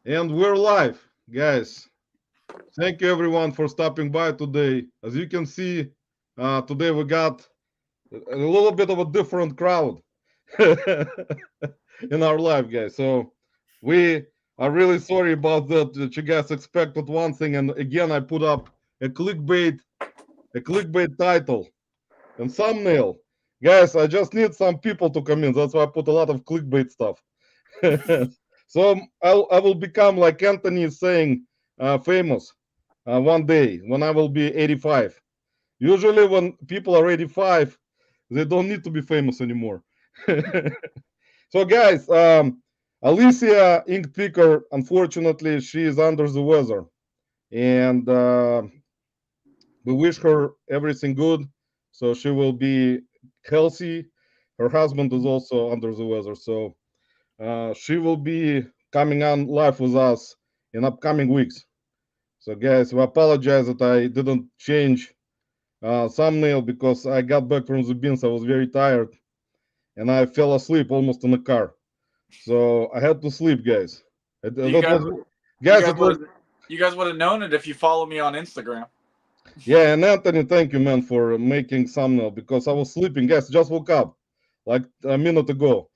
And we're live, guys. Thank you everyone for stopping by today. As you can see, today we got a little bit of a different crowd in our live, guys. So we are really sorry about that. That you guys expected one thing, and again, I put up a clickbait title and thumbnail. Guys, I just need some people to come in. That's why I put a lot of clickbait stuff. So I will become like Anthony is saying, famous one day when I will be 85. Usually, when people are 85, they don't need to be famous anymore. So, guys, Alicia Ink Picker, unfortunately, she is under the weather, and we wish her everything good. So she will be healthy. Her husband is also under the weather, so she will be coming on live with us in upcoming weeks. So, guys, we apologize that I didn't change thumbnail because I got back from the beans. I was very tired and I fell asleep almost in the car. So I had to sleep, guys. You That guys, was, you guys. guys It was, would you guys would have known it if you follow me on Instagram. yeah. And Anthony, thank you, man, for making thumbnail because I was sleeping, guys. Just woke up like a minute ago.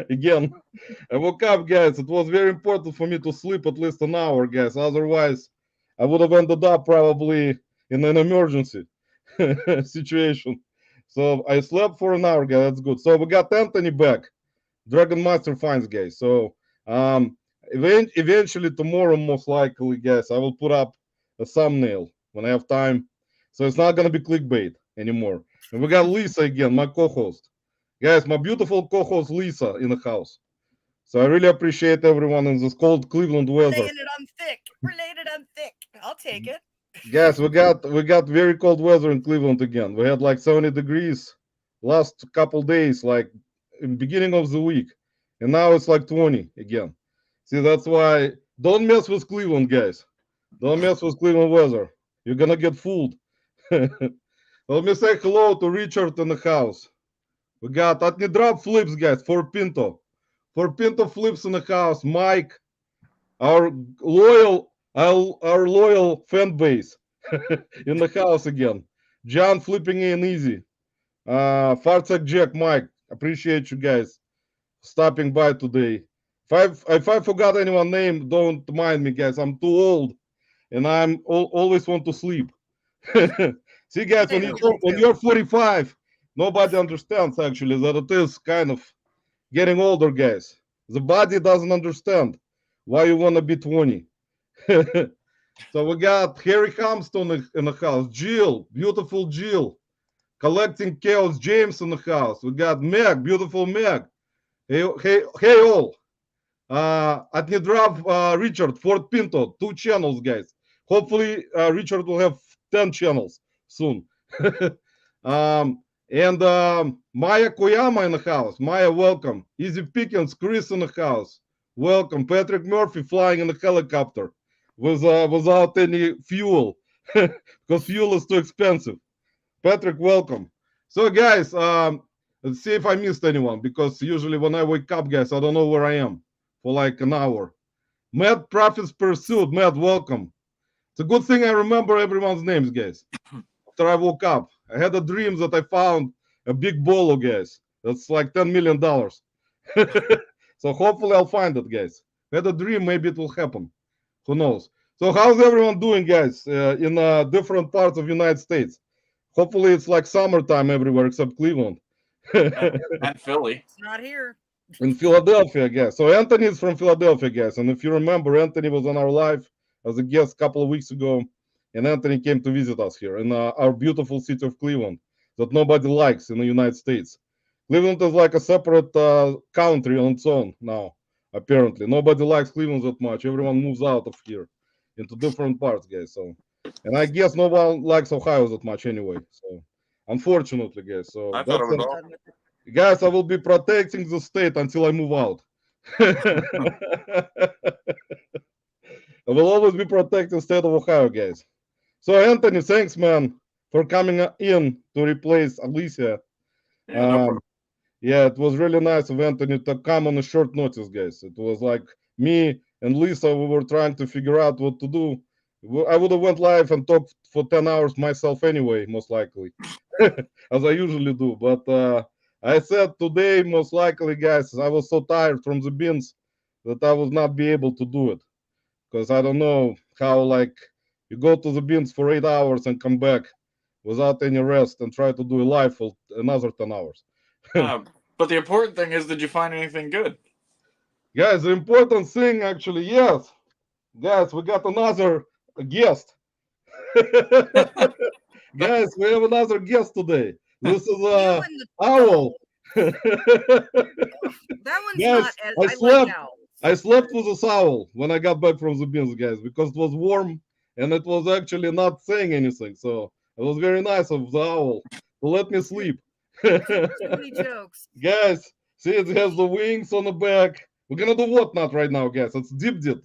Again, I woke up, guys. It was very important for me to sleep at least an hour, guys. Otherwise, I would have ended up probably in an emergency situation. So I slept for an hour, guys. That's good. So we got Anthony back, Dragon Master Finds, guys. So eventually tomorrow, most likely, guys, I will put up a thumbnail when I have time. So it's not gonna be clickbait anymore. And we got Lisa again, my co-host. Guys, my beautiful co-host Lisa in the house. So I really appreciate everyone in this cold Cleveland We're weather. laying it on thick. We're laying it on thick. I'll take it. Guys, we got very cold weather in Cleveland again. We had like 70 degrees last couple days, like in beginning of the week, and now it's like 20 again. See, that's why don't mess with Cleveland, guys. Don't mess with Cleveland weather. You're gonna get fooled. Let me say hello to Richard in the house. We got Atni Drop Flips, guys, for Pinto. For Pinto Flips in the house. Mike, our loyal fan base in the house again. John flipping in easy. Fartek Jack, Mike, appreciate you guys stopping by today. If I forgot anyone's name, don't mind me, guys. I'm too old and always want to sleep. See, guys, I when know you me when too. you're 45, nobody understands actually that it is kind of getting older, guys. The body doesn't understand why you want to be 20. So we got Harry Hamston in the house, Jill, beautiful Jill, collecting chaos James in the house. We got Meg, beautiful Meg. Hey all. At Nidrav, Richard, Fort Pinto, 2 channels, guys. Hopefully, Richard will have 10 channels soon. And Maya Koyama in the house. Maya, welcome. Easy Pickens, Chris in the house. Welcome. Patrick Murphy flying in a helicopter without any fuel because fuel is too expensive. Patrick, welcome. So, guys, let's see if I missed anyone because usually when I wake up, guys, I don't know where I am for like an hour. Matt Profits Pursuit. Matt, welcome. It's a good thing I remember everyone's names, guys. After I woke up, I had a dream that I found a big bolo, guys. That's like $10 million. So hopefully I'll find it, guys. I had a dream, maybe it will happen. Who knows? So how's everyone doing, guys, in different parts of United States? Hopefully it's like summertime everywhere except Cleveland. And Philly. It's not here. In Philadelphia, I guess. So Anthony is from Philadelphia, guys. And if you remember, Anthony was on our live as a guest a couple of weeks ago, and Anthony came to visit us here in our beautiful city of Cleveland that nobody likes in the United States. Cleveland is like a separate country on its own now. Apparently, nobody likes Cleveland that much. Everyone moves out of here into different parts, guys. So, and I guess no one likes Ohio that much anyway. So, unfortunately, guys. So I thought it that's was I'm all. done with it. guys, I will be protecting the state until I move out. I will always be protecting state of Ohio, guys. So Anthony, thanks, man, for coming in to replace Alicia. Yeah, no Um, problem. yeah, it was really nice of Anthony to come on a short notice, guys. It was like me and Lisa, we were trying to figure out what to do. I would have went live and talked for 10 hours myself anyway, most likely, as I usually do. But I said today, most likely, guys, I was so tired from the beans that I would not be able to do it. Because I don't know how, like, you go to the beans for 8 hours and come back without any rest and try to do a live for another 10 hours. But the important thing is, did you find anything good? Guys, the important thing, actually, yes. Guys, we got another guest. Guys, we have another guest today. This is You and the Owl. That one's Guys, not as I I slept. like owls. I slept with this owl when I got back from the beans, guys, because it was warm and it was actually not saying anything. So it was very nice of the owl to let me sleep. Too many jokes. Guys, see, it has the wings on the back. We're gonna do whatnot right now, guys. It's deep dit.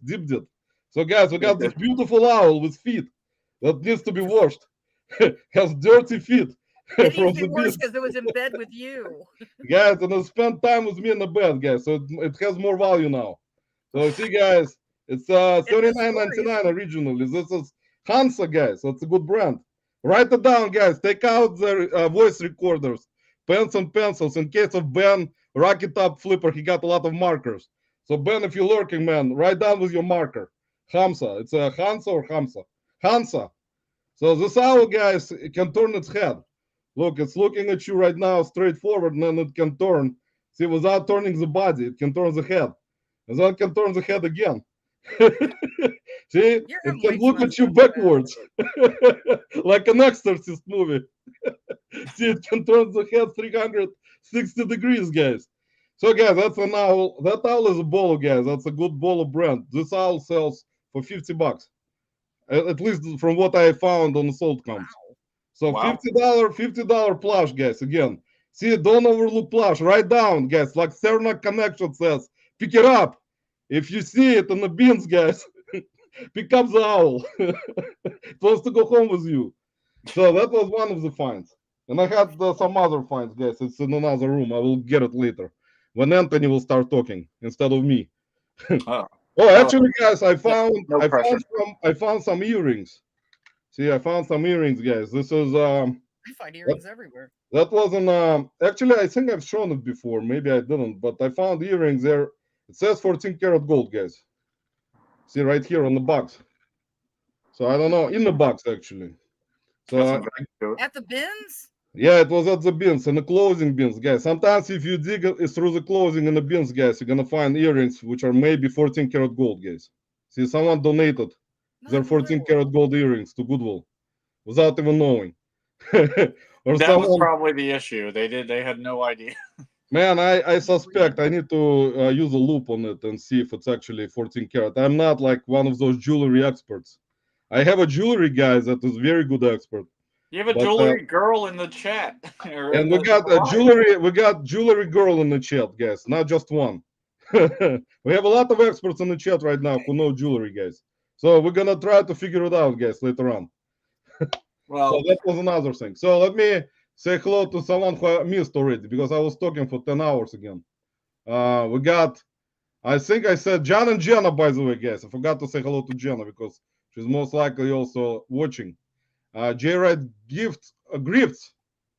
So, guys, we got this beautiful owl with feet that needs to be washed. Has dirty feet It from needs to the be worse beans. because it was in bed with you. Guys, and it spent time with me in the bed, guys. So it has more value now. So see, guys, it's $39.99 originally. This is Hansa, guys. That's a good brand. Write it down, guys. Take out the voice recorders, pens and pencils. In case of Ben, Rocky Top Flipper, he got a lot of markers. So Ben, if you're lurking, man, write down with your marker. Hamsa. It's a Hansa or Hamsa? Hansa. So this owl, guys, it can turn its head. Look, it's looking at you right now straight forward, and then it can turn. See, without turning the body, it can turn the head. And then it can turn the head again. See, You're it having can way too look much at you fun with that. backwards, like an Exorcist movie. See, it can turn the head 360 degrees, guys. So, guys, that's an owl. That owl is a bolo, guys. That's a good bolo brand. This owl sells for $50. At least from what I found on the sold comps. So Wow. $50 plush, guys. Again, see, don't overlook plush. Write down, guys. Like Cernak Connection says, pick it up. If you see it in the beans, guys, pick up the owl. It wants to go home with you. So that was one of the finds. And I had some other finds, guys. It's in another room. I will get it later when Anthony will start talking instead of me. Oh, Oh, actually, guys, I found no pressure. I found some earrings. See, I found some earrings, guys. This is I find earrings everywhere. that wasn't actually I think I've shown it before. Maybe I didn't, but I found earrings there. It says 14 karat gold, guys. See right here on the box. So I don't know, in the box actually. So Got some value to it. At the bins? yeah, it was at the bins, in the closing bins, guys. Sometimes if you dig through the closing in the bins, guys, you're gonna find earrings which are maybe 14 karat gold, guys. See, someone donated their 14 karat gold earrings to Goodwill without even knowing. Or That someone, was probably the issue. They had no idea. man, I suspect I need to use a loop on it and see if it's actually 14 karat. I'm not like one of those jewelry experts. I have a jewelry guy that is very good expert. You have a But, jewelry girl in the chat. Or And in we got the a jewelry girl in the chat, guys, not just one. We have a lot of experts in the chat right now who know jewelry, guys. So we're gonna try to figure it out, guys, later on. Well, So that was another thing. So let me say hello to someone who I missed already because I was talking for 10 hours again. We got, I think I said John and Jenna, by the way, guys. I forgot to say hello to Jenna because she's most likely also watching. J-Ride Grifts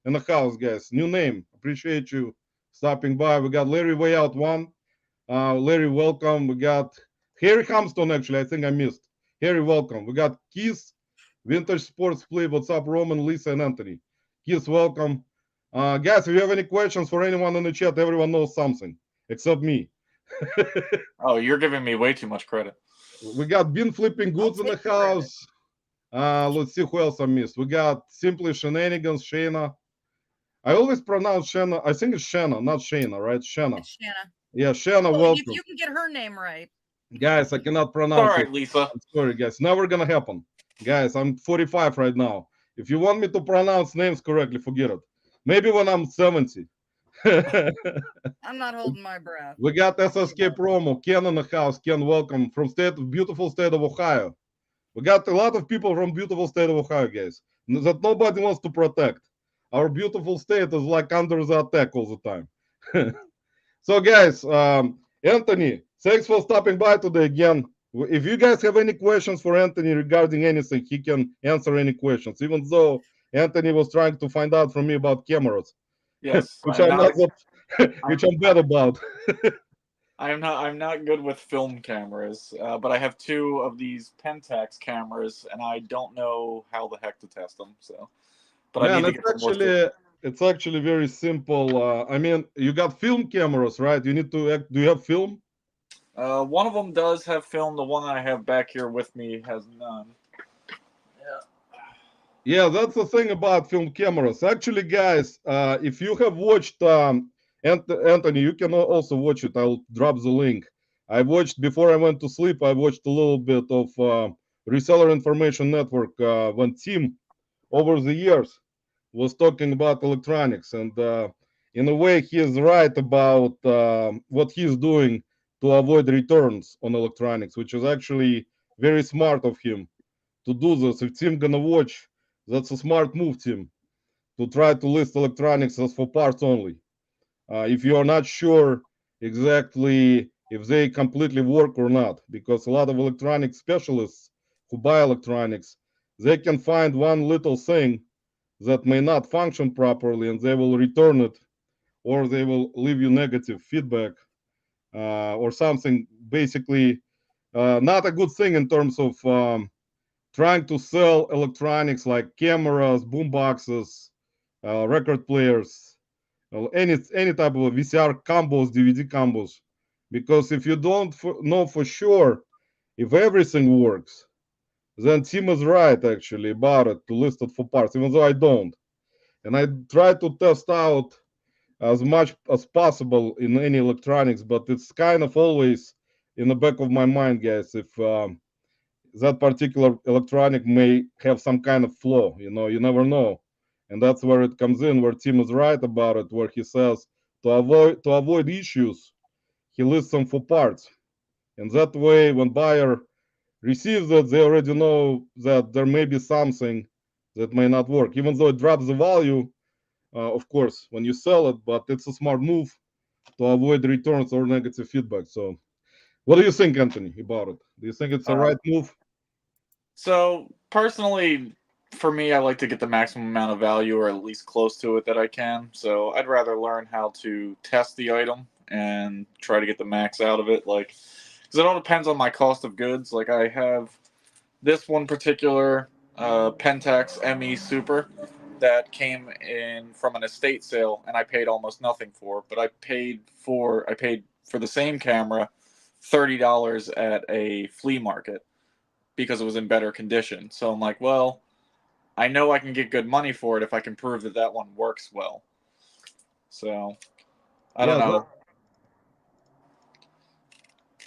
in the house, guys. New name. Appreciate you stopping by. We got Larry Way Out 1. Larry, welcome. We got Harry Hamstone, actually. I think I missed. Harry, welcome. We got Keith, Vintage Sports Play. What's up, Roman, Lisa, and Anthony? Keith, welcome. Guys, if you have any questions for anyone in the chat, everyone knows something except me. oh, you're giving me way too much credit. We got Bean Flipping Goods in the house. Let's see who else I missed. We got Simply Shenanigans, Shayna. I always pronounce Shayna. I think it's Shayna, not Shayna, right? Shayna. It's Shanna. Yeah, Shayna, Well, welcome. if you can get her name right. Guys, I cannot All pronounce right, it. Lisa. I'm sorry, guys. Never gonna happen. Guys, I'm 45 right now. If you want me to pronounce names correctly, forget it. Maybe when I'm 70. I'm not holding my breath. We got SSK promo. Ken in the house. Ken, welcome from beautiful state of Ohio. We got a lot of people from beautiful state of Ohio, guys, that nobody wants to protect. Our beautiful state is like under the attack all the time. So, guys, Anthony, thanks for stopping by today again. If you guys have any questions for Anthony regarding anything, he can answer any questions, even though Anthony was trying to find out from me about cameras, Yes, which I'm I'm not not. which I'm bad about. I'm not good with film cameras, but I have two of these Pentax cameras, and I don't know how the heck to test them. So, but I Man, need to get some more. it's actually very simple. I mean, you got film cameras, right? You need to do you have film? One of them does have film. The one I have back here with me has none. Yeah. Yeah, that's the thing about film cameras. Actually, guys, if you have watched Anthony, you can also watch it. I'll drop the link. I watched before I went to sleep. I watched a little bit of Reseller Information Network when Tim, over the years, was talking about electronics, and in a way, he is right about what he's doing to avoid returns on electronics, which is actually very smart of him to do this. If Tim gonna watch, that's a smart move, Tim, to try to list electronics as for parts only. If you are not sure exactly if they completely work or not, because a lot of electronic specialists who buy electronics, they can find one little thing that may not function properly and they will return it, or they will leave you negative feedback, or something basically not a good thing in terms of trying to sell electronics like cameras, boom boxes, record players, any type of VCR combos, DVD combos. Because if you don't know for sure if everything works, then Tim is right actually about it to list it for parts, even though I don't. And I try to test out as much as possible in any electronics, but it's kind of always in the back of my mind, guys, if that particular electronic may have some kind of flaw. You never know. And that's where it comes in, where Tim is right about it, where he says to avoid issues, he lists them for parts. And that way, when buyer receives it, they already know that there may be something that may not work, even though it drops the value, of course, when you sell it, but it's a smart move to avoid returns or negative feedback. So, what do you think, Anthony, about it? Do you think it's a right move? So personally, for me, I like to get the maximum amount of value, or at least close to it, that I can. So I'd rather learn how to test the item and try to get the max out of it. Like, because it all depends on my cost of goods. Like, I have this one particular Pentax ME Super that came in from an estate sale, and I paid almost nothing for. But I paid for the same camera $30 at a flea market because it was in better condition. So I'm like, well, I know I can get good money for it if I can prove that that one works well. So I don't know.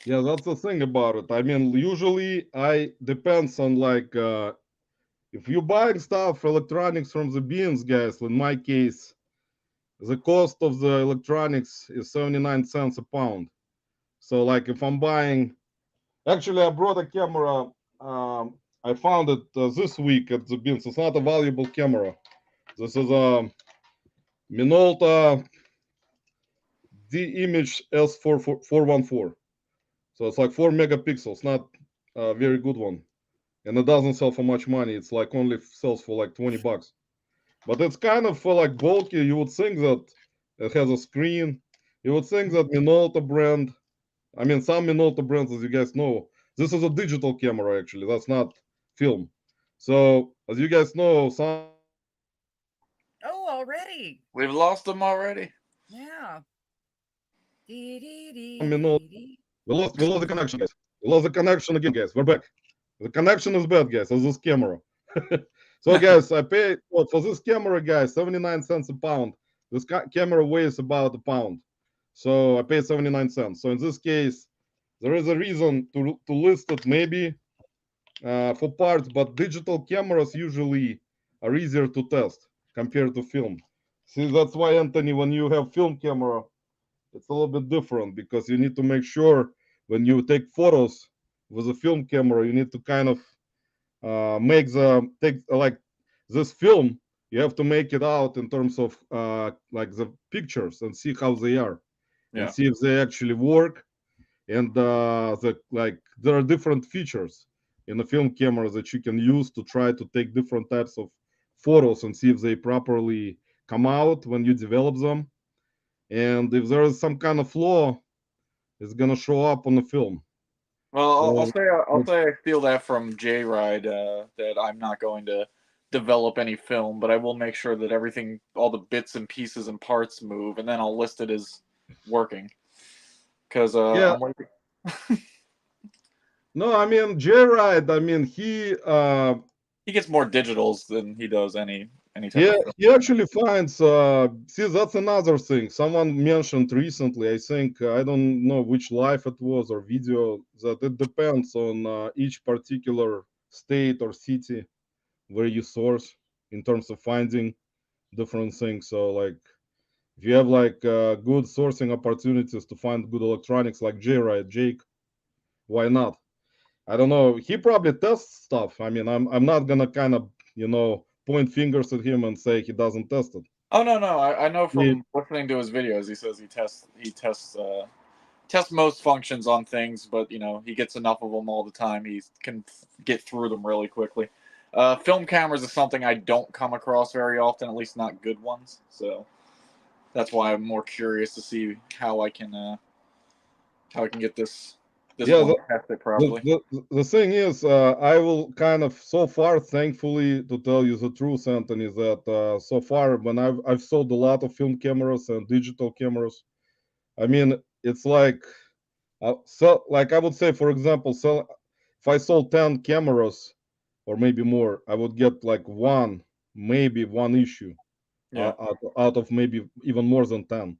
Yeah, that's the thing about it. I mean, usually I depends on like if you're buying stuff, electronics from the bins, guys. In my case, the cost of the electronics is 79 cents a pound. So like if I'm buying, actually I brought a camera. I found it this week at the bins. It's not a valuable camera. This is a Minolta D-Image S414. So it's like 4 megapixels, not a very good one. And it doesn't sell for much money. It's like only sells for like $20. But it's kind of like bulky. You would think that it has a screen. You would think that Minolta brand, I mean, some Minolta brands, as you guys know, this is a digital camera actually. That's not film. So as you guys know, some Oh, already. We've lost them already. Yeah. Minolta, we lost the connection, guys. We lost the connection again, guys. We're back. The connection is bad, guys. As this camera. So, guys, I paid for this camera, guys, 79 cents a pound. This camera weighs about a pound. So I paid 79 cents. So in this case, there is a reason to list it maybe for parts, but digital cameras usually are easier to test compared to film. See, that's why, Anthony, when you have film camera, it's a little bit different because you need to make sure when you take photos with a film camera, you need to kind of take like this film, you have to make it out in terms of like the pictures and see how they are and Yeah. see if they actually work. and there are different features in the film camera that you can use to try to take different types of photos and see if they properly come out when you develop them. And if there is some kind of flaw, it's gonna show up on the film. Well, I'll So say I feel that from J Ride that I'm not going to develop any film, but I will make sure that everything, all the bits and pieces and parts move, and then I'll list it as working. Because yeah, I'm waiting. no, I mean J-Ride, I mean He gets more digitals than he does any type he of film. he actually finds see that's another thing. Someone mentioned recently, I think I don't know which live it was or video, that it depends on each particular state or city where you source in terms of finding different things. So like if you have like good sourcing opportunities to find good electronics like J-Ride, Jake, why not? I don't know. He probably tests stuff. I mean, I'm not gonna kind of point fingers at him and say he doesn't test it. Oh no, I know He, from listening to his videos. He says tests most functions on things, but he gets enough of them all the time. He can get through them really quickly. Film cameras is something I don't come across very often, at least not good ones. So that's why I'm more curious to see how I can get this yeah, one tested properly. the thing is, I will kind of so far, thankfully, to tell you the truth, Anthony, that so far when I've sold a lot of film cameras and digital cameras, I mean, it's like so like I would say, for example, so if I sold 10 cameras or maybe more, I would get like one, maybe one issue Yeah, out of maybe even more than 10.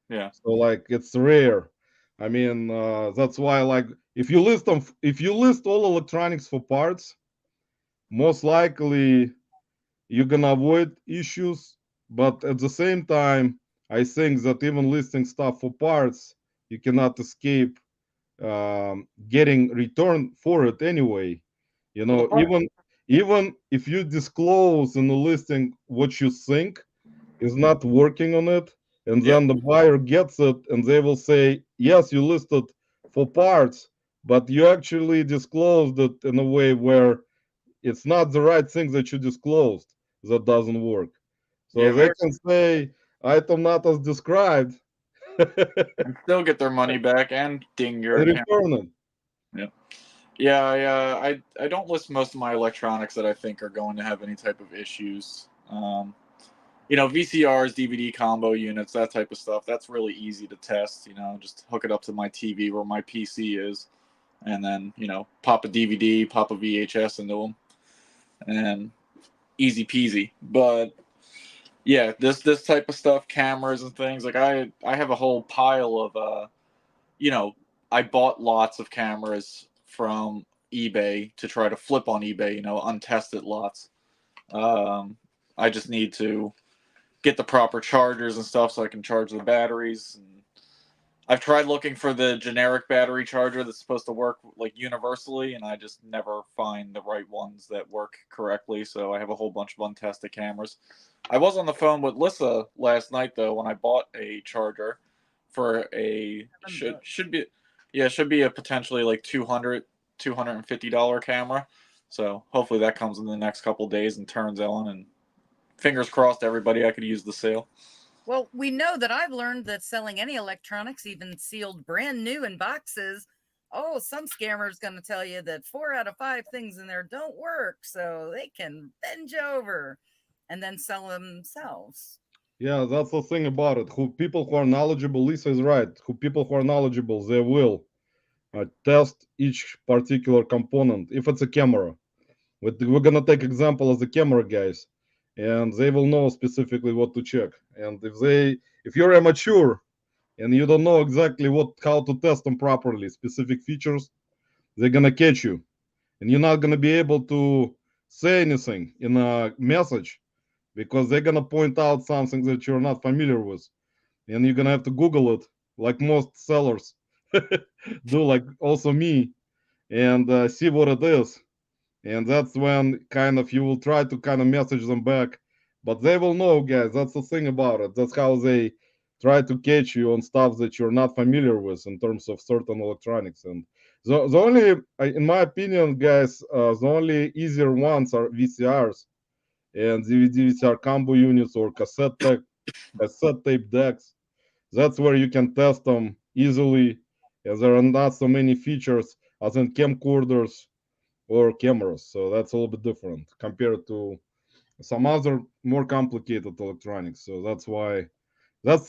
yeah, So like it's rare. I mean, that's why like if you list all electronics for parts, most likely you're gonna avoid issues. But at the same time, I think that even listing stuff for parts, you cannot escape getting return for it anyway. You well, know, even if you disclose in the listing what you think is not working on it, and yeah, then the buyer gets it, and they will say, "Yes, you listed for parts, but you actually disclosed it in a way where it's not the right thing that you disclosed. That doesn't work." So yeah. they Very, can say item not as described and and still get their money back and ding your account. return it. Yeah. Yeah, I don't list most of my electronics that I think are going to have any type of issues. VCRs, DVD combo units, that type of stuff. That's really easy to test. Just hook it up to my TV where my PC is, and then pop a DVD, pop a VHS into them, and easy peasy. But yeah, this type of stuff, cameras and things like I have a whole pile of you know, I bought lots of cameras from eBay to try to flip on eBay, untested lots. I just need to get the proper chargers and stuff so I can charge the batteries. And I've tried looking for the generic battery charger that's supposed to work like universally, and I just never find the right ones that work correctly. So I have a whole bunch of untested cameras. I was on the phone with Lissa last night though when I bought a charger for a should be should be a potentially like $250 camera. So hopefully that comes in the next couple days and turns on, and fingers crossed everybody I could use the sale. Well, we know that I've learned that selling any electronics, even sealed brand new in boxes, some scammer's going to tell you that 4 out of 5 things in there don't work, so they can bend you over and then sell them themselves. Yeah, that's the thing about it. Who people who are knowledgeable, Lisa is right. Who people who are knowledgeable, they will test each particular component. If it's a camera, we're gonna take example as the camera guys, and they will know specifically what to check. And if you're amateur and you don't know exactly how to test them properly, specific features, they're gonna catch you, and you're not gonna be able to say anything in a message because they're gonna point out something that you're not familiar with, and you're gonna have to Google it, like most sellers do, like also me, and see what it is. And that's when kind of you will try to kind of message them back, but they will know, guys. That's the thing about it. That's how they try to catch you on stuff that you're not familiar with in terms of certain electronics. And the only, in my opinion, guys, the only easier ones are VCRs and DVD VCR combo units or cassette tape decks. That's where you can test them easily, as there are not so many features as in camcorders or cameras. So that's a little bit different compared to some other more complicated electronics. So that's why that's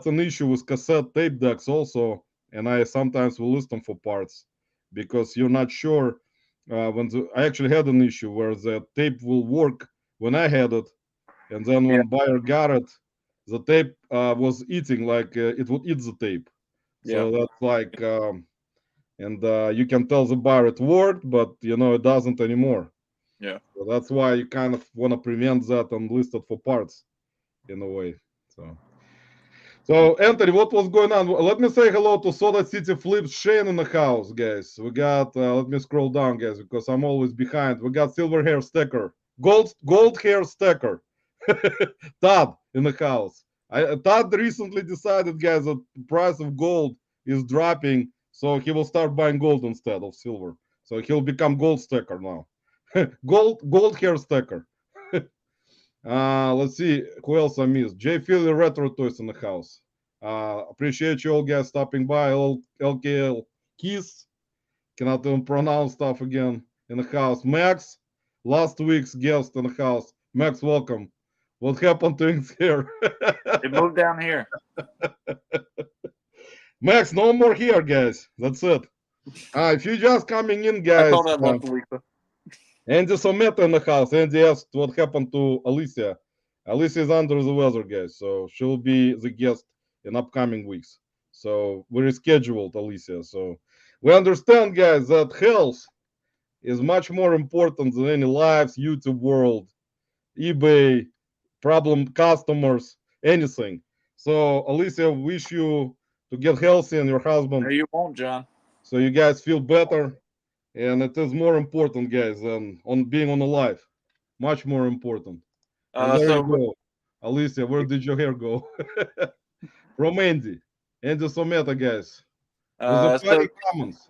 an issue with cassette tape decks also, and I sometimes will list them for parts because you're not sure. I actually had an issue where the tape will work when I had it, and then Yeah. when buyer got it, the tape was eating, like it would eat the tape. So Yeah. that's like, and you can tell the buyer it worked, but it doesn't anymore. Yeah. So that's why you kind of want to prevent that and list it for parts in a way. So Anthony, what was going on? Let me say hello to Soda City Flips Shane in the house, guys. We got let me scroll down, guys, because I'm always behind. We got Silver Hair Stacker, gold hair stacker. Todd in the house. Todd recently decided, guys, that the price of gold is dropping, so he will start buying gold instead of silver. So he'll become gold stacker now. Gold hair stacker. Let's see who else I missed. J Philly Retro Toys in the house. Appreciate you all guys stopping by. LKL Keys. Cannot even pronounce stuff again in the house. Max, last week's guest in the house. Max, welcome. What happened to his hair? It moved down here. Max, no more here, guys. That's it. If you're just coming in, I guys, thought I left Lisa. Andy Someta in the house. Andy asked what happened to Alicia. Alicia is under the weather, guys, so she'll be the guest in upcoming weeks. So we rescheduled Alicia. So we understand, guys, that health is much more important than any lives, YouTube world, eBay, problem customers, anything. So Alicia, wish you to get healthy and your husband, No, you won't, John. so you guys feel better. And it is more important, guys, than on being on alive. Much more important. And there you So go. Alicia, where did your hair go? From Andy. Andy Someta, guys. With the so funny comments.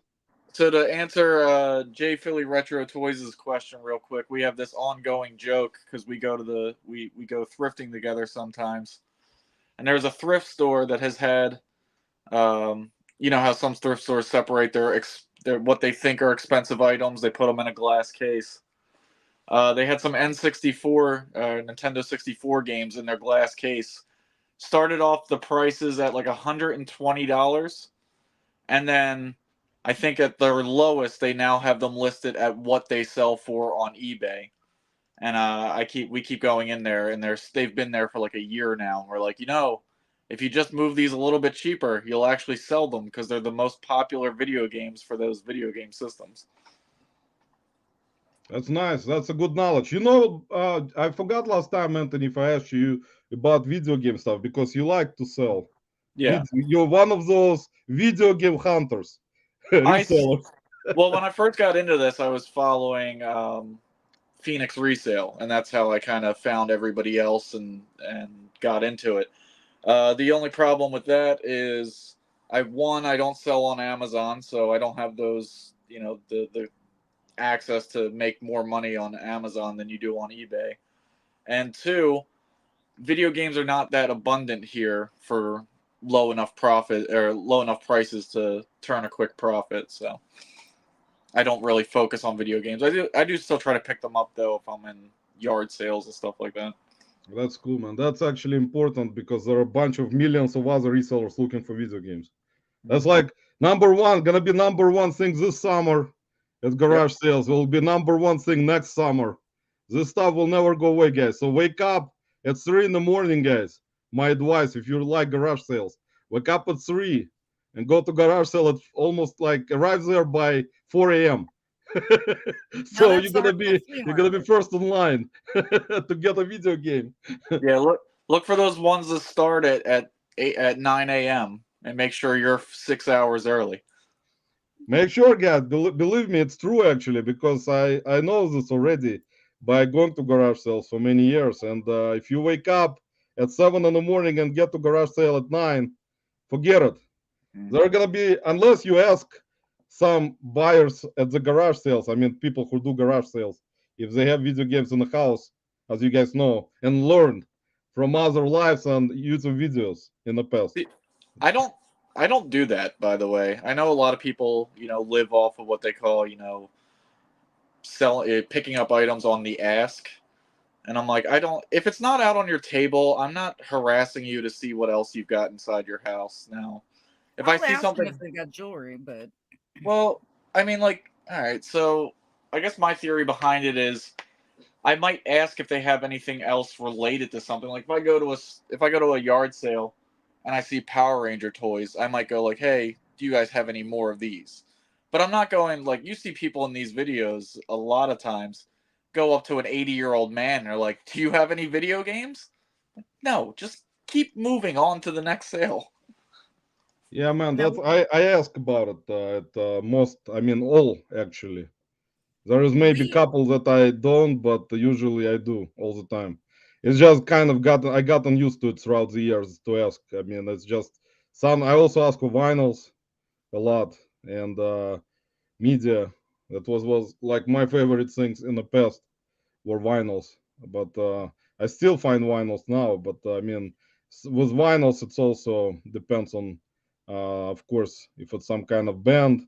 so to answer J Philly Retro Toys' question real quick, we have this ongoing joke because we go to we go thrifting together sometimes, and there's a thrift store that has had, you know how some thrift stores separate their what they think are expensive items, they put them in a glass case. They had some N64 Nintendo 64 games in their glass case. Started off the prices at like $120, and then I think at their lowest they now have them listed at what they sell for on eBay. And we keep going in there, and they've been there for like a year now. We're like, if you just move these a little bit cheaper, you'll actually sell them because they're the most popular video games for those video game systems. That's nice. That's a good knowledge. I forgot last time, Anthony, if I asked you about video game stuff because you like to sell. Yeah. You're one of those video game hunters, resellers. Well, when I first got into this, I was following Phoenix Resale, and that's how I kind of found everybody else and got into it. The only problem with that is I don't sell on Amazon, so I don't have those, the access to make more money on Amazon than you do on eBay. And two, video games are not that abundant here for low enough profit or low enough prices to turn a quick profit. So I don't really focus on video games. I do still try to pick them up though if I'm in yard sales and stuff like that. That's cool, man. That's actually important because there are a bunch of millions of other resellers looking for video games. That's like gonna be number one thing this summer at garage sales. Will be number one thing next summer. This stuff will never go away, guys. So wake up at 3 in the morning, guys. My advice, if you like garage sales, wake up at 3 and go to garage sale at almost like arrive there by 4 a.m. So you're gonna be first in line to get a video game. Yeah, look for those ones that start at 9 a.m. and make sure you're 6 hours early. Make sure, guys, believe me, it's true actually, because I know this already by going to garage sales for many years. And if you wake up at 7 in the morning and get to garage sale at 9, forget it. They're gonna be, unless you ask some buyers at the garage sales, I mean people who do garage sales, if they have video games in the house, as you guys know, and learned from other lives and YouTube videos in the past. I don't do that, by the way. I know a lot of people, live off of what they call, picking up items on the ask. And I'm like, if it's not out on your table, I'm not harassing you to see what else you've got inside your house. Now, if I see something, if they got jewelry, but well, I mean, all right. So I guess my theory behind it is, I might ask if they have anything else related to something. Like if I go to a yard sale, and I see Power Ranger toys, I might go like, "Hey, do you guys have any more of these?" But I'm not going like you see people in these videos a lot of times go up to an 80-year-old man and they're like, "Do you have any video games?" No, just keep moving on to the next sale. Yeah, man, that's I ask about it at most. I mean, all actually. There is maybe a couple that I don't, but usually I do all the time. It's just kind of I gotten used to it throughout the years to ask. I mean, it's just some. I also ask for vinyls a lot and media. That was like my favorite things in the past were vinyls, but I still find vinyls now. But I mean, with vinyls, it's also depends on, of course, if it's some kind of band,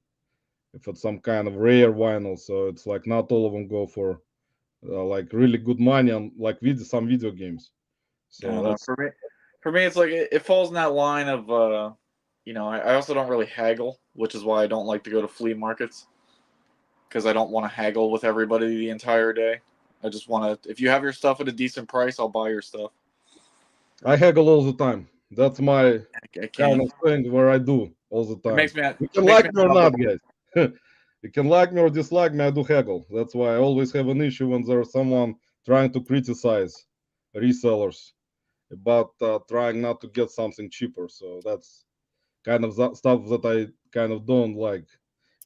if it's some kind of rare vinyl. So it's like not all of them go for like really good money on like some video games. I don't So know. that's For me, it's like it falls in that line of, I also don't really haggle, which is why I don't like to go to flea markets, because I don't want to haggle with everybody the entire day. I just want to. If you have your stuff at a decent price, I'll buy your stuff. I haggle all the time. That's my I kind can't. of thing where I do all the It time. makes me. You It can makes me like me or not, uncomfortable. guys. You can like me or dislike me. I do haggle. That's why I always have an issue when there's someone trying to criticize resellers about trying not to get something cheaper. So that's kind of stuff that I kind of don't like.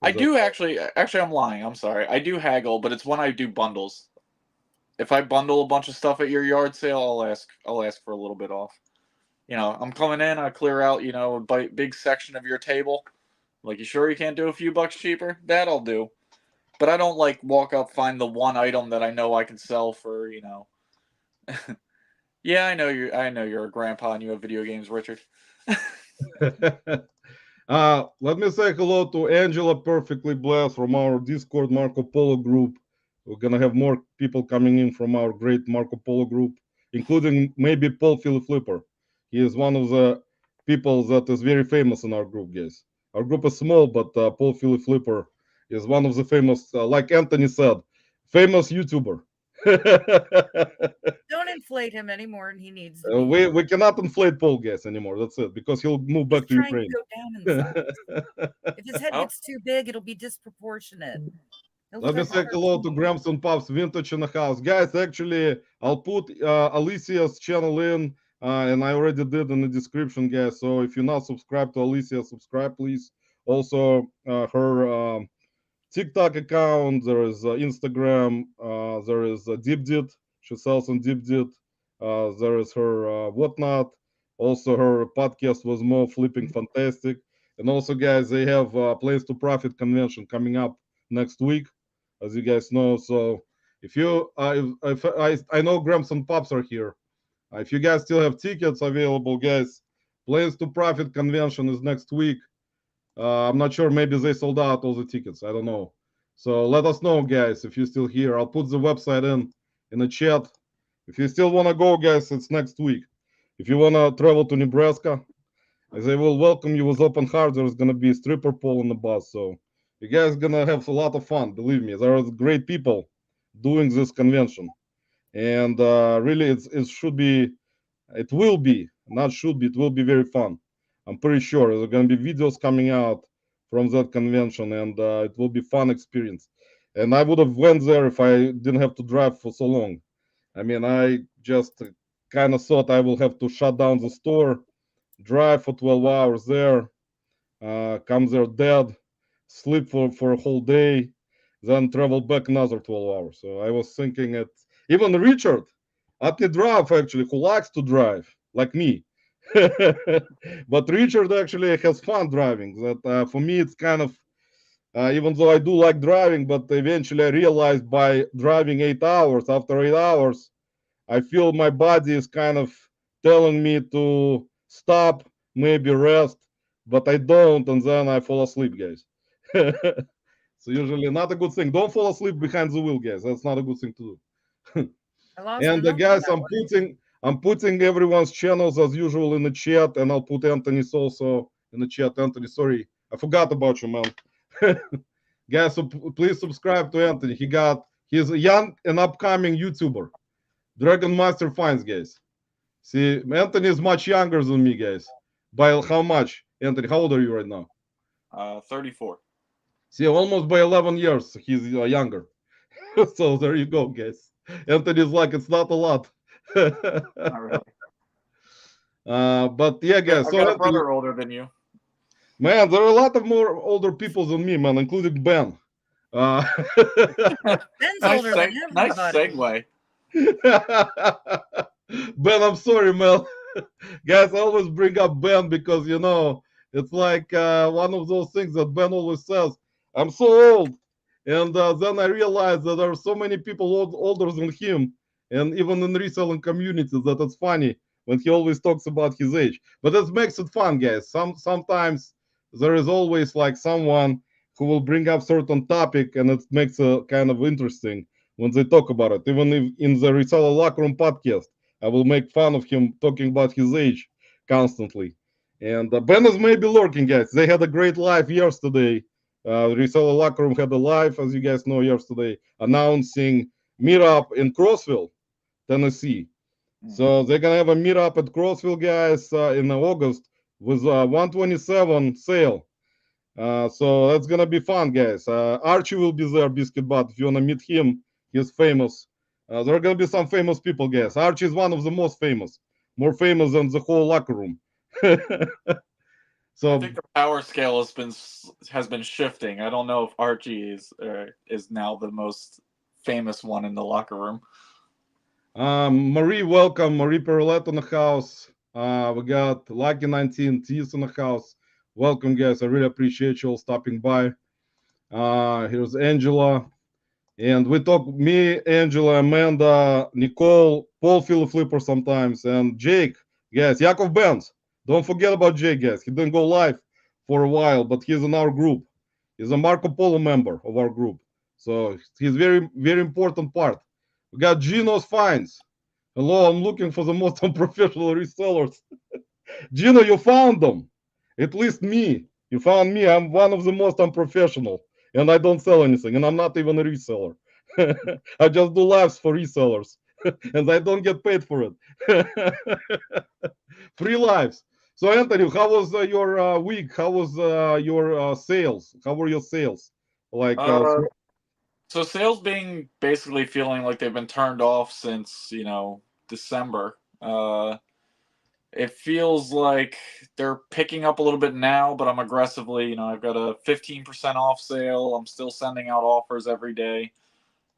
I Is that do actually. Actually, I'm lying. I'm sorry. I do haggle, but it's when I do bundles. If I bundle a bunch of stuff at your yard sale, I'll ask for a little bit off. I'm coming in, I clear out, a big section of your table. Like, you sure you can't do a few bucks cheaper? That I'll do. But I don't like walk up, find the one item that I know I can sell for, Yeah, I know you're a grandpa and you have video games, Richard. Let me say hello to Angela Perfectly Blessed from our Discord Marco Polo group. We're gonna have more people coming in from our great Marco Polo group, including maybe Paul Philly Flipper. He is one of the people that is very famous in our group, guys. Our group is small, but Paul Philly Flipper is one of the famous, like Anthony said, famous YouTuber. don't inflate him any more than he needs to be. We cannot inflate Paul gas anymore. That's it, because he'll move back He's to trying Ukraine. to go down in size. If his head Oh. gets too big, it'll be disproportionate. He'll Let look me like a say hello to cartoon. Grams and Pups Vintage in the house. Guys, actually, I'll put Alicia's channel in, and I already did in the description, guys. So if you're not subscribed to Alicia, subscribe, please. Also, her TikTok account, there is Instagram, there is DeepDit. She sells on DeepDit. There is her Whatnot. Also, her podcast was more flipping fantastic. And also, guys, they have a Place to Profit convention coming up next week, as you guys know. So if you, if I know Grams and Pops are here. If you guys still have tickets available, guys, Place to Profit convention is next week. I'm not sure. Maybe they sold out all the tickets. I don't know. So let us know, guys, if you're still here. I'll put the website in the chat. If you still want to go, guys, it's next week. If you want to travel to Nebraska, they will welcome you with open hearts. There's going to be a stripper pole on the bus. So you guys going to have a lot of fun. Believe me, there are great people doing this convention. And really, it should be, it will be, not should be, it will be very fun. I'm pretty sure there are going to be videos coming out from that convention, and it will be fun experience. And I would have went there if I didn't have to drive for so long. I mean, I just kind of thought I will have to shut down the store, drive for 12 hours there, come there dead, sleep for a whole day, then travel back another 12 hours. So I was thinking it. Even Richard, Atni drive actually, who likes to drive like me. But Richard actually has fun driving. That for me, it's kind of even though I do like driving, but eventually I realized by driving 8 hours, after 8 hours, I feel my body is kind of telling me to stop, maybe rest, but I don't, and then I fall asleep, guys. So usually not a good thing. Don't fall asleep behind the wheel, guys. That's not a good thing to do. I lost And an uncle guys, that way. I'm putting everyone's channels as usual in the chat, and I'll put Anthony's also in the chat. Anthony, sorry, I forgot about you, man. Guys, so please subscribe to Anthony. He's a young and upcoming YouTuber. Dragon Master Finds, guys. See, Anthony is much younger than me, guys. By how much? Anthony, how old are you right now? 34. See, almost by 11 years, he's younger. So there you go, guys. Anthony's like, it's not a lot. Not really. But yeah, guys. I've So got a Anthony, brother older than you. man, there are a lot of more older people than me, man, including Ben. Ben's Nice, older than nice everybody. segue. Ben, I'm sorry, man. Guys, I always bring up Ben because, you know, it's like one of those things that Ben always says, I'm so old. And then I realized that there are so many people older than him, and even in reselling communities, that it's funny when he always talks about his age. But that makes it fun, guys. Sometimes there is always like someone who will bring up certain topic, and it makes it kind of interesting when they talk about it. Even if in the Reseller Locker Room podcast, I will make fun of him talking about his age constantly. And Ben is maybe lurking, guys. They had a great live yesterday. Reseller Locker Room had a live, as you guys know, yesterday, announcing meetup in Crossville, Tennessee. So they're gonna have a meetup at Crossville, guys, in August with 127 sale. So that's gonna be fun, guys. Archie will be there, Biscuit Butt. If you wanna meet him, he's famous. There are gonna be some famous people, guys. Archie is one of the most famous, more famous than the whole locker room. So I think the power scale has been shifting. I don't know if Archie is now the most famous one in the locker room. Marie, welcome. Marie Perlet in the house. We got Lucky 19 T's in the house. Welcome, guys. I really appreciate you all stopping by. Here's Angela. And we talk, me, Angela, Amanda, Nicole, Paul Philip Flipper sometimes, and Jake. Guys, Yakov Benz. Don't forget about Jake, guys. He didn't go live for a while, but he's in our group. He's a Marco Polo member of our group. So he's very, very important part. We got Gino's Finds. Hello, I'm looking for the most unprofessional resellers. Gino, you found them. At least me. You found me. I'm one of the most unprofessional. And I don't sell anything. And I'm not even a reseller. I just do lives for resellers. And I don't get paid for it. Free lives. So, Anthony, how was your week? How was your sales? How were your sales? Like, so sales being basically feeling like they've been turned off since December. It feels like they're picking up a little bit now, but I'm aggressively, I've got a 15% off sale. I'm still sending out offers every day.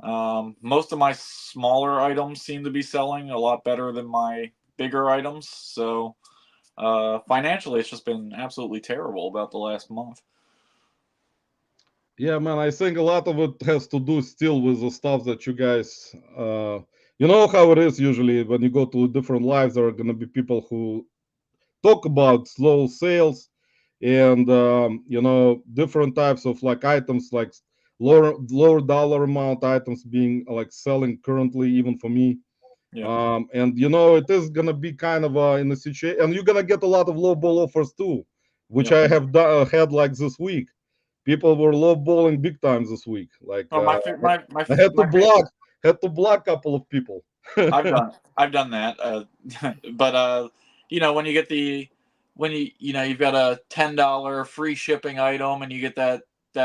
Most of my smaller items seem to be selling a lot better than my bigger items. So financially, it's just been absolutely terrible about the last month. Yeah, man, I think a lot of it has to do still with the stuff that you guys, you know how it is usually when you go to different lives, there are going to be people who talk about slow sales and, different types of like items, like lower dollar amount items being like selling currently, even for me. Yeah. And, it is going to be kind of in a situation, and you're going to get a lot of low ball offers too, which Yeah. I have had like this week. People were lowballing big time this week. Like Oh, I had to block a couple of people. I've done that. But when you get you've got a $10 free shipping item and you get that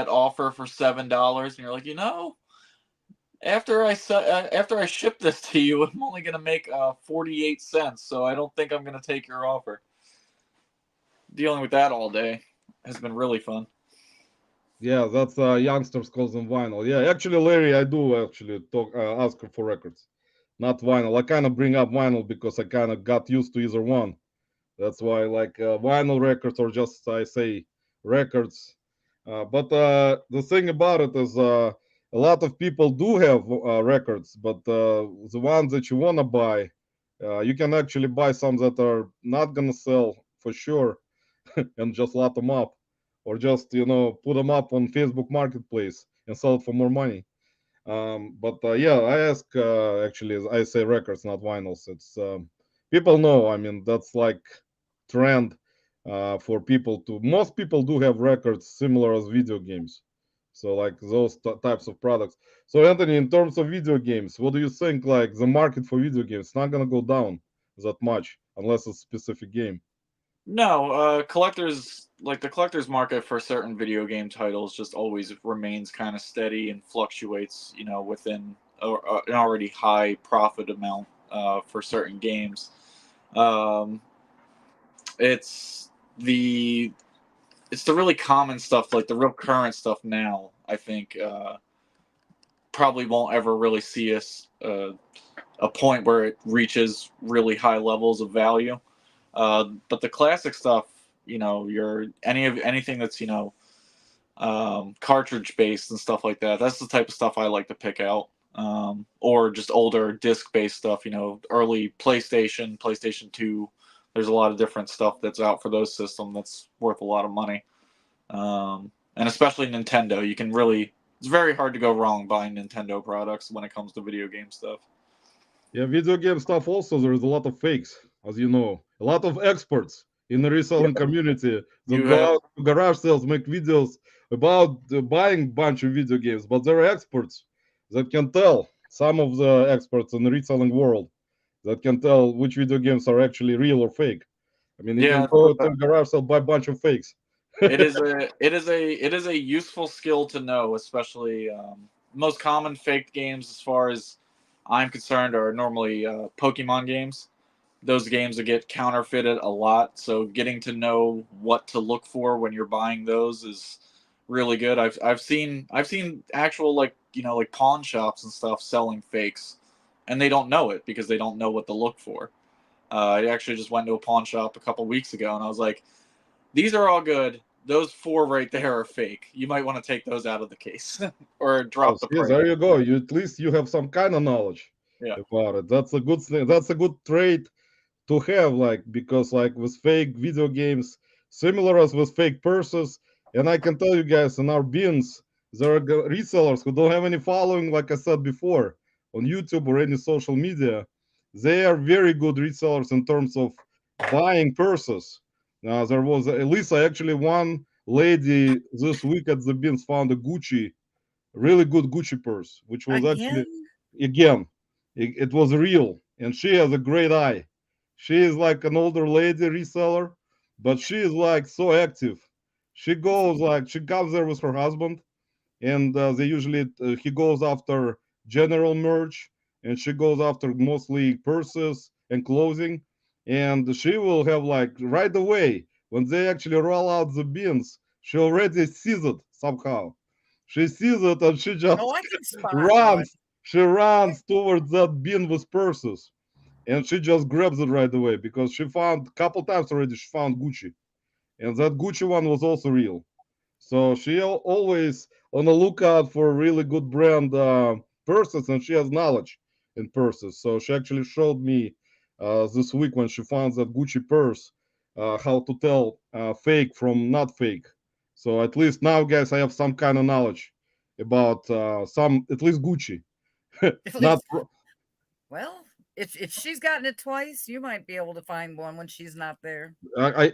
offer for $7 and you're like, after I ship this to you, I'm only gonna make 48 cents. So I don't think I'm gonna take your offer. Dealing with that all day has been really fun. Yeah, that's youngsters calls them vinyl. Yeah, actually, Larry, I do actually ask for records. not vinyl. I kind of bring up vinyl because I kind of got used to either one. That's why like vinyl records or just I say records. But the thing about it is a lot of people do have records, but the ones that you want to buy, you can actually buy some that are not gonna sell for sure, and just lot them up, or just put them up on Facebook Marketplace and sell it for more money. But yeah, I ask actually, I say records, not vinyls. It's people know. I mean, that's like trend for people to. Most people do have records similar as video games. So like those types of products. So Anthony, in terms of video games, what do you think? Like the market for video games not gonna go down that much unless it's a specific game. No, collectors like the collectors market for certain video game titles just always remains kind of steady and fluctuates, within an already high profit amount for certain games. Um, it's the it's the really common stuff, like the real current stuff now. I think probably won't ever really see a point where it reaches really high levels of value. But the classic stuff, your anything that's cartridge based and stuff like that. That's the type of stuff I like to pick out. Or just older disc based stuff. Early PlayStation 2. There's a lot of different stuff that's out for those systems that's worth a lot of money. And especially Nintendo, it's very hard to go wrong buying Nintendo products when it comes to video game stuff. Yeah, video game stuff also, there's a lot of fakes, as you know. A lot of experts in the reselling community that You go have out to garage sales, make videos about buying bunch of video games, but there are experts that can tell, some of the experts in the reselling world that can tell which video games are actually real or fake. I mean, you can yeah, go to garage sale, buy a bunch of fakes. it is a useful skill to know, especially most common faked games as far as I'm concerned are normally Pokemon games. Those games that get counterfeited a lot, so getting to know what to look for when you're buying those is really good. I've seen actual like pawn shops and stuff selling fakes, and they don't know it because they don't know what to look for. I actually just went to a pawn shop a couple weeks ago, and I was like, these are all good. Those four right there are fake. You might want to take those out of the case or Oh, drop the see, price. there you go. You at least you have some kind of knowledge Yeah. about it. That's a good thing. That's a good trait to have, like, because like with fake video games, similar as with fake purses, and I can tell you guys in our bins there are resellers who don't have any following, like I said before, on YouTube or any social media. They are very good resellers in terms of buying purses. Now there was at least actually one lady this week at the bins found a Gucci, really good Gucci purse, which was actually, Again? again, it was real, and she has a great eye. She is like an older lady reseller, but she is like so active. She goes like she comes there with her husband, and they usually he goes after general merch, and she goes after mostly purses and clothing, and she will have like right away when they actually roll out the bins, she already sees it somehow. She sees it and she Oh, just I can spot one. runs. She runs towards that bin with purses, and she just grabs it right away because she found a couple times already. She found Gucci, and that Gucci one was also real. So she always on the lookout for really good brand purses, and she has knowledge in purses. So she actually showed me this week when she found that Gucci purse how to tell fake from not fake. So at least now, guys, I have some kind of knowledge about some at least Gucci. At Not least, well, if she's gotten it twice, you might be able to find one when she's not there.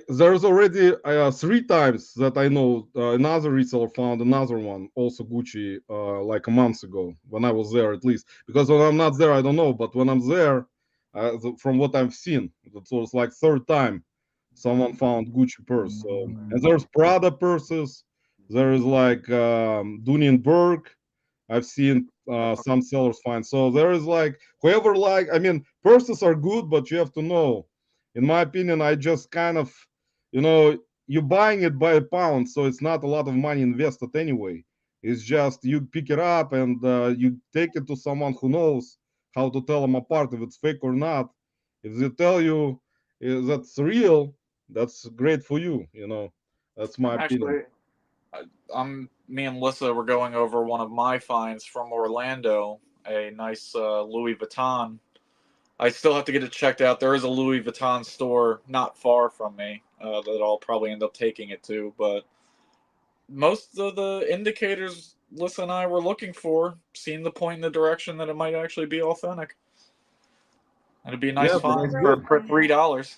there's already 3 times that I know another reseller found another one, also Gucci, like a month ago when I was there at least. Because when I'm not there, I don't know, but when I'm there, from what I've seen, it was like third time someone found Gucci purse. So and there's Prada purses. There is like Dunenberg. I've seen some sellers find. So there is like whoever like. I mean, purses are good, but you have to know. In my opinion, I just kind of, you know, you're buying it by a pound, so it's not a lot of money invested anyway. It's just you pick it up and you take it to someone who knows how to tell them apart if it's fake or not. If they tell you that's real, that's great for you. That's my opinion. Actually, me and Lissa were going over one of my finds from Orlando, a nice Louis Vuitton. I still have to get it checked out. There is a Louis Vuitton store not far from me that I'll probably end up taking it to. But most of the indicators Lissa and I were looking for seem to point in the direction that it might actually be authentic. And it'd be a nice Yeah, so find that's for a good. quick $3.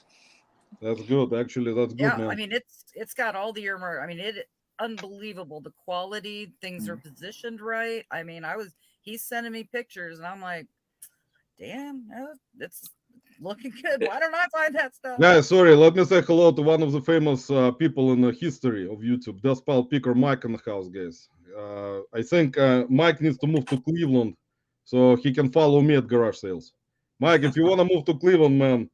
That's good. Actually, that's good, Yeah, I man. mean it's got all the earmark. I mean it unbelievable. The quality, things are positioned right. I mean, he's sending me pictures and I'm like, damn, it's looking good. Why don't I find that stuff? Yeah, sorry. Let me say hello to one of the famous people in the history of YouTube, Despal Picker Mike in the house, guys. I think Mike needs to move to Cleveland so he can follow me at garage sales. Mike, if you want to move to Cleveland, man,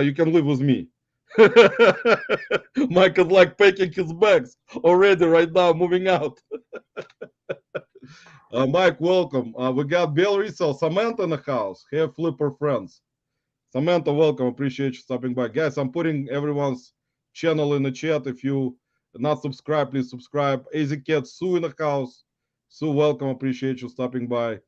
you can live with me. Mike is like packing his bags already right now, moving out. Mike, welcome. We got Bill Resell, Samantha in the house. Hey, Flipper friends. Samantha, welcome. Appreciate you stopping by. Guys, I'm putting everyone's channel in the chat. If you not subscribed, please subscribe. AZ Cat, Sue in the house. Sue, welcome. Appreciate you stopping by.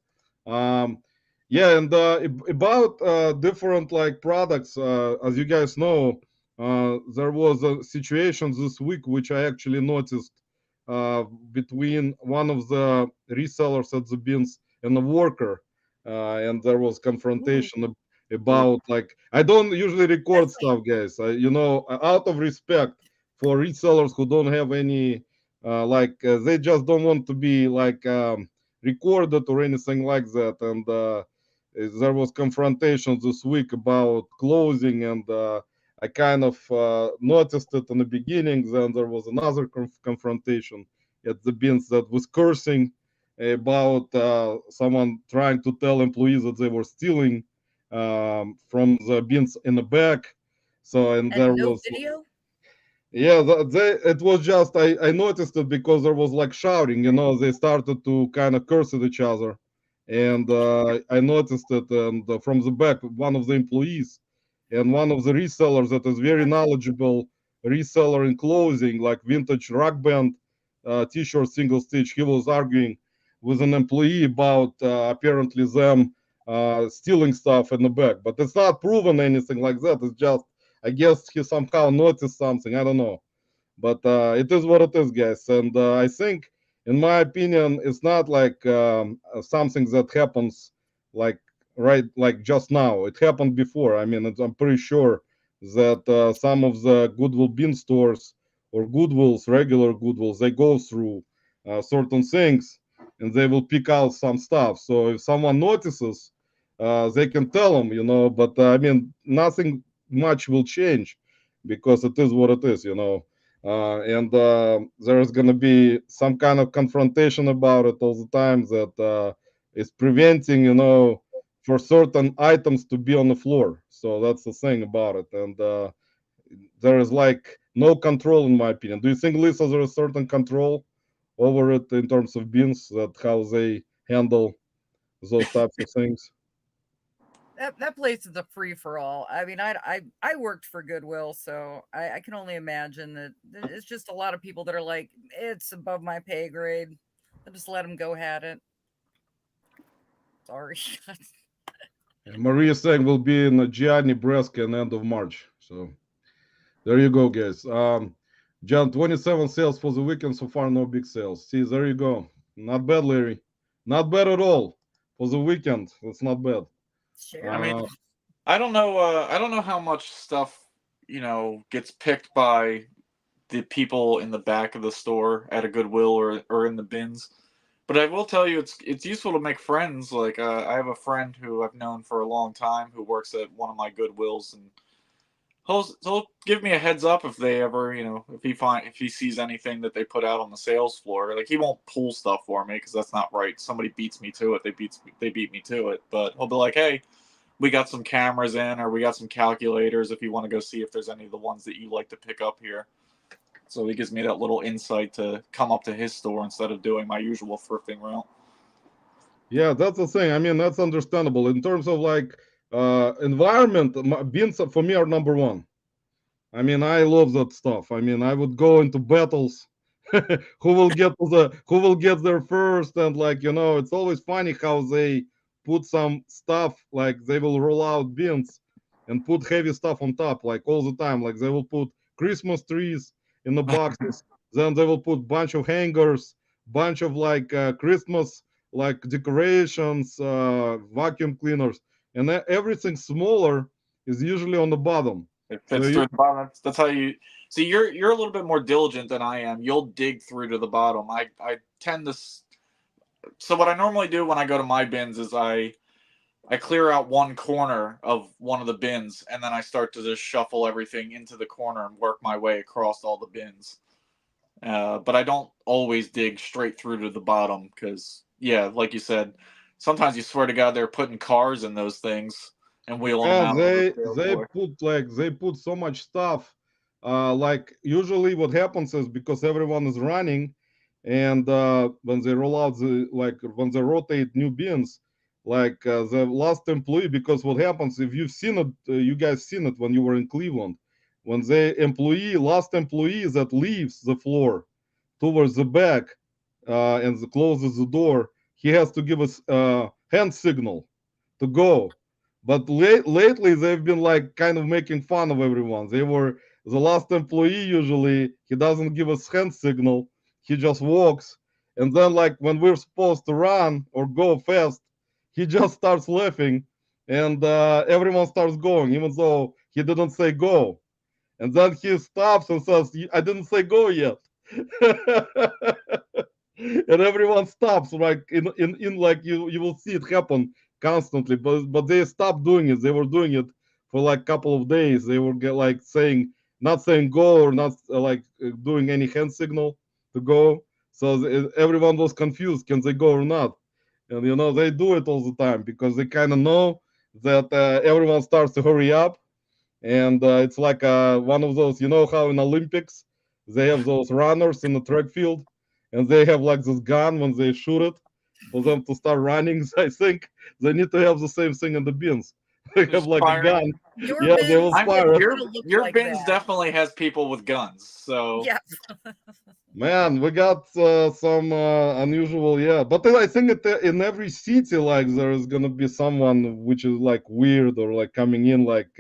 Yeah, and about different like products, as you guys know, there was a situation this week which I actually noticed between one of the resellers at the bins and a worker, and there was confrontation about like I don't usually record stuff, guys. Out of respect for resellers who don't have any, they just don't want to be like recorded or anything like that. And there was confrontation this week about closing, and I kind of noticed it in the beginning. Then there was another confrontation at the bins that was cursing about someone trying to tell employees that they were stealing from the bins in the back. So and there no was video. yeah, it was just I noticed it because there was like shouting. They started to kind of curse at each other, and I noticed it. And from the back, one of the employees and one of the resellers that is very knowledgeable reseller in clothing, like vintage rock band t-shirt, single stitch. He was arguing with an employee about apparently them stealing stuff in the back, but it's not proven anything like that. It's just I guess he somehow noticed something. I don't know, but it is what it is, guys. And I think, in my opinion, it's not like something that happens like like just now. It happened before. I mean, I'm pretty sure that some of the Goodwill bin stores or Goodwills, regular Goodwills, they go through certain things and they will pick out some stuff. So if someone notices, they can tell them. But I mean, nothing much will change because it is what it is. And there's going to be some kind of confrontation about it all the time that is preventing, for certain items to be on the floor. So that's the thing about it. And there is like no control, in my opinion. Do you think, Lisa, there is certain control over it in terms of bins, that how they handle those types of things? That place is a free for all. I mean, I worked for Goodwill, so I can only imagine that it's just a lot of people that are like, it's above my pay grade. I'll just let them go at it. Sorry. And Maria saying will be in Gianni Bresca in end of March. So there you go, guys. John, 27 sales for the weekend so far, no big sales. See, there you go. Not bad, Larry. Not bad at all for the weekend. It's not bad. I mean, I don't know. I don't know how much stuff gets picked by the people in the back of the store at a Goodwill or in the bins. But I will tell you, it's useful to make friends. Like I have a friend who I've known for a long time who works at one of my Goodwills, and he'll give me a heads up if they ever, if he sees anything that they put out on the sales floor. Like he won't pull stuff for me because that's not right. Somebody beats me to it. They beat me to it. But he'll be like, hey, we got some cameras in, or we got some calculators if you want to go see if there's any of the ones that you like to pick up here. So he gives me that little insight to come up to his store instead of doing my usual thrifting route. Yeah, that's the thing. I mean, that's understandable. In terms of like environment, beans for me are number one. I mean, I love that stuff. I mean, I would go into battles. Who will get there first? And like it's always funny how they put some stuff like they will roll out bins and put heavy stuff on top like all the time. Like they will put Christmas trees in the boxes, then they will put bunch of hangers, bunch of like Christmas like decorations, vacuum cleaners, and everything smaller is usually on the bottom. It So fits you through the bottom. That's how you see. You're a little bit more diligent than I am. You'll dig through to the bottom. I tend to. So what I normally do when I go to my bins is I clear out one corner of one of the bins, and then I start to just shuffle everything into the corner and work my way across all the bins. But I don't always dig straight through to the bottom because, yeah, like you said, sometimes you swear to God they're putting cars in those things and wheeling them And out on the they boy. put so much stuff. Like usually what happens is because everyone is running, and when they roll out when they rotate new bins, like the last employee, because what happens if you've seen it, you guys seen it when you were in Cleveland, when the last employee that leaves the floor towards the back and closes the door, he has to give us hand signal to go. But lately, they've been like kind of making fun of everyone. They were the last employee. Usually, he doesn't give us hand signal. He just walks, and then like when we're supposed to run or go fast, he just starts laughing, and everyone starts going, even though he didn't say go. And then he stops and says, "I didn't say go yet." And everyone stops like in like you will see it happen constantly, but they stopped doing it. They were doing it for like a couple of days. They were like saying, not saying go, or not doing any hand signal to go. So everyone was confused, can they go or not? And they do it all the time because they kind of know that everyone starts to hurry up. And it's like one of those, how in Olympics they have those runners in the track field, and they have like this gun when they shoot it for them to start running. So I think they need to have the same thing in the bins. They have Just like a firing. gun. Your Yeah, they bins will I'm fire it. kind your of look your like bins that. definitely has people with guns. So Yeah. Man, we got some unusual, yeah. But then I think in every city, like there is gonna be someone which is like weird or like coming in. Like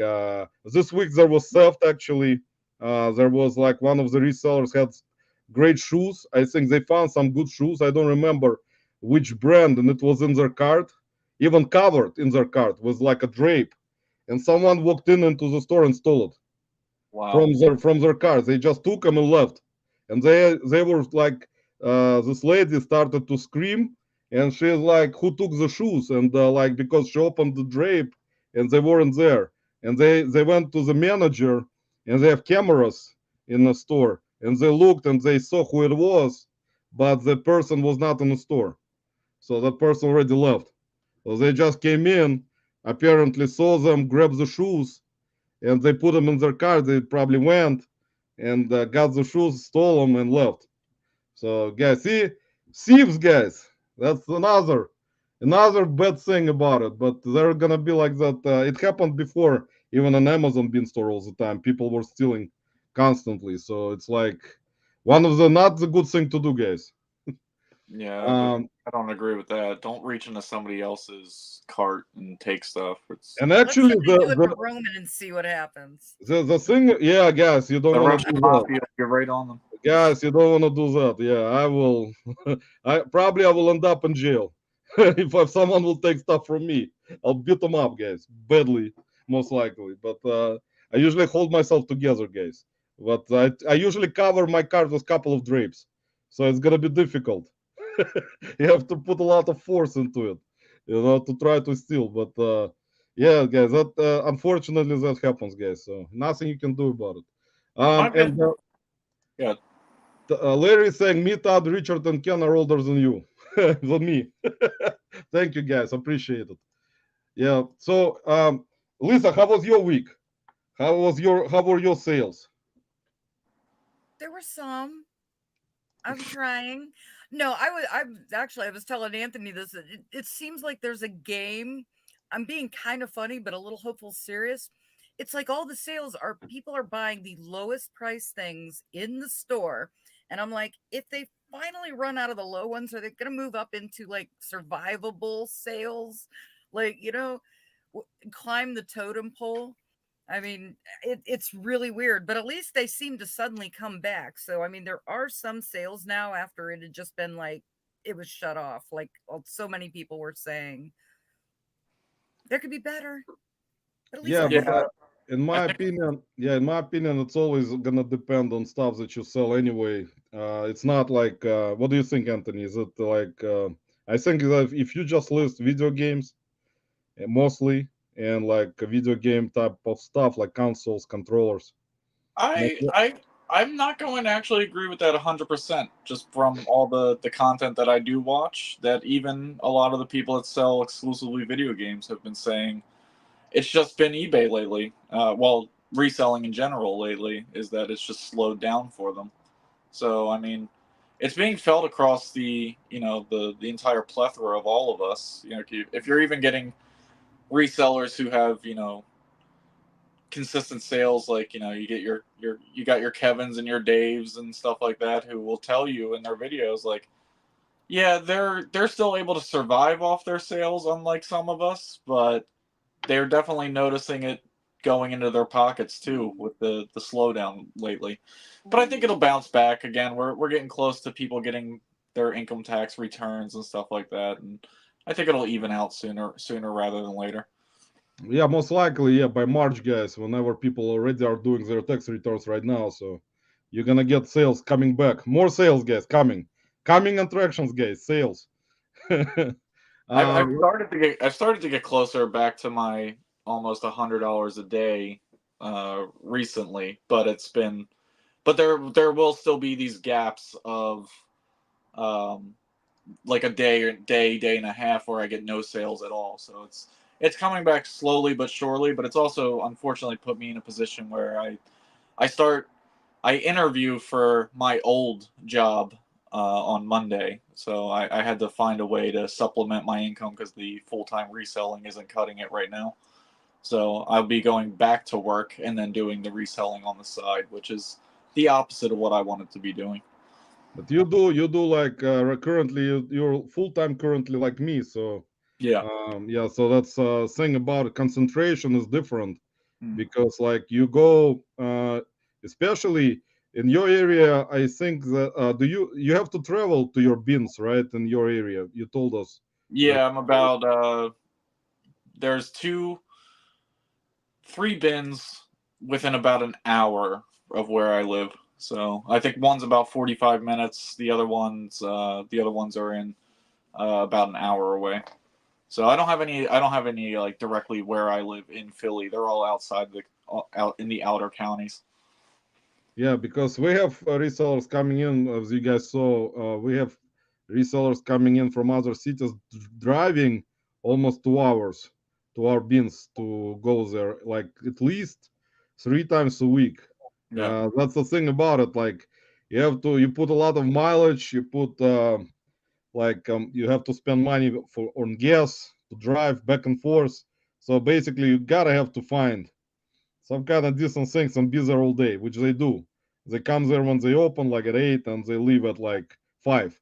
this week there was theft actually. There was like one of the resellers had great shoes. I think they found some good shoes. I don't remember which brand, and it was in their cart, even covered in their cart was like a drape. And someone walked in into the store and stole it wow. from their cars. They just took them and left, and they were like, this lady started to scream, and she's like, "Who took the shoes?" And like because she opened the drape, and they weren't there, and they went to the manager, and they have cameras in the store, and they looked and they saw who it was, but the person was not in the store, so that person already left. So they just came in, apparently saw them, grabbed the shoes, and they put them in their car. They probably went and got the shoes, stole them, and left. So, guys, see, thieves, guys. That's another bad thing about it. But they're gonna be like that. It happened before, even on Amazon bean store all the time. People were stealing constantly. So it's like one of the not the good thing to do, guys. Yeah, but Um, I don't agree with that. Don't reach into somebody else's cart and take stuff. It's and Let actually, somebody do it for Roman and see what happens. the thing, yeah, guys, you don't the want to Russian do that. mafia. You're right on them. Guys, you don't want to do that. Yeah, I will. I will end up in jail if someone will take stuff from me. I'll beat them up, guys, badly, most likely. But I usually hold myself together, guys. But I usually cover my card with a couple of drapes, so it's gonna be difficult. You have to put a lot of force into it, to try to steal. But yeah, guys, that unfortunately that happens, guys. So nothing you can do about it. My And bin. Yeah. Larry is saying, me, Todd, Richard, and Ken are older than you, than me. Thank you, guys. Appreciate it. Yeah. So, Lisa, how was your week? How were your sales? There were some. I'm trying. No, I was telling Anthony this. It seems like there's a game. I'm being kind of funny, but a little hopeful, serious. It's like all the sales are people are buying the lowest price things in the store, and I'm like, if they finally run out of the low ones, are they going to move up into like survivable sales, like climb the totem pole? I mean, it's really weird, but at least they seem to suddenly come back. So, I mean, there are some sales now after it had just been like, it was shut off. Like, so many people were saying there could be better, but at least Yeah, I but think, Yeah, in I my think opinion, it's always gonna depend on stuff that you sell anyway. It's not like, what do you think, Anthony? Is it like, I think that if you just list video games mostly, and like a video game type of stuff like consoles, controllers, most, I'm not going to actually agree with that 100%. Just from all the content that I do watch, that even a lot of the people that sell exclusively video games have been saying it's just been eBay lately. Well, reselling in general lately is that it's just slowed down for them. So I mean, it's being felt across the entire plethora of all of us. If you're even getting resellers who have consistent sales, like you get you got your Kevins and your Daves and stuff like that, who will tell you in their videos like, yeah, they're still able to survive off their sales, unlike some of us, but they're definitely noticing it going into their pockets too with the slowdown lately. But I think it'll bounce back again. We're getting close to people getting their income tax returns and stuff like that, and I think it'll even out sooner rather than later. yeah, most likely, yeah, by March, guys, whenever people already are doing their tax returns right now, so you're gonna get sales coming back, more sales, guys, coming attractions, guys, sales. I've uh, started to get closer back to my almost $100 a day recently, but there will still be these gaps of um, like a day and a half where I get no sales at all. So it's coming back slowly but surely, but it's also unfortunately put me in a position where I start I interview for my old job on Monday, so I had to find a way to supplement my income because the full time reselling isn't cutting it right now. So I'll be going back to work and then doing the reselling on the side, which is the opposite of what I wanted to be doing. but you do like currently you're full time currently like me, so Yeah. yeah, so that's thing about concentration is different Mm. because like you go especially in your area. I think that do you have to travel to your bins, right, in your area? You told us that. Yeah, I'm about there's three bins within about an hour of where I live. So I think one's about 45 minutes. The other ones are in about an hour away. So I don't have any like directly where I live in Philly. They're all out in the outer counties. Yeah, because we have resellers coming in, as you guys saw. We have resellers coming in from other cities, driving almost 2 hours to our bins to go there, like at least 3 times a week. Yeah. That's the thing about it. Like you put a lot of mileage, you put you have to spend money for on gas to drive back and forth. So basically, you gotta have to find some kind of decent things and be there all day, which they do. They come there when they open, like at 8, and they leave at like 5.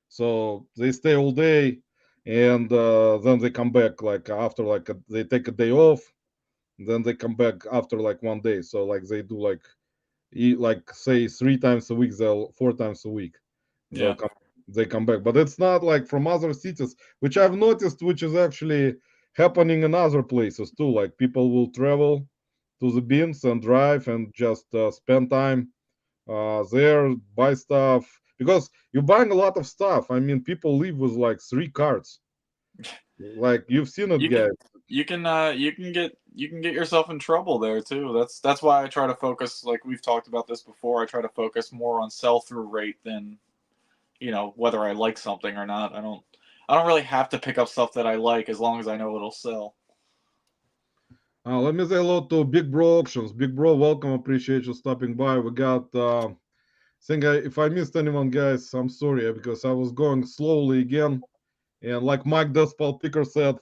So they stay all day, and then they come back like after they take a day off, then they come back after like 1 day. So like they do like say 3 times a week, they'll 4 times a week. They'll Yeah. come they come back. But it's not like from other cities, which I've noticed, which is actually happening in other places too. Like people will travel to the bins and drive and just spend time there, buy stuff because you're buying a lot of stuff. I mean, people live with like 3 carts. Like you've seen it, You can guys. you can get yourself in trouble there too. That's why I try to focus, like we've talked about this before, I try to focus more on sell through rate than, whether I like something or not. I don't really have to pick up stuff that I like as long as I know it'll sell. Let me say hello to Big Bro Auctions. Big Bro, welcome. Appreciate you stopping by. We got think if I missed anyone, guys, I'm sorry because I was going slowly again. And like Mike Despal Picker said,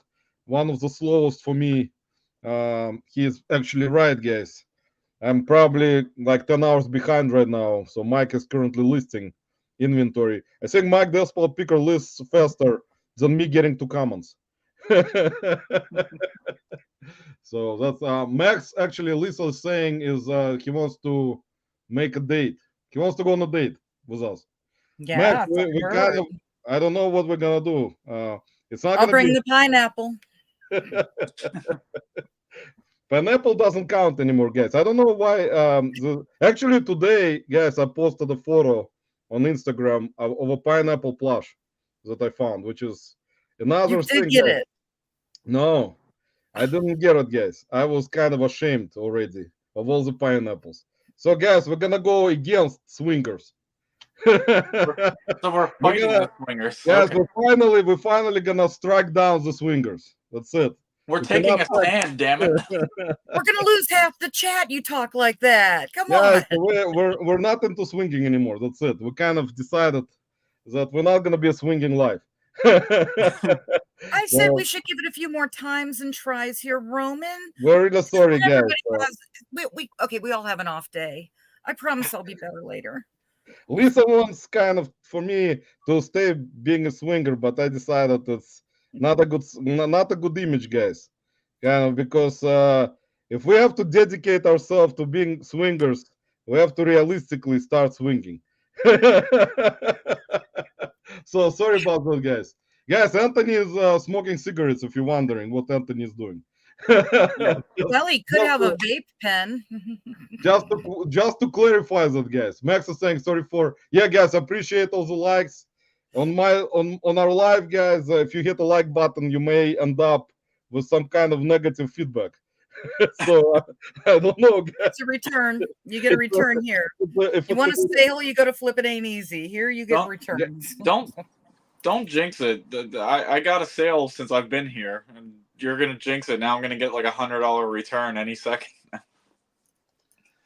one of the slowest for me. He's actually right, guys. I'm probably like 10 hours behind right now. So Mike is currently listing inventory. I think Mike Despal Picker lists faster than me getting to comments. So that's Max actually Lisa is saying is he wants to make a date. He wants to go on a date with us. Max, Yeah, we kind of I don't know what we're gonna do. It's not I'll gonna bring be the pineapple. pineapple doesn't count anymore, guys. I don't know why. Actually today, guys, I posted a photo on Instagram of a pineapple plush that I found, which is another You did thing. get Guys. it. No, I didn't get it, guys. I was kind of ashamed already of all the pineapples. So, guys, we're gonna go against swingers. So we're fighting gonna- the swingers. Guys, Okay. we're finally gonna strike down the swingers. That's it. We're we taking a cannot fight. stand, damn it. We're gonna lose half the chat. You talk like that. Come Guys, on. we're not into swinging anymore. That's it. We kind of decided that we're not gonna be swinging live. I said Well, we should give it a few more times and tries here, Roman. we're really sorry, When guys. everybody has, we all have an off day. I promise I'll be better later. Lisa wants kind of for me to stay being a swinger, but I decided it's not a good image, guys. Kind of because if we have to dedicate ourselves to being swingers, we have to realistically start swinging. So sorry about that, guys. Guys, Anthony is smoking cigarettes. If you're wondering what Anthony is doing. Well, he could have a vape pen. just to clarify that, guys. Max is saying sorry for guys. Appreciate all the likes on our live, guys. If you hit the like button, you may end up with some kind of negative feedback. So I don't know, guys. It's a return. You get a return here. If you want a sale, you go to Flip It Ain't Easy. Here you get returns. Don't jinx it. I got a sale since I've been here, and you're gonna jinx it. Now I'm gonna get like $100 return any second.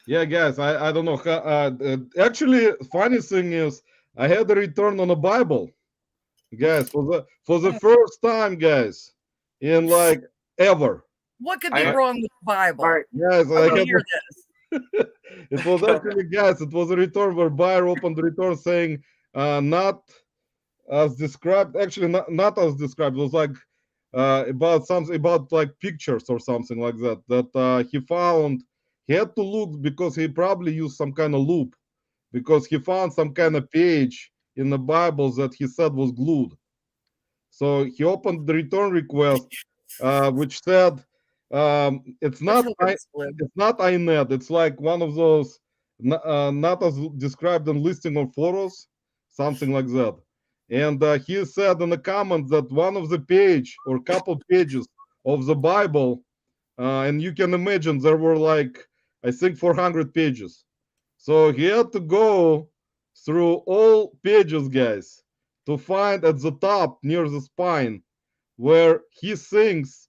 Yeah, guys, I don't know. Actually, funny thing is, I had a return on a Bible, guys, for the first time, guys, in like ever. What could be wrong with the Bible? All right, guys, I want to hear this. It was actually, guys, it was a return where buyer opened the return saying, not as described. Actually, not as described. It was like about something about like pictures or something like that. That he found. He had to look because he probably used some kind of loop because he found some kind of page in the Bible that he said was glued. So he opened the return request, which said it's not INET. It's like one of those not as described in listing of photos, something like that. And he said in the comments that one of the page or couple pages of the Bible, and you can imagine there were like I think 400 pages. So he had to go through all pages, guys, to find at the top near the spine where he thinks,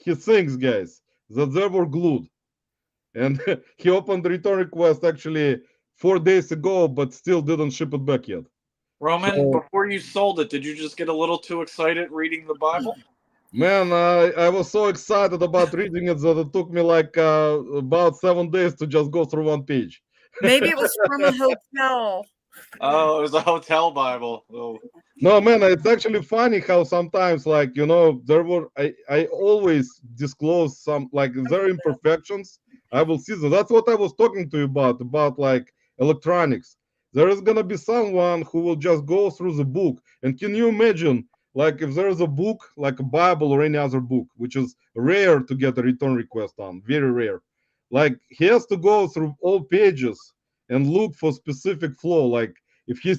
guys, that they were glued. And he opened the return request actually 4 days ago, but still didn't ship it back yet. Roman, before you sold it, did you just get a little too excited reading the Bible? Man, I was so excited about reading it that it took me like about 7 days to just go through one page. Maybe it was from a hotel. Oh, it was a hotel Bible. Oh. No, man, it's actually funny how sometimes, like, there were, I always disclose some, like, there are imperfections. I will see that. That's what I was talking to you about like electronics. There is going to be someone who will just go through the book. And can you imagine, like, if there is a book, like a Bible or any other book, which is rare to get a return request on, very rare. Like, he has to go through all pages and look for specific flaw. Like, if he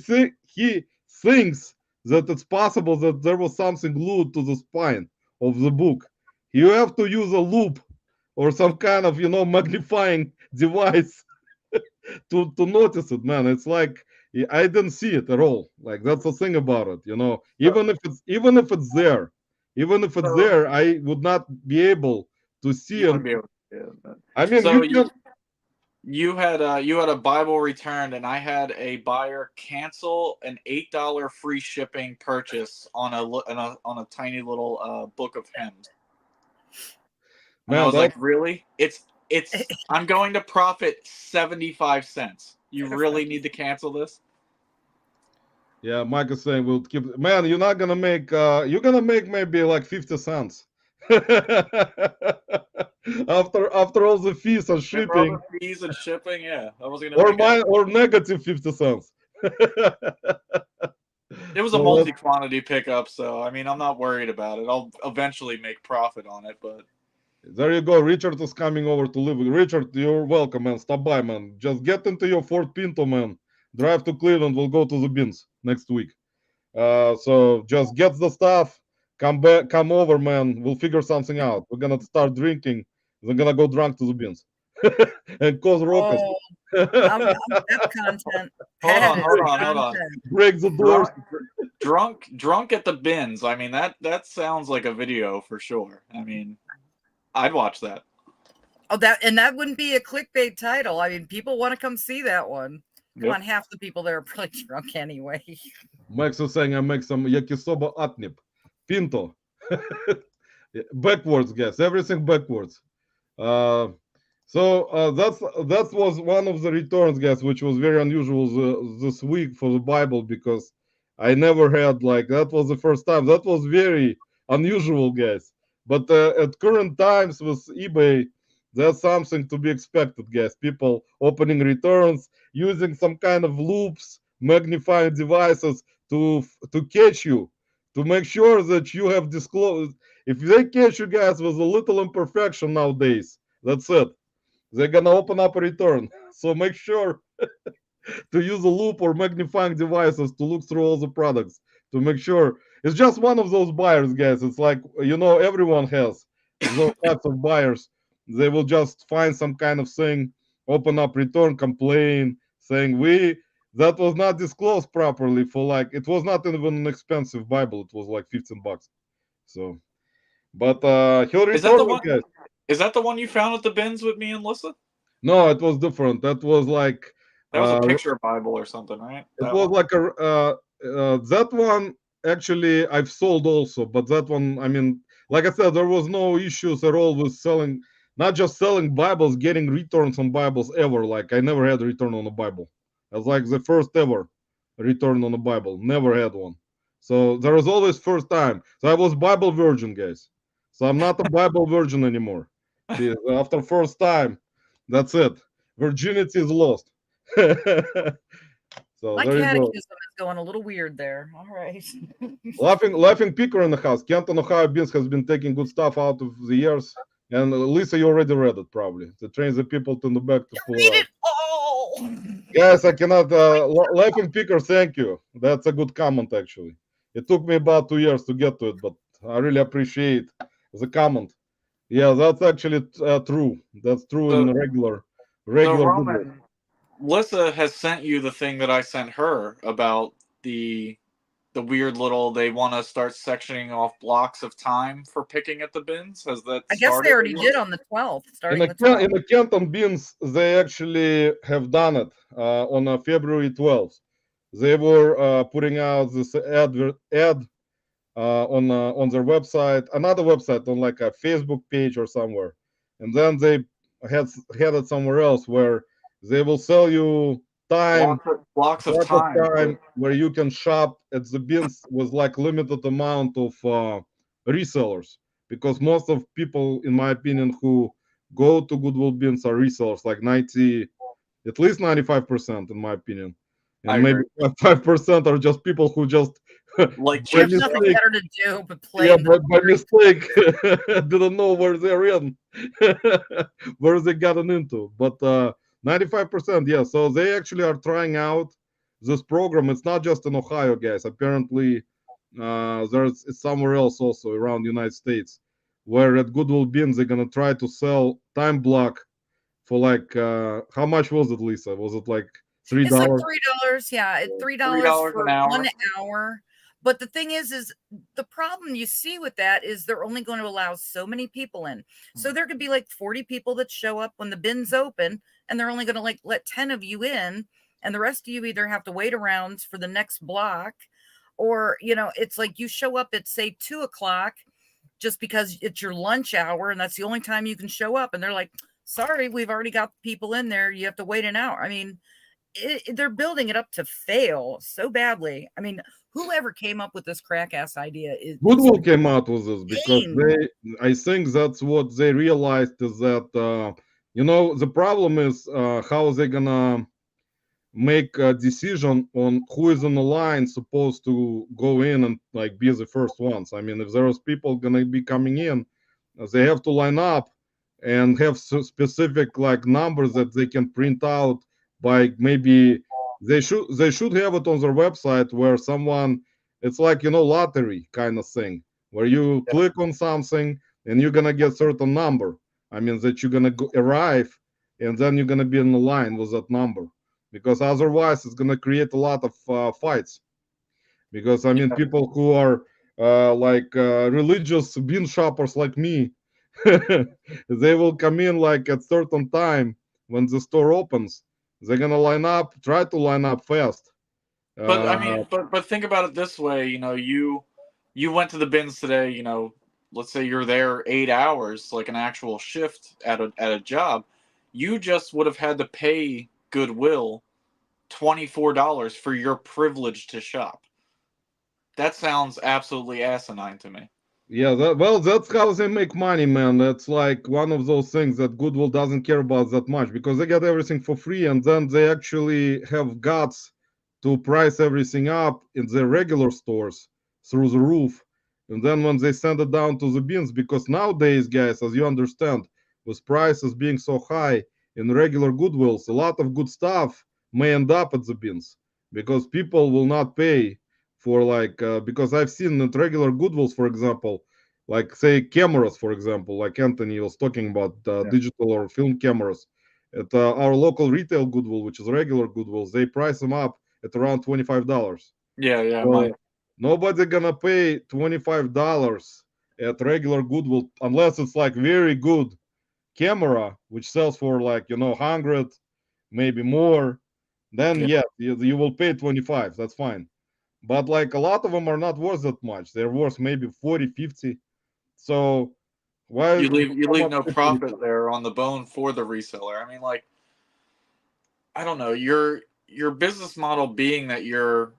thinks that it's possible that there was something glued to the spine of the book, you have to use a loop or some kind of, magnifying device to notice it, man. It's like I didn't see it at all. Like, that's the thing about it, Even if it's there, I would not be able to see it. I mean, you had a Bible returned, and I had a buyer cancel an $8 free shipping purchase on a tiny little book of hymns. And I Man, was like, really? It's I'm going to profit 75 cents. You really need to cancel this? yeah, Mike is saying we'll keep. Man, you're not gonna make. You're gonna make maybe like 50 cents. after all the fees and After all shipping, the fees and shipping, yeah, I was gonna or make it. or negative 50 cents. It was a So multi-quantity pickup, so I mean, I'm not worried about it. I'll eventually make profit on it, but there you go. Richard is coming over to live with Richard. You're welcome, man. Stop by, man. Just get into your Ford Pinto, man. Drive to Cleveland. We'll go to the bins next week. So just get the stuff. Come back. Come over, man. We'll figure something out. We're gonna start drinking. We're gonna go drunk to the bins and cause ruckus. Oh, I'm pep content. hold on. Content. Break the doors. Drunk at the bins. I mean, that sounds like a video for sure. I mean, I'd watch that. Oh, that wouldn't be a clickbait title. I mean, people want to come see that one. Come Yep. on, half the people there are probably drunk anyway. Max is saying I make some yakisoba atnip. Pinto. Backwards, guys. Everything backwards. That was one of the returns, guys, which was very unusual this week for the Bible, because I never had, like, that was the first time. That was very unusual, guys. But at current times with eBay, that's something to be expected, guys. People opening returns, using some kind of loops, magnifying devices to catch you, to make sure that you have disclosed. If they catch you guys with a little imperfection nowadays, that's it. They're gonna open up a return. So make sure to use a loop or magnifying devices to look through all the products to make sure. It's just one of those buyers, guys. It's like, everyone has those types of buyers. They will just find some kind of thing, open up return, complain, saying that was not disclosed properly for, like, it was not even an expensive Bible. It was like $15. So, but he'll Is that the return one? it, guys. Is that the one you found at the bins with me and Lissa? No, it was different. That was like That was a picture Bible or something, right? it was like that one. Actually, I've sold also, but that one, I mean, like I said, there was no issues at all with selling, not just selling Bibles, getting returns on Bibles ever. Like, I never had a return on a Bible. It was like the first ever return on a Bible. Never had one. So there was always first time. So I was Bible virgin, guys. So I'm not a Bible virgin anymore. See, after first time, that's it. Virginity is lost. So My there you go. catechism is going a little weird there. All right. Laughing Picker in the house. Canton, Ohio Beans has been taking good stuff out of the years. And Lisa, you already read it probably. To train the people to the back to pull Read it out. it all. Yes, I cannot. Laughing Picker, thank you. That's a good comment, actually. It took me about 2 years to get to it, but I really appreciate the comment. Yeah, that's actually true. That's true in regular So Google. Roman, Lissa has sent you the thing that I sent her about the weird little, they want to start sectioning off blocks of time for picking at the bins. Has that I guess started? they already did on the 12th, In starting the, the 12th. in the Canton Beans, they actually have done it on February 12th. They were putting out this ad on their website, another website on like a Facebook page or somewhere, and then they had it somewhere else where they will sell you time, blocks of block time. where you can shop at the bins with like limited amount of resellers, because most of people, in my opinion, who go to Goodwill bins are resellers, like at least 95%, in my opinion, I and maybe 5% are just people who just like They have chips. nothing better to do but play. yeah, in by the mistake, didn't know where they're in, where they gotten into. But 95%, yeah. So they actually are trying out this program. It's not just in Ohio, guys. Apparently, it's somewhere else also around the United States, where at Goodwill Bins they're gonna try to sell time block for like how much was it, Lisa? Was it like $3? It's like $3. Yeah, $3 $3 for an hour. 1 hour. But the thing is the problem you see with that is they're only going to allow so many people in. So there could be like 40 people that show up when the bin's open, and they're only going to like let 10 of you in, and the rest of you either have to wait around for the next block, or, you know, it's like you show up at say 2 o'clock just because it's your lunch hour and that's the only time you can show up. And they're like, sorry, we've already got people in there. You have to wait an hour. I mean, they're building it up to fail so badly. I mean, whoever came up with this crack ass idea is Goodwill came out with this because insane. I think that's what they realized is that, you know, the problem is how they gonna make a decision on who is on the line supposed to go in and like be the first ones. I mean, if there's people gonna be coming in, they have to line up and have specific like numbers that they can print out by maybe they should have it on their website where someone, it's like, you know, lottery kind of thing where you click on something and you're gonna get certain number. I mean that you're gonna arrive and then you're gonna be in the line with that number, because otherwise it's gonna create a lot of fights. Because I mean, Yeah. people who are religious bean shoppers like me, they will come in like at certain time when the store opens. They're gonna line up, try to line up fast. But Uh, I mean, but think about it this way. You know, you went to the bins today. You know, let's say you're there 8 hours, like an actual shift at a job. You just would have had to pay Goodwill $24 for your privilege to shop. That sounds absolutely asinine to me. Yeah, well, that's how they make money, man. That's like one of those things that Goodwill doesn't care about that much because they get everything for free, and then they actually have guts to price everything up in their regular stores through the roof. And then when they send it down to the bins, because nowadays, guys, as you understand, with prices being so high in regular Goodwills, a lot of good stuff may end up at the bins because people will not pay for like because I've seen at regular Goodwills, for example, like say cameras, for example, like Anthony was talking about digital or film cameras. At our local retail Goodwill, which is regular Goodwills, they price them up at around $25. Yeah, yeah, So nobody gonna pay $25 at regular Goodwill unless it's like very good camera, which sells for like, you know, 100, maybe more. Then yeah. yes, you will pay 25. That's fine. But like a lot of them are not worth that much. They're worth maybe 40, 50. So why You come leave up no with profit 25? there on the bone for the reseller. I mean, like, I don't know, your business model being that you're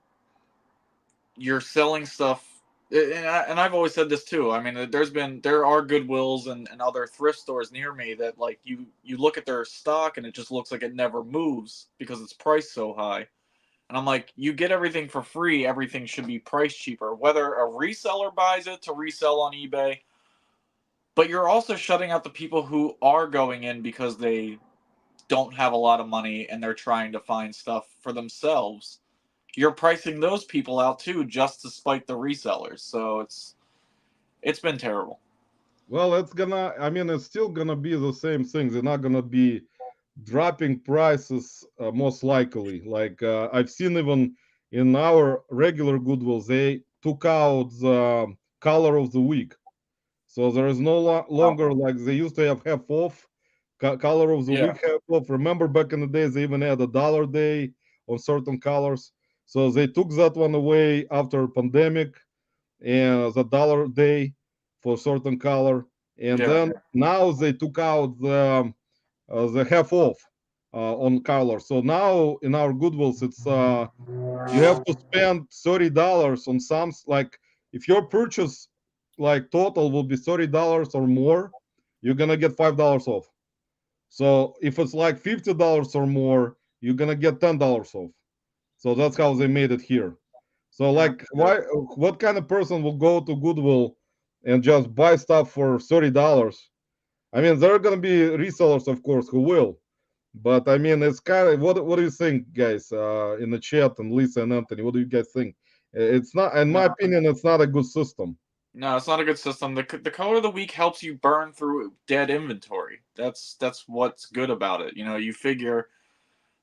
selling stuff, and I've always said this too. I mean, there are Goodwills and other thrift stores near me that like you look at their stock and it just looks like it never moves because it's priced so high. And I'm like, you get everything for free, everything should be priced cheaper. Whether a reseller buys it to resell on eBay, but you're also shutting out the people who are going in because they don't have a lot of money and they're trying to find stuff for themselves. You're pricing those people out too just to spite the resellers. So it's been terrible. Well, I mean, it's still gonna be the same thing. They're not gonna be dropping prices most likely. Like I've seen even in our regular Goodwill, they took out the color of the week. So there is no Wow. longer like they used to have half off, color of the Yeah. week half off. Remember back in the days, they even had a dollar day on certain colors. So they took that one away after pandemic and the dollar day for certain color. And Yeah. then now they took out the half off on color. So now in our Goodwills, it's you have to spend $30 on some like if your purchase like total will be $30 or more, you're gonna get $5 off. So if it's like $50 or more, you're gonna get $10 off. So that's how they made it here. So like why what kind of person will go to Goodwill and just buy stuff for $30? I mean, there are gonna be resellers, of course, who will. But I mean, it's kind of what do you think, guys, in the chat, and Lisa and Anthony? What do you guys think? It's not, in my No, opinion, it's not a good system. no, it's not a good system. The color of the week helps you burn through dead inventory. That's what's good about it. You know, you figure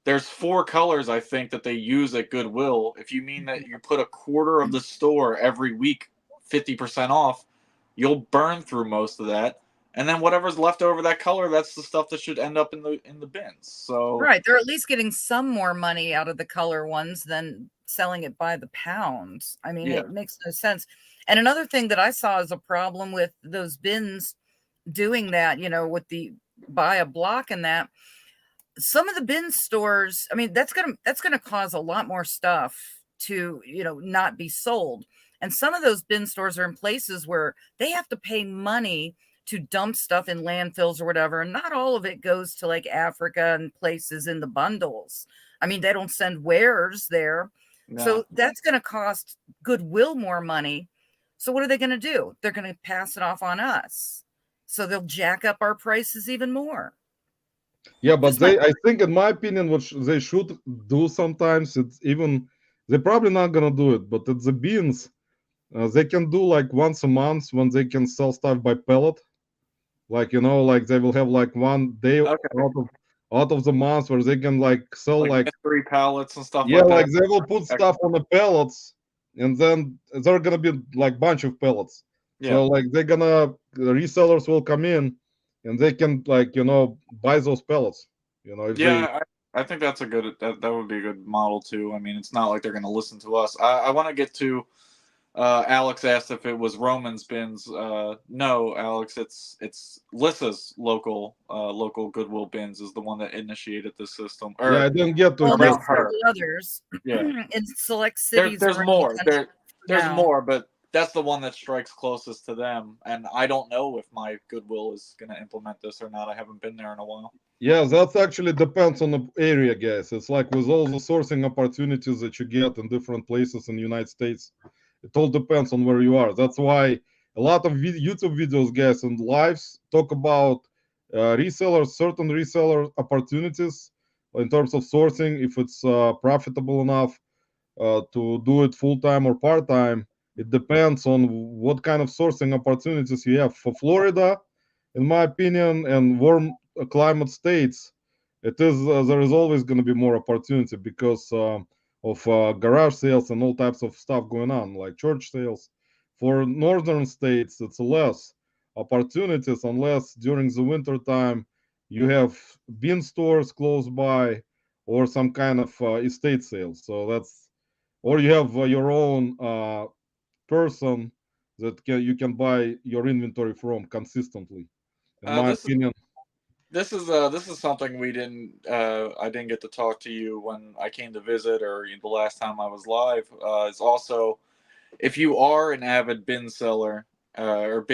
there's 4 colors I think that they use at Goodwill. If you mean that you put a quarter of the store every week 50% off, you'll burn through most of that. And then whatever's left over that color, that's the stuff that should end up in the bins. So Right. They're at least getting some more money out of the color ones than selling it by the pound. I mean, yeah. it makes no sense. And another thing that I saw as a problem with those bins doing that, with the buy a block and that, some of the bin stores, I mean, that's gonna cause a lot more stuff to, not be sold. And some of those bin stores are in places where they have to pay money to dump stuff in landfills or whatever. And not all of it goes to like Africa and places in the bundles. I mean, they don't send wares there. Yeah. So that's going to cost Goodwill more money. So what are they going to do? They're going to pass it off on us. So they'll jack up our prices even more. Yeah, but Just my- I think, in my opinion, what they should do sometimes, it's even, they're probably not gonna do it, but at the beans, they can do like once a month when they can sell stuff by pellet. Like, like they will have like one day Okay. out of the month where they can like sell Like like, mystery pallets and stuff yeah, like like that. they will put stuff on the pellets, and then there are gonna be like bunch of pellets. Yeah. So like the resellers will come in, and they can like buy those pellets. If they Yeah, I think that's a good that would be a good model too. I mean, it's not like they're going to listen to us. I want to get to Alex asked if it was Roman's bins. No, Alex, it's Lissa's local Goodwill bins is the one that initiated this system. Or Yeah, I didn't get to Well, it there's yet. around her. several others Yeah. in select cities. There's around the more. country There's now. more, but that's the one that strikes closest to them. And I don't know if my Goodwill is going to implement this or not. I haven't been there in a while. Yeah, that actually depends on the area, guys. It's like with all the sourcing opportunities that you get in different places in the United States, it all depends on where you are. That's why a lot of YouTube videos, guys, and lives talk about resellers, certain reseller opportunities in terms of sourcing, if it's profitable enough to do it full time or part time. It depends on what kind of sourcing opportunities you have. For Florida, in my opinion, and warm climate states, there is always going to be more opportunity because of garage sales and all types of stuff going on, like church sales. For northern states, it's less opportunities unless during the winter time you have bin stores close by or some kind of estate sales. So or you have your own person that you can buy your inventory from consistently. In my This opinion, this is something we didn't I didn't get to talk to you when I came to visit or the last time I was live. It's also if you are an avid bin seller or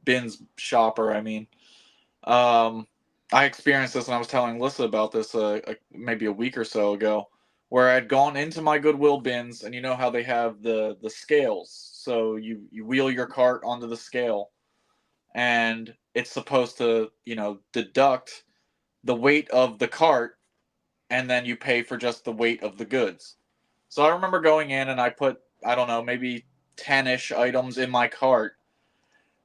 bins shopper, I mean, I experienced this and I was telling Lissa about this maybe a week or so ago, where I'd gone into my Goodwill bins and you know how they have the scales, so you wheel your cart onto the scale and it's supposed to deduct the weight of the cart and then you pay for just the weight of the goods. So I remember going in and I put, I don't know, maybe 10-ish items in my cart,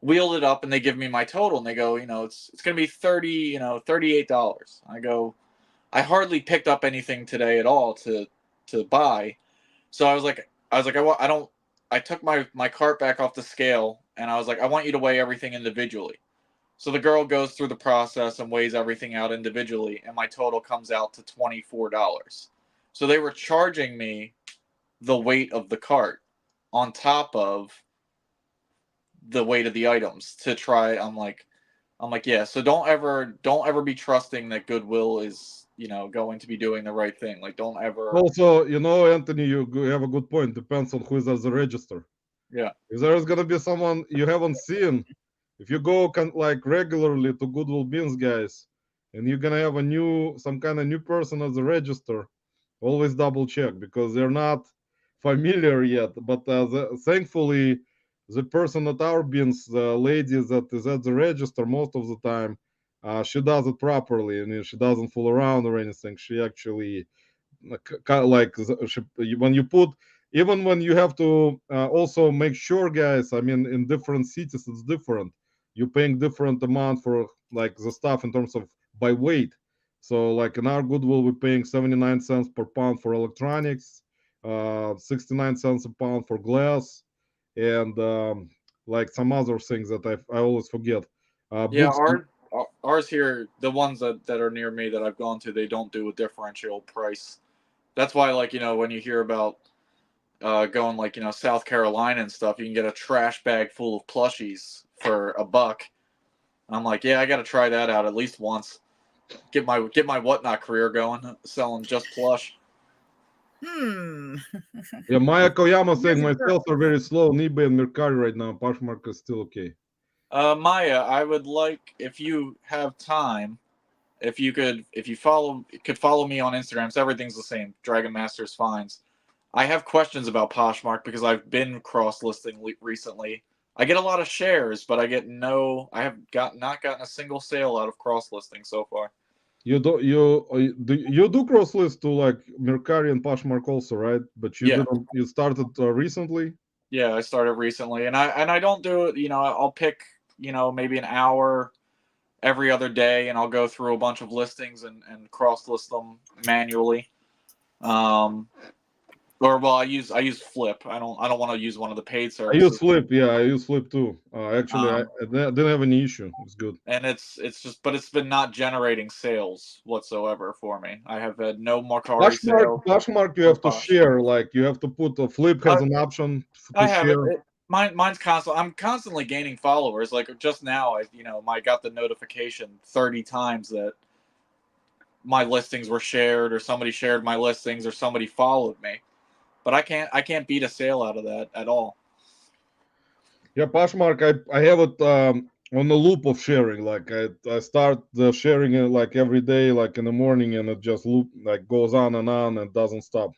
wheeled it up, and they give me my total and they go, it's going to be $38. I go, I hardly picked up anything today at all to buy. So I was like, I don't, I took my cart back off the scale and I was like, I want you to weigh everything individually. So the girl goes through the process and weighs everything out individually, and my total comes out to $24. So they were charging me the weight of the cart on top of the weight of the items to try. I'm like, yeah. So don't ever be trusting that Goodwill is going to be doing the right thing. Like don't ever. also, Anthony, you have a good point. Depends on who is at the register. Yeah. If there is gonna be someone you haven't seen, if you go like regularly to Goodwill Bins, guys, and you're gonna have some kind of new person at the register, always double check because they're not familiar yet. But thankfully, the person at our bins, the lady that is at the register most of the time, she does it properly and she doesn't fool around or anything. She actually like when you put, even when you have to also make sure, guys, I mean, in different cities it's different. You're paying different amount for like the stuff in terms of by weight. So like in our Goodwill, we're paying 79 cents per pound for electronics, 69 cents a pound for glass, and like some other things that I always forget. Yeah, Books. ours here, the ones that are near me that I've gone to, they don't do a differential price. That's why, like, when you hear about going like South Carolina and stuff, you can get a trash bag full of plushies for $1. I'm like, yeah, I got to try that out at least once. Get my whatnot career going, selling just plush. Yeah, Maya Koyama saying my sales are very slow on eBay and Mercari right now. Poshmark is still okay. Maya, I would like, if you have time, if you could follow me on Instagram. So everything's the same. Dragon Masters Finds. I have questions about Poshmark because I've been cross listing recently. I get a lot of shares, but I have not gotten a single sale out of cross listing so far. You do cross list to like Mercari and Poshmark also, right? But you Yeah. didn't. You started recently. Yeah, I started recently, and I don't do it. I'll pick maybe an hour every other day, and I'll go through a bunch of listings and cross list them manually. Or well, I use Flip. I don't want to use one of the paid I use services. Flip. Yeah, I use Flip too. Actually, I didn't have any issue. It's good. And it's just, but it's been not generating sales whatsoever for me. I have had no Mercari sales. Poshmark, you have to share. Like you have to put a Flip has an option I to have share. it. Mine's constant. I'm constantly gaining followers. Like just now, I got the notification 30 times that my listings were shared, or somebody shared my listings, or somebody followed me. But I can't beat a sale out of that at all. Yeah, Poshmark, I have it on a loop of sharing. Like I start sharing it like every day, like in the morning, and it just like goes on and doesn't stop.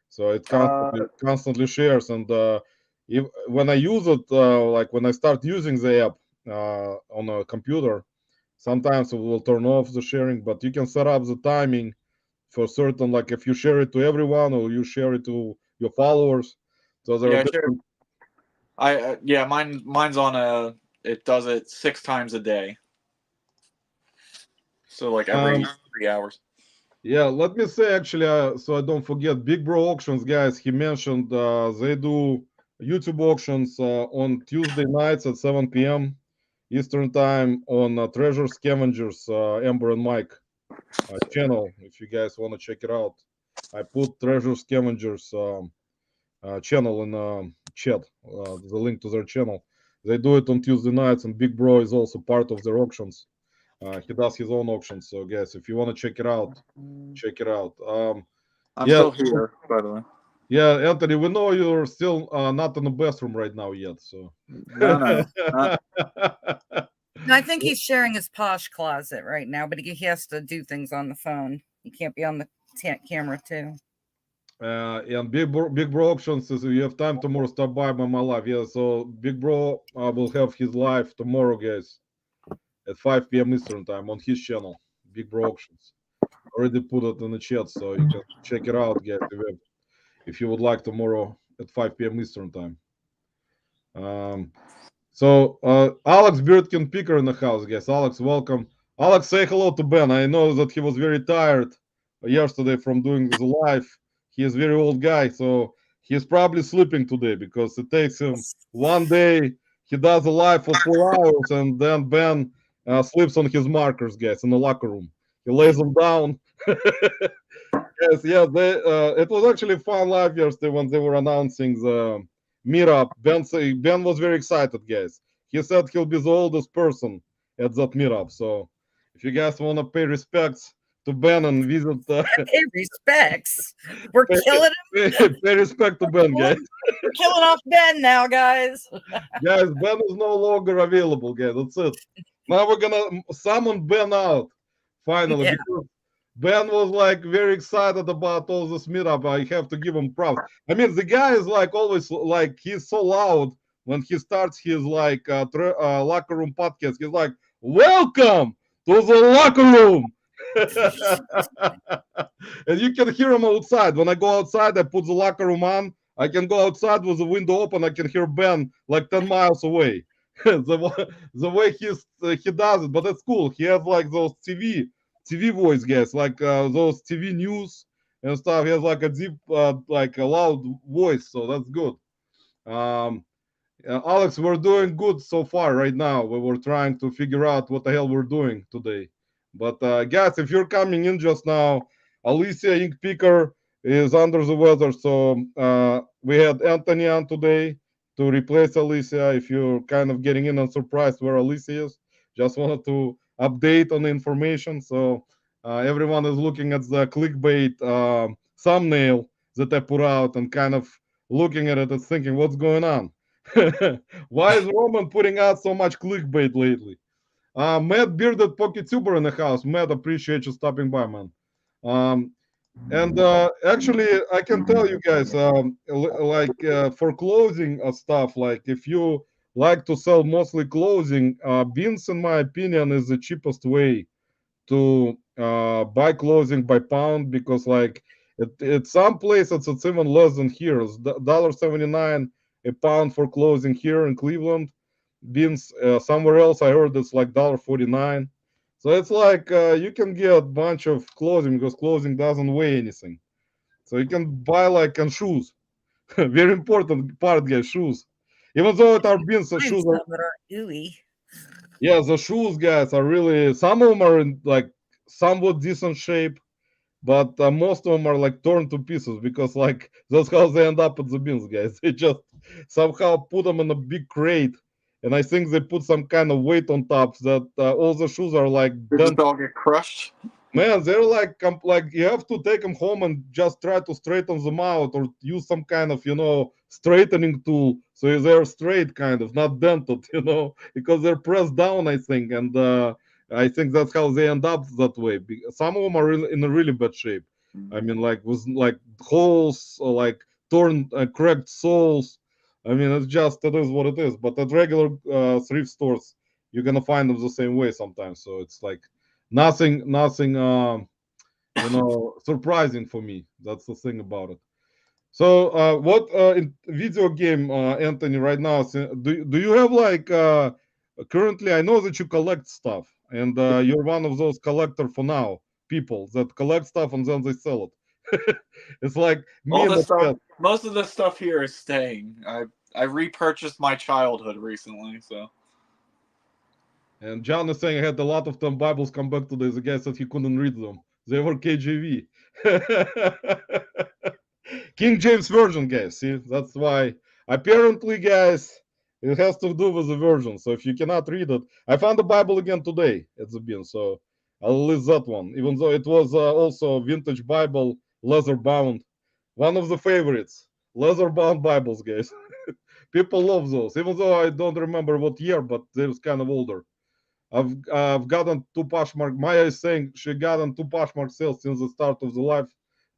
So it constantly shares. And when I use it, like when I start using the app on a computer, sometimes it will turn off the sharing, but you can set up the timing for certain, like if you share it to everyone or you share it to your followers. So there are different. Mine's on it does it 6 times a day. So like every 3 hours. Yeah, let me say actually, so I don't forget, Big Bro Auctions, guys. He mentioned they do YouTube auctions on Tuesday nights at 7 p.m. Eastern time on Treasure Scavengers, Amber and Mike channel. If you guys want to check it out, I put Treasure Scavengers channel in chat, the link to their channel. They do it on Tuesday nights, and Big Bro is also part of their auctions. He does his own auctions. So, guys, if you want to check it out, check it out. I'm still here, by the way. Yeah, Anthony, we know you're still not in the bathroom right now yet. So no. I think he's sharing his posh closet right now, but he has to do things on the phone. He can't be on the camera too. And Big Bro Auctions is, if you have time tomorrow, stop by my live. Yeah, so Big Bro will have his live tomorrow, guys, at 5 p.m. Eastern time on his channel, Big Bro Auctions. Already put it in the chat, so you can check it out, guys, if you would like tomorrow at 5 p.m. Eastern time. So Alex Birdkin Picker in the house, guys. Alex, welcome. Alex, say hello to Ben. I know that he was very tired yesterday from doing the live. He is a very old guy, so he's probably sleeping today because it takes him one day. He does a live for 4 hours, and then Ben sleeps on his markers, guys, in the locker room. He lays them down. Yes, yeah. It was actually fun live yesterday when they were announcing the meetup. Ben was very excited, guys. He said he'll be the oldest person at that meetup. So if you guys want to pay respects to Ben and visit, pay respects. We're killing him. Pay respect to Ben, guys. We're killing off Ben now, guys. Guys, Ben is no longer available, guys. That's it. Now we're gonna summon Ben out finally. Yeah. Because Ben was like very excited about all this meetup. I have to give him props. I mean, the guy is like always like he's so loud when he starts his like locker room podcast. He's like, "Welcome to the locker room," and you can hear him outside. When I go outside, I put the locker room on. I can go outside with the window open. I can hear Ben like 10 miles away. the way he does it, but it's cool. He has like those TV TV voice, guys, like those TV news and stuff. He has like a deep, like a loud voice, so that's good. Um, Alex, we're doing good so far right now. We were trying to figure out what the hell we're doing today. But guys, if you're coming in just now, Alicia Ink Picker is under the weather. So we had Anthony on today to replace Alicia. If you're kind of getting in and surprised where Alicia is, just wanted to update on the information. So everyone is looking at the clickbait thumbnail that I put out and kind of looking at it and thinking, what's going on? Why is Roman putting out so much clickbait lately? Matt Bearded Pocket Tuber in the house. Matt, appreciate you stopping by, man. Um, and actually, I can tell you guys, like for clothing stuff, like if you like to sell mostly clothing, beans, in my opinion, is the cheapest way to buy clothing by pound because like at some places it's even less than here. It's $1.79 a pound for clothing here in Cleveland. Beans somewhere else I heard it's like $1.49. So it's like you can get a bunch of clothing because clothing doesn't weigh anything. So you can buy like on shoes. Very important part, guys, shoes. Even though it are beans, the Find shoes some are that are gooey. yeah, the shoes, guys, are really some of them are in like somewhat decent shape, but most of them are like torn to pieces because like that's how they end up at the bins, guys. They just somehow put them in a big crate, and I think they put some kind of weight on top that all the shoes are like They bent. just all get crushed. Man, they're like like you have to take them home and just try to straighten them out or use some kind of straightening tool so they're straight, kind of not dented, because they're pressed down, I think, and I think that's how they end up that way. Some of them are in a really bad shape. I mean, like with like holes or like torn, cracked soles. I mean, it is what it is. But at regular thrift stores, you're gonna find them the same way sometimes. So it's like nothing surprising for me. That's the thing about it. So what in video game, Anthony, right now, do you have like currently? I know that you collect stuff and you're one of those collector for now people that collect stuff and then they sell it. It's like me All in this the stuff, past. most of this stuff here is staying. I repurchased my childhood recently, so And John is saying I had a lot of them Bibles come back today. The guy said he couldn't read them. They were KJV. King James Version, guys. See, that's why. Apparently, guys, it has to do with the version. So if you cannot read it, I found the Bible again today at the bin, so I'll list that one. Even though it was also a vintage Bible, leather bound, one of the favorites. Leather bound Bibles, guys. People love those. Even though I don't remember what year, but they're kind of older. I've gotten two Poshmark. Maya is saying she gotten two Poshmark sales since the start of the live.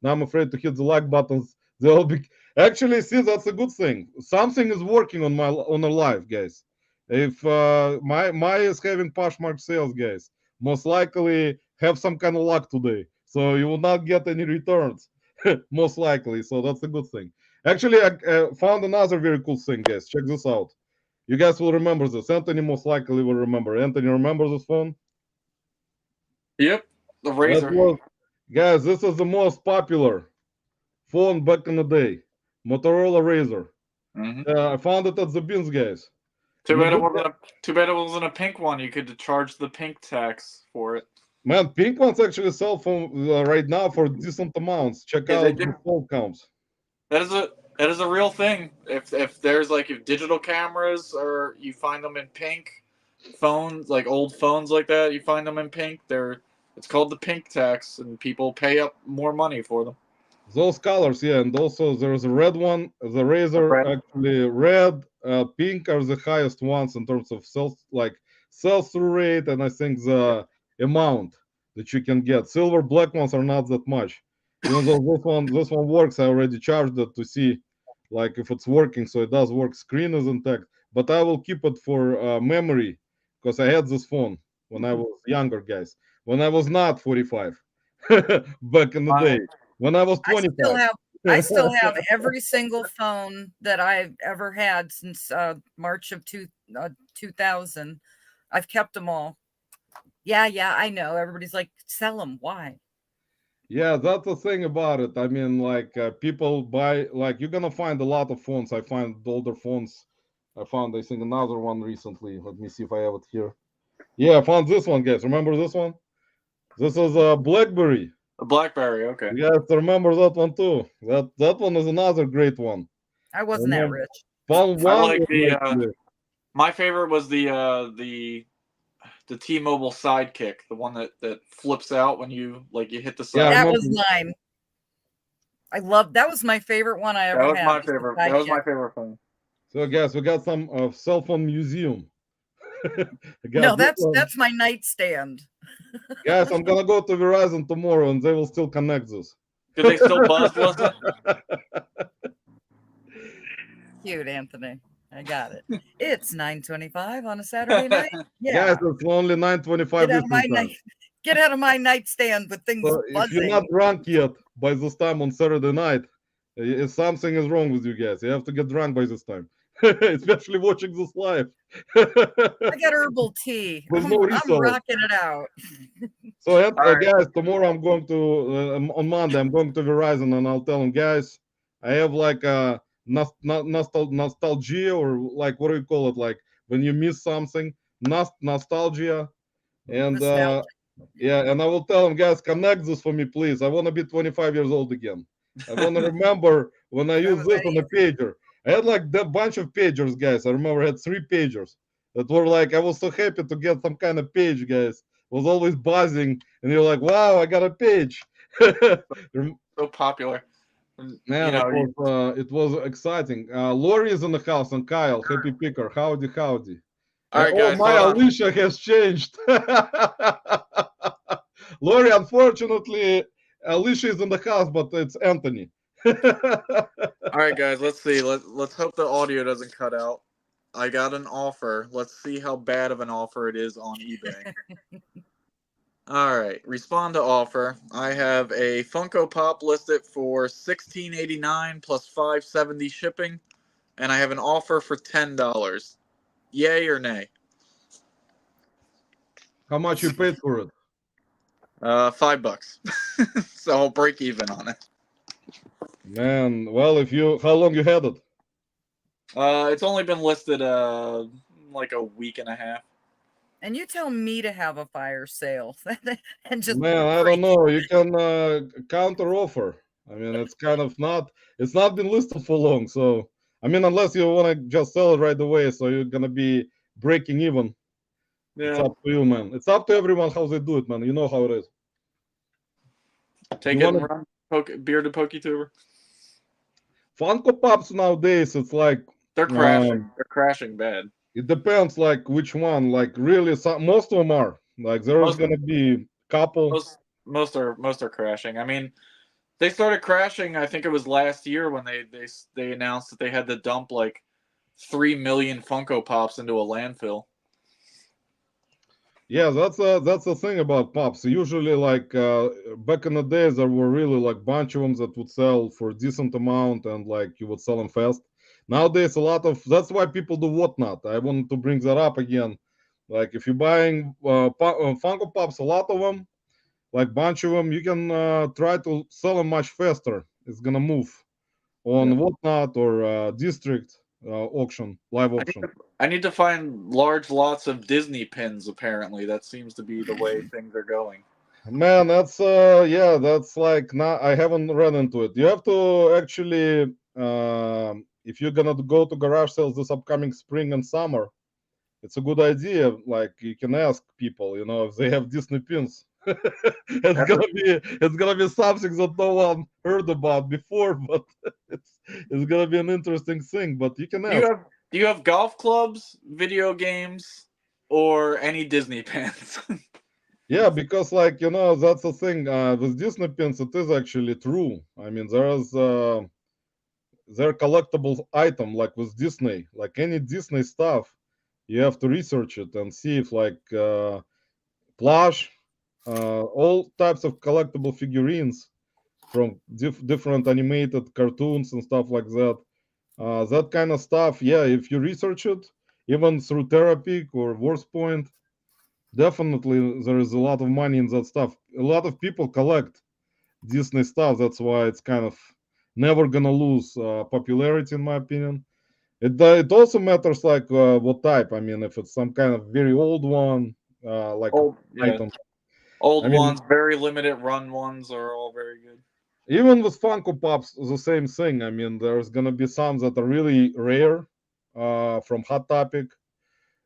Now I'm afraid to hit the like buttons. They'll be actually see that's a good thing. Something is working on her live, guys. If Maya is having Poshmark sales, guys, most likely have some kind of luck today. So you will not get any returns, most likely. So that's a good thing. Actually, I found another very cool thing, guys. Check this out. You guys will remember this. Anthony most likely will remember. Anthony, remember this phone? yep, the That razor. was, guys, this is the most popular phone back in the day. Motorola Razor. Hmm. I found it at the bins, guys. Too In a bad it good wasn't a too bad it wasn't a pink one. You could charge the pink tax for it. man, pink ones actually sell for right now for decent amounts. Check Yeah, they out do. the sold counts. That is a real thing. If there's like if digital cameras or you find them in pink phones, like old phones like that, you find them in pink. It's called the pink tax, and people pay up more money for them. Those colors, yeah, and also there's a red one. The Razor Red. actually red, pink are the highest ones in terms of sell through rate, and I think the amount that you can get. Silver, black ones are not that much. Even though this one works, I already charged it to see like if it's working. So it does work. Screen is intact, but I will keep it for memory because I had this phone when I was younger, guys. When I was not 45, back in the day. When I was I still 25. have I still have every single phone that I've ever had since March of 2000. I've kept them all. Yeah, I know. Everybody's like, sell them. Why? Yeah, that's the thing about it. I mean, like people buy, like you're gonna find a lot of phones. I find older phones. I found, I think, another one recently. Let me see if I have it here. Yeah, I found this one, guys. Remember this one? This is a BlackBerry. A BlackBerry, okay. You guys remember that one too? That one is another great one. I wasn't that rich. Found I one. like was the my favorite was the T-Mobile Sidekick, the one that flips out when you hit the Yeah, I side. That was remember. mine. I love that was my favorite one I ever That was had. my was the favorite. That was my Sidekick. favorite phone. So, guys, we got some cell phone museum. No, Guys, that's my nightstand. guys, I'm gonna go to Verizon tomorrow, and they will still connect this. Did they still buzz listen? Cute, Anthony. I got it. It's 9:25 on a Saturday night. Yeah. Guys, it's only 9:25 Get out of my Eastern time. Get out of my nightstand with things So if buzzing. you're not drunk yet by this time on Saturday night, if something is wrong with you guys, you have to get drunk by this time, especially watching this live. I got herbal tea. With I'm no reseller. rocking it out. So, right. guys, tomorrow I'm going to, on Monday, I'm going to Verizon and I'll tell them, guys, I have like a nostalgia, or like, what do you call it? Like when you miss something, nostalgia. And Nostalgia. yeah, and I will tell them, guys, connect this for me, please. I want to be 25 years old again. I want to remember when I used this on a pager. I had like a bunch of pagers, guys. I remember I had 3 pagers that were like, I was so happy to get some kind of page, guys. It was always buzzing, and you're like, wow, I got a page. So popular. Man, it was exciting. Lori is in the house, and Kyle, happy picker. Howdy, howdy. All right, guys, my hold on. Alicia has changed. Lori, unfortunately, Alicia is in the house, but it's Anthony. All right, guys, let's see. Let's hope the audio doesn't cut out. I got an offer. Let's see how bad of an offer it is on eBay. All right, respond to offer. I have a Funko Pop listed for $16.89 plus $5.70 shipping, and I have an offer for $10. Yay or nay? How much you paid for it? $5. So I'll break even on it. Man, well, how long you had it? It's only been listed like a week and a half. And you tell me to have a fire sale and just Man, I don't know. You can counter offer. I mean, it's not been listed for long. So, I mean, unless you want to just sell it right away, so you're gonna be breaking even. Yeah. It's up to you, man. It's up to everyone how they do it, man. You know how it is. Take it and run, bearded PokeTuber. Funko Pops nowadays, it's like they're crashing. They're crashing bad. It depends, like which one. Like really, most of them are. Like there's gonna be a couple. Most are crashing. I mean, they started crashing. I think it was last year when they announced that they had to dump like 3 million Funko Pops into a landfill. Yeah, that's the thing about pops. Usually, like back in the days, there were really like bunch of them that would sell for a decent amount, and like you would sell them fast. Nowadays, that's why people do whatnot. I wanted to bring that up again. Like if you're buying Funko Pops, a lot of them, like bunch of them, you can try to sell them much faster. It's gonna move on whatnot or district auction, live auction. I need to find large lots of Disney pins. Apparently, that seems to be the way things are going. Man, that's that's like I haven't run into it. You have to actually, if you're gonna go to garage sales this upcoming spring and summer, it's a good idea. Like you can ask people, if they have Disney pins. It's gonna be something that no one heard about before, but it's gonna be an interesting thing. But you can ask. Do you have golf clubs, video games, or any Disney pins? Yeah, because that's the thing with Disney pins. It is actually true. I mean, they're collectible item like with Disney, like any Disney stuff. You have to research it and see if like plush, all types of collectible figurines from different animated cartoons and stuff like that. That kind of stuff, yeah, if you research it, even through Therapy or WorthPoint, definitely there is a lot of money in that stuff. A lot of people collect Disney stuff. That's why it's kind of never gonna lose popularity, in my opinion. It also matters like what type. I mean, if it's some kind of very old one, like Old, an yeah, item. old I mean, ones, very limited run ones are all very good. even with Funko Pops, the same thing. I mean, there's gonna be some that are really rare, from Hot Topic,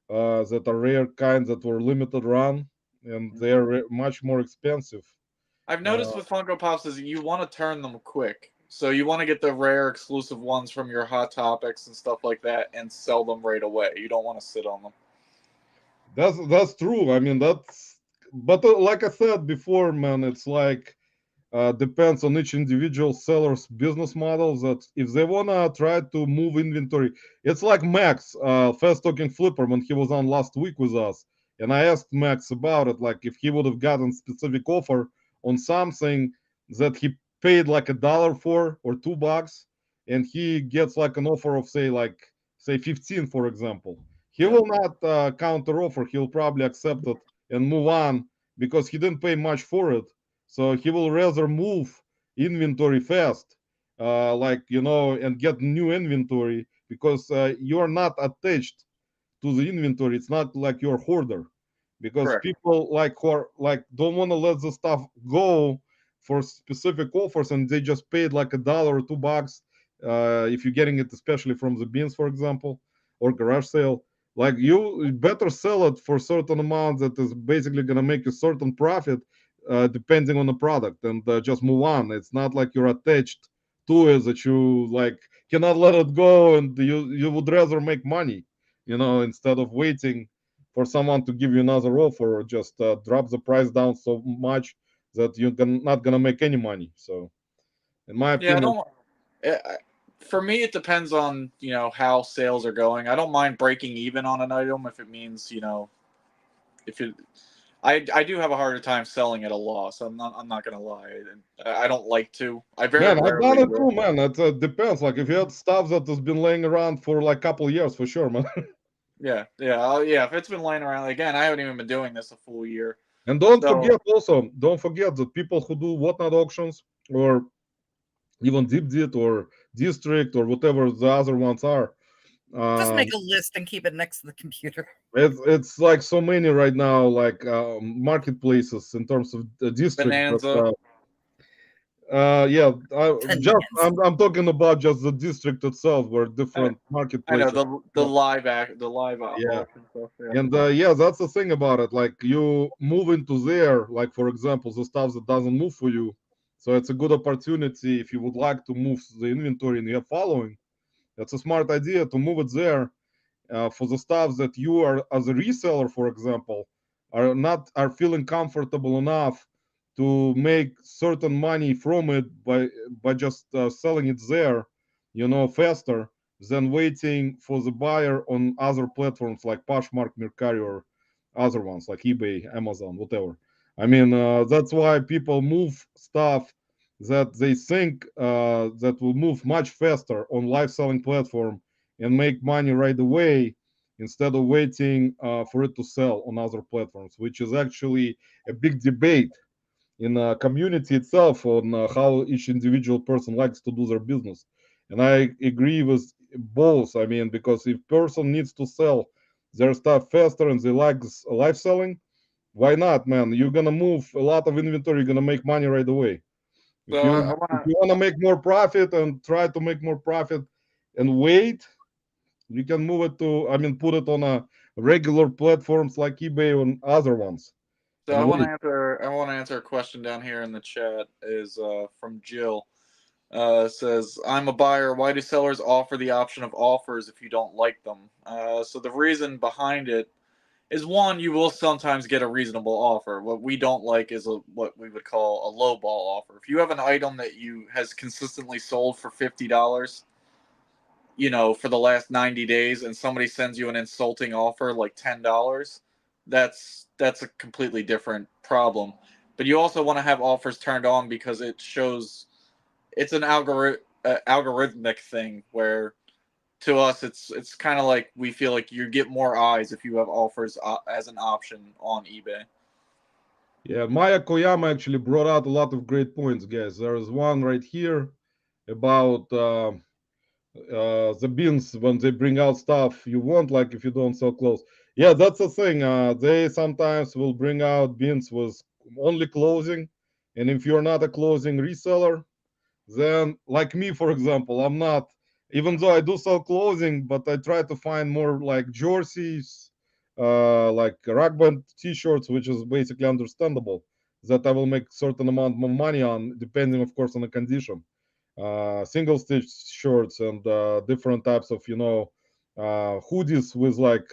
that are rare kinds that were limited run, and they're much more expensive. I've noticed Uh, with Funko Pops is you want to turn them quick. So you want to get the rare exclusive ones from your Hot Topics and stuff like that and sell them right away. You don't want to sit on them. that's true. I mean, but like I said before, man, it's like depends on each individual seller's business model. That if they wanna try to move inventory, it's like Max, Fast Talking Flipper, when he was on last week with us, and I asked Max about it, like if he would have gotten specific offer on something that he paid like $1 for or $2, and he gets like an offer of say 15, for example. He Yeah. will not counter offer. He'll probably accept it and move on because he didn't pay much for it, so he will rather move inventory fast, and get new inventory because you are not attached to the inventory. It's not like you're a hoarder, because Correct. people like who are like don't want to let the stuff go for specific offers, and they just paid like $1 or $2. If you're getting it, especially from the bins, for example, or garage sale, like you better sell it for a certain amount that is basically gonna make a certain profit, depending on the product, and just move on. It's not like you're attached to it that you like cannot let it go, and you would rather make money, instead of waiting for someone to give you another offer, or just drop the price down so much that you're not gonna make any money. So, in my Yeah, I opinion, don't. For me, it depends on how sales are going. I don't mind breaking even on an item if it means if it. I do have a harder time selling at a loss. I'm not gonna lie. I don't like to. I very man, I've done rarely it too, will. man. It depends. Like if you had stuff that has been laying around for like a couple of years, for sure, man. Yeah. If it's been laying around again, I haven't even been doing this a full year. And So don't forget that people who do whatnot auctions, or even deep dit or district or whatever the other ones are. Just Um, make a list and keep it next to the computer. it's like so many right now, like marketplaces in terms of the district. But Bonanza. yeah, Bonanza. I'm talking about just the district itself, where I, different I know marketplaces. the live Yeah, auction stuff. Yeah. and yeah, that's the thing about it. Like you move into there, like for example, the stuff that doesn't move for you. So it's a good opportunity if you would like to move the inventory and you're following. That's a smart idea to move it there, for the stuff that you are as a reseller, for example, are feeling comfortable enough to make certain money from it by just selling it there, faster than waiting for the buyer on other platforms like Poshmark, Mercari, or other ones like eBay, Amazon, whatever. I mean, that's why people move stuff that they think that will move much faster on live selling platform and make money right away, instead of waiting for it to sell on other platforms, which is actually a big debate in the community itself on how each individual person likes to do their business. And I agree with both. I mean, because if person needs to sell their stuff faster and they like live selling, why not, man? You're gonna move a lot of inventory, you're gonna make money right away. If So you I if want you want to make more profit and try to make more profit and wait, you can move it to, I mean, put it on a regular platforms like eBay and other ones, So and wait. I want to answer a question down here in the chat is from Jill. Says, I'm a buyer. Why do sellers offer the option of offers if you don't like them? So the reason behind it is, one, you will sometimes get a reasonable offer. What we don't like is what we would call a low ball offer. If you have an item that you has consistently sold for $50, for the last 90 days, and somebody sends you an insulting offer like $10, that's a completely different problem. But you also want to have offers turned on because it shows it's an algorithmic thing where to us, it's kind of like we feel like you get more eyes if you have offers as an option on eBay. Yeah, Maya Koyama actually brought out a lot of great points, guys. There is one right here about the bins when they bring out stuff you want, like if you don't sell clothes. Yeah, that's the thing. They sometimes will bring out bins with only clothing, and if you're not a clothing reseller, then like me, for example, I'm not. Even though I do sell clothing, but I try to find more like jerseys, like rug band T-shirts, which is basically understandable that I will make certain amount more money on, depending, of course, on the condition. Single stitch shirts and different types of hoodies with like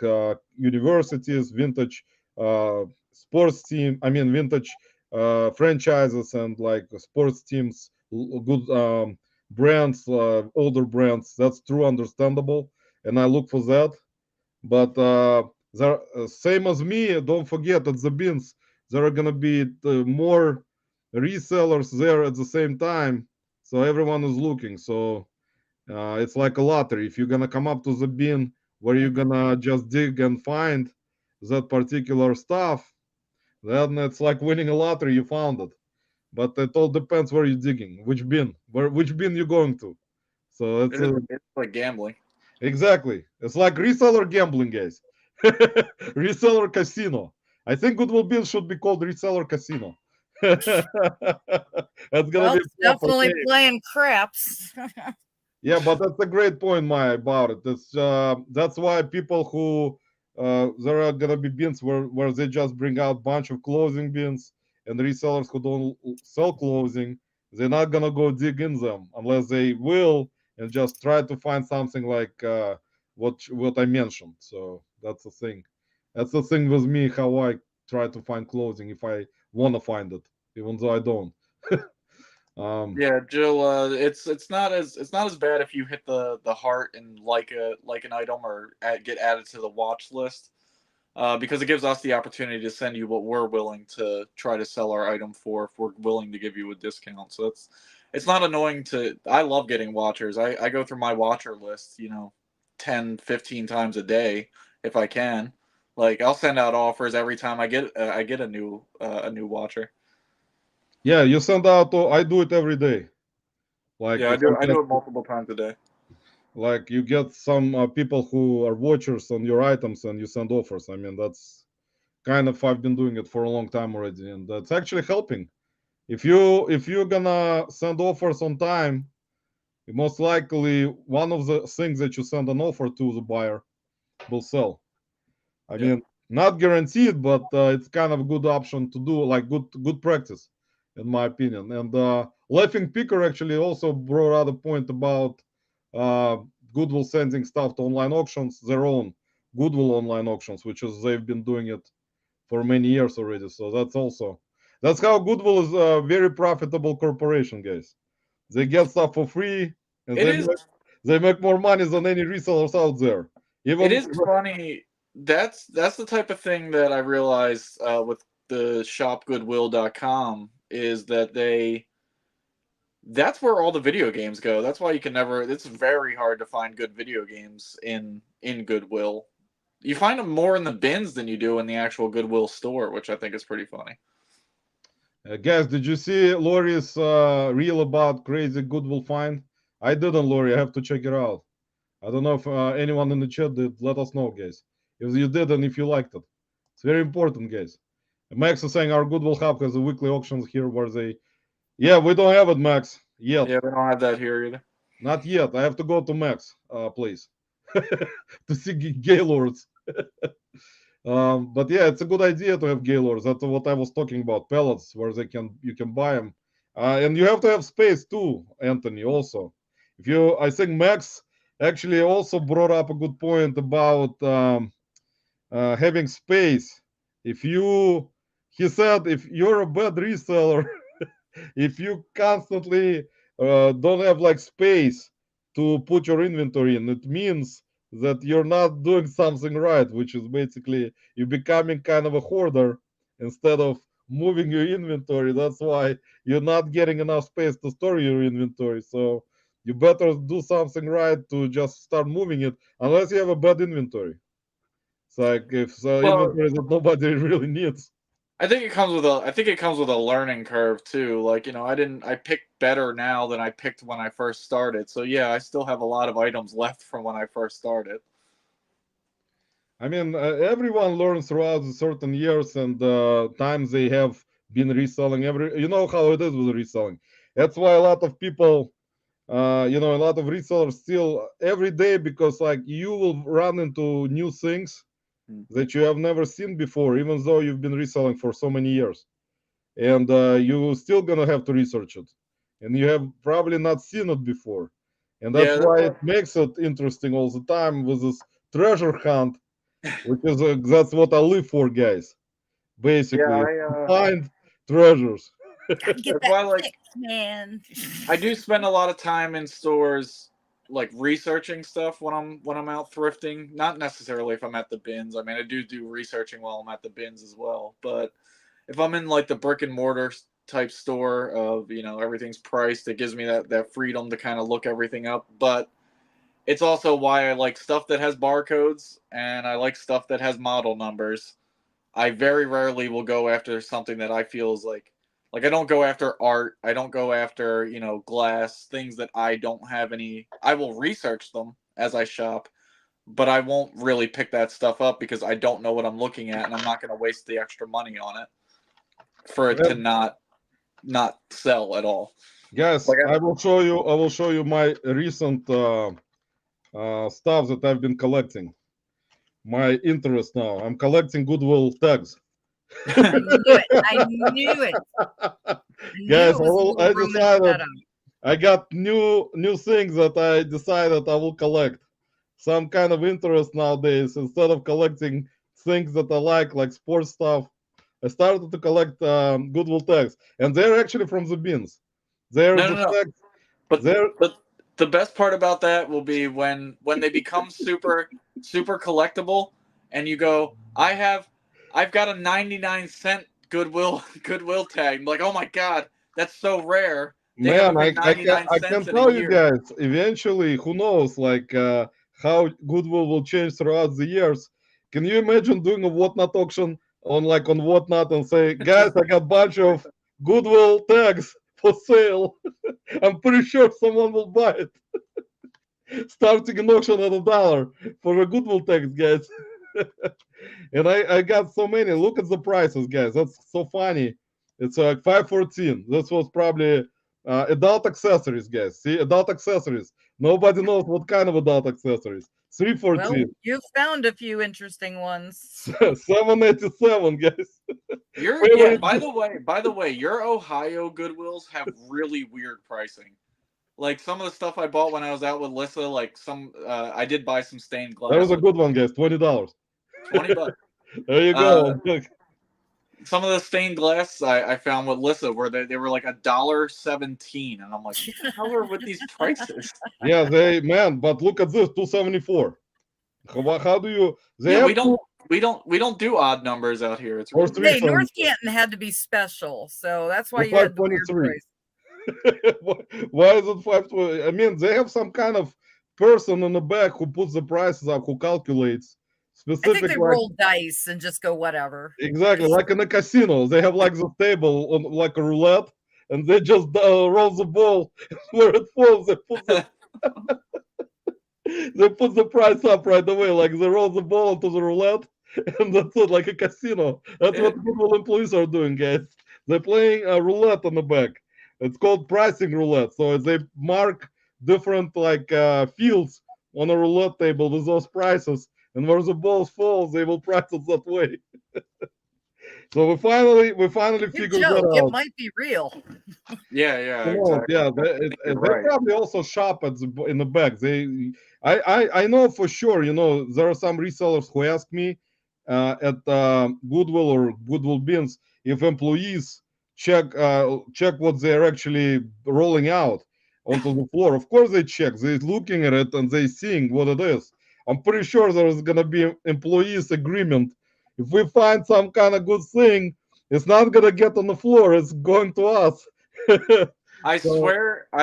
universities, vintage sports team. I mean vintage franchises and like sports teams, good brands, older brands. That's true, understandable, and I look for that. But there, same as me, don't forget at the bins there are gonna be more resellers there at the same time, so everyone is looking. So it's like a lottery. If you're gonna come up to the bin where you're Mhm. gonna just dig and find that particular stuff, then it's like winning a lottery. You found it, but it all depends where you're digging, which bin you're going to. So it's It's like gambling. exactly. It's like reseller gambling, guys. Reseller casino. I think Goodwill Bin should be called reseller casino. That's gonna Well, be it's a proper definitely name. playing craps. Yeah, but that's a great point, Maya, about it. That's why people who there are gonna be bins where they just bring out bunch of clothing bins, and resellers who don't sell clothing, they're not gonna go dig in them unless they will and just try to find something like what I mentioned. So that's the thing. That's the thing with me, how I try to find clothing if I wanna find it, even though I don't. um, Yeah, Jill. It's not as bad if you hit the heart and like an item or get added to the watch list, because it gives us the opportunity to send you what we're willing to try to sell our item for if we're willing to give you a discount. So it's not annoying to. I love getting watchers. I go through my watcher list, 10, 15 times a day if I can. Like I'll send out offers every time I get a new watcher. yeah, you send out. I do it every day. Like Yeah, if I I get do it multiple times a day. like you get some people who are watchers on your items and you send offers. I mean that's kind of I've been doing it for a long time already, and that's actually helping. If you're gonna send offers on time, most likely one of the things that you send an offer to the buyer will sell. I Yeah. mean, not guaranteed, but it's kind of a good option to do, like good practice, in my opinion. And Laughing Picker actually also brought out a point about uh, Goodwill sending stuff to online auctions, their own Goodwill online auctions, which is they've been doing it for many years already. So that's how Goodwill is a very profitable corporation, guys. They get stuff for free, and It is they make more money than any resellers out there. it Even is funny. That's the type of thing that I realized with the shopgoodwill.com is that that's where all the video games go. That's why you can never. It's very hard to find good video games in Goodwill. You find them more in the bins than you do in the actual Goodwill store, which I think is pretty funny. Guys, did you see Lori's reel about crazy Goodwill find? I didn't, Lori. I have to check it out. I don't know if anyone in the chat did. Let us know, guys. If you did and if you liked it. It's very important, guys. Max is saying our Goodwill Hub has a weekly auctions here where they. Yeah, we don't have it, Max, yet. Yeah, we don't have that here either. Not yet. I have to go to Max, please, to see Gaylords. But yeah, it's a good idea to have Gaylords. That's what I was talking about. Pellets where you can buy them, and you have to have space too, Anthony. Also, if you, I think Max actually also brought up a good point about having space. If you, he said, if you're a bad reseller, if you constantly don't have like space to put your inventory in, it means that you're not doing something right, which is basically you're becoming kind of a hoarder instead of moving your inventory. That's why you're not getting enough space to store your inventory. So you better do something right to just start moving it, unless you have a bad inventory. It's like if so Well, inventory that nobody really needs. I think it comes with a learning curve too. Like, I picked better now than I picked when I first started. So yeah, I still have a lot of items left from when I first started. I mean, everyone learns throughout certain years and times they have been reselling. You know how it is with reselling. That's why a lot of people, a lot of resellers still every day, because like you will run into new things that you have never seen before, even though you've been reselling for so many years, and you still gonna have to research it, and you have probably not seen it before, and that's Yeah, why it makes it interesting all the time with this treasure hunt, which is that's what I live for, guys. Basically, to find treasures. Gotta get that's that why, like, fix, man. I do spend a lot of time in stores, like researching stuff when I'm out thrifting. Not necessarily if I'm at the bins. I mean, I do researching while I'm at the bins as well. But if I'm in like the brick and mortar type store of everything's priced, it gives me that freedom to kind of look everything up. But it's also why I like stuff that has barcodes and I like stuff that has model numbers. I very rarely will go after something that I feel is like I don't go after art. I don't go after, glass, things that I don't have any. I will research them as I shop, but I won't really pick that stuff up because I don't know what I'm looking at and I'm not going to waste the extra money on it for it to not sell at all. Guys, I will show you my recent stuff that I've been collecting. My interest now. I'm collecting Goodwill tags. I knew it. I knew it. Guys, I decided I got new things that I decided I will collect. Some kind of interest nowadays. Instead of collecting things that I like sports stuff, I started to collect Goodwill tags, and they're actually from the bins. They're the tags. But the best part about that will be when they become super collectible, and you go, I've got a 99-cent Goodwill tag. I'm like, oh my god, that's so rare. Man, I can tell you guys, eventually, who knows, like how Goodwill will change throughout the years. Can you imagine doing a whatnot auction on whatnot and say, guys, I got a bunch of Goodwill tags for sale. I'm pretty sure someone will buy it. Starting an auction at $1 for a Goodwill tags, guys. And I got so many. Look at the prices, guys. That's so funny. It's like $5.14. This was probably adult accessories, guys. See, adult accessories. Nobody knows what kind of adult accessories. $3.14. Well, you found a few interesting ones. $7.87, guys. By the way, your Ohio Goodwills have really weird pricing. Like some of the stuff I bought when I was out with Lissa, like I did buy some stained glass. That was a good one, guys. $20. $20. There you go. Some of the stained glass I found with Lissa where they were like $1.17, and I'm like, what the hell are with these prices? Yeah, but look at this, $2.74. How do you? We don't do odd numbers out here. It's really hey, North Canton had to be special, so that's why you had the weird price. Why is it 520? I mean, they have some kind of person in the back who puts the prices up, who calculates specific. I think they roll dice and just go whatever. Exactly, like in a casino, they have like the table on like a roulette, and they just roll the ball where it falls. They put the price up right away, like they roll the ball into the roulette, and that's it, like a casino. That's what Goodwill employees are doing, guys. They're playing a roulette on the back. It's called pricing roulette. So they mark different fields on a roulette table with those prices, and where the balls fall, they will price it that way. So we finally figured that out. It might be real. Yeah, exactly. Yeah. They probably also shop in the back. I know for sure. There are some resellers who ask me at Goodwill or Goodwill bins if employees check what they're actually rolling out onto the floor. Of course they check. They're looking at it and they're seeing what it is. I'm pretty sure there's gonna be employees agreement. If we find some kind of good thing, it's not gonna get on the floor. It's going to us. I So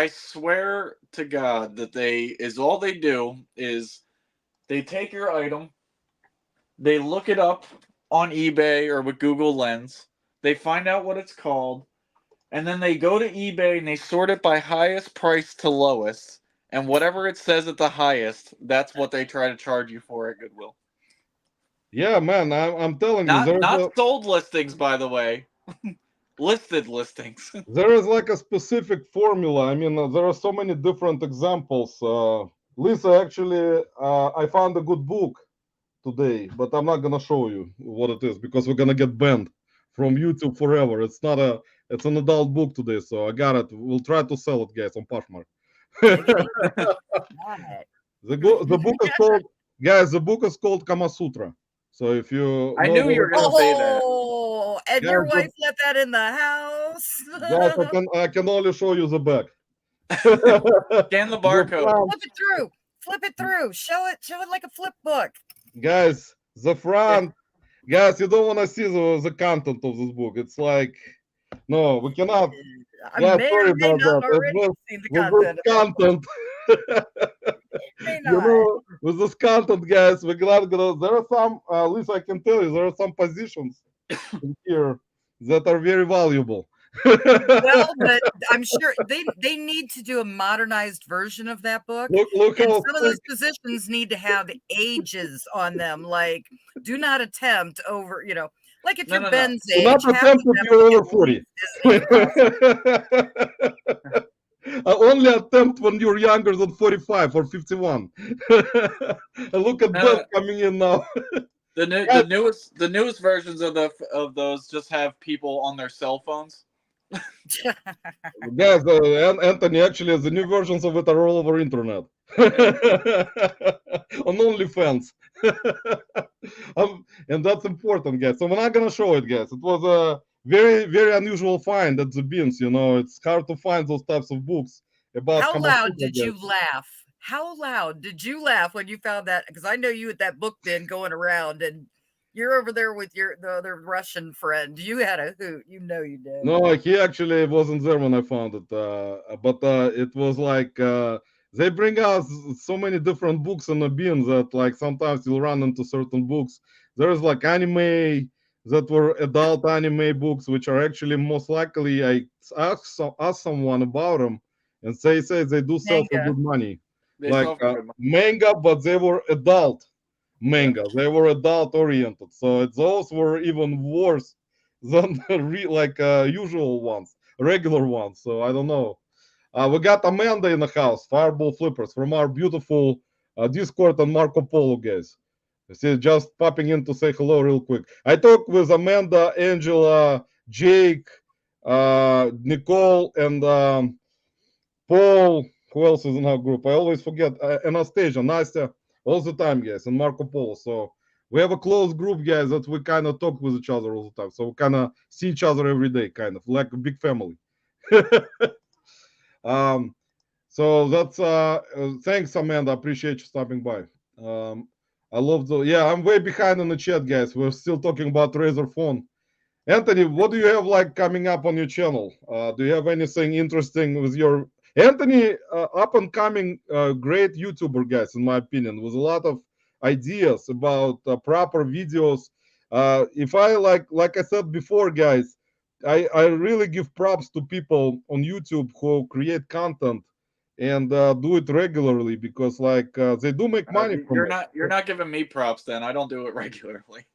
swear to God that all they do is they take your item, they look it up on eBay or with Google Lens, they find out what it's called, and then they go to eBay and they sort it by highest price to lowest, and whatever it says at the highest, that's what they try to charge you for at Goodwill. yeah, man, I'm telling you, Not sold listings, by the way. Listed listings. there is like a specific formula. I mean, there are so many different examples. Lisa, actually, I found a good book today, but I'm not gonna show you what it is because we're gonna get banned from YouTube forever. It's an adult book today, so I got it. We'll try to sell it, guys, on Poshmark. Okay. Got it. The book is called, guys, the book is called Kama Sutra. So if you I know knew what you were it gonna is, say that. Oh, and Yeah, your but- wife let that in the house. guys, I can only show you the back. Scan the barcode. Flip it through. Flip it through. Show it. Show it like a flip book. Guys, the front, guys, you don't want to see the content of this book. It's like, no, we cannot. I Yeah, may sorry or may about not that. already It have was- seen the with content. this content, May you not. know, with this content, guys, we're not gonna. There are some, at least I can tell you, there are some positions in here that are very valuable. Well, but I'm sure they need to do a modernized version of that book. Look And how some of those positions need to have ages on them. Like, do not attempt over, like if No, you're no, no. Ben's Do age, not half attempt of if them you're get over 40. Disney Plus. Only attempt when you're younger than 45 or 51. And look at No, Beth no. coming in now. The newest versions of those just have people on their cell phones. Guys, Anthony, actually, the new versions of it are all over internet. On OnlyFans. And that's important, guys. So we're not gonna show it, guys. It was a very, very unusual find at the bins. It's hard to find those types of books about. How Kama loud Sutra, did you guys. laugh? How loud did you laugh when you found that? Because I know you at that book bin going around, and you're over there with the other Russian friend. You had a hoot. You know you did. No, he actually wasn't there when I found it. But it was like they bring out so many different books in the bin that like sometimes you'll run into certain books. There's like anime that were adult anime books, which are actually most likely I asked someone about them, and they say they do sell for Manga. good money, They like sell for good money. manga, but they were adult manga. They were adult oriented, so those were even worse than the usual ones, regular ones. So I don't know. We got Amanda in the house, Fireball Flippers, from our beautiful Discord and Marco Polo guys. She's just popping in to say hello real quick. I talked with Amanda, Angela, Jake, Nicole, and Paul. Who else is in our group? I always forget. Anastasia, Nastya, all the time, guys, and Marco Polo. So we have a close group, guys, that we kind of talk with each other all the time. So we kind of see each other every day, kind of like a big family. So that's thanks, Amanda. Appreciate you stopping by. I love I'm way behind in the chat, guys. We're still talking about Razer phone. Anthony, what do you have like coming up on your channel? Do you have anything interesting with your Anthony, up and coming great YouTuber, guys, in my opinion, with a lot of ideas about proper videos. If I like I said before, guys, I really give props to people on YouTube who create content and do it regularly because they do make money from it. You're not giving me props then. I don't do it regularly.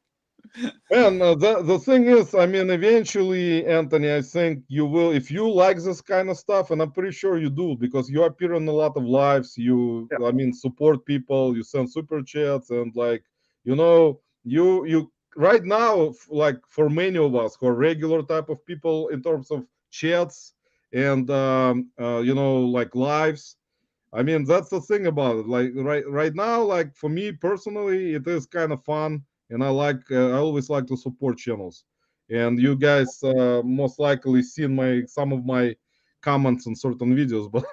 Man, the thing is, I mean, eventually, Anthony, I think you will, if you like this kind of stuff, and I'm pretty sure you do, because you appear in a lot of lives, I mean, support people, you send super chats, and you right now, like for many of us who are regular type of people in terms of chats and like lives. I mean, that's the thing about it. Like right now, like for me personally, it is kind of fun, and I always like to support channels. And you guys most likely seen some of my comments on certain videos, but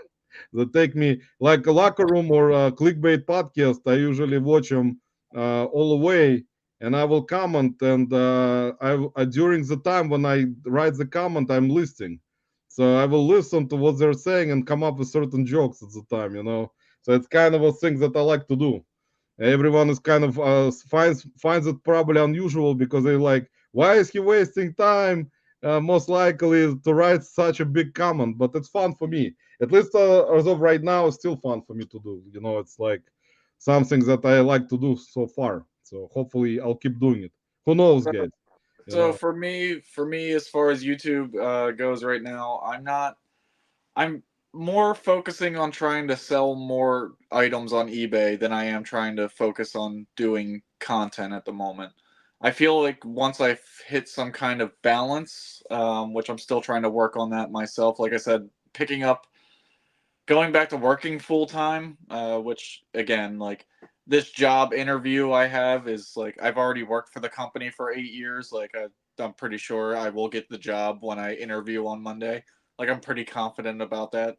that take me like a locker room or a clickbait podcast. I usually watch them all the way, and I will comment. And I during the time when I write the comment, I'm listening. So I will listen to what they're saying and come up with certain jokes at the time, you know. So it's kind of a thing that I like to do. Everyone is kind of finds it probably unusual because they're like, why is he wasting time? Most likely to write such a big comment, but it's fun for me. At least as of right now, it's still fun for me to do. You know, it's like something that I like to do so far. So hopefully, I'll keep doing it. Who knows, So, guys? You so know. for me, as far as YouTube goes right now, I'm more focusing on trying to sell more items on eBay than I am trying to focus on doing content at the moment. I feel like once I've hit some kind of balance, which I'm still trying to work on that myself, like I said, going back to working full time, which again, like this job interview I have is like I've already worked for the company for 8 years. I'm pretty sure I will get the job when I interview on Monday. Like I'm pretty confident about that.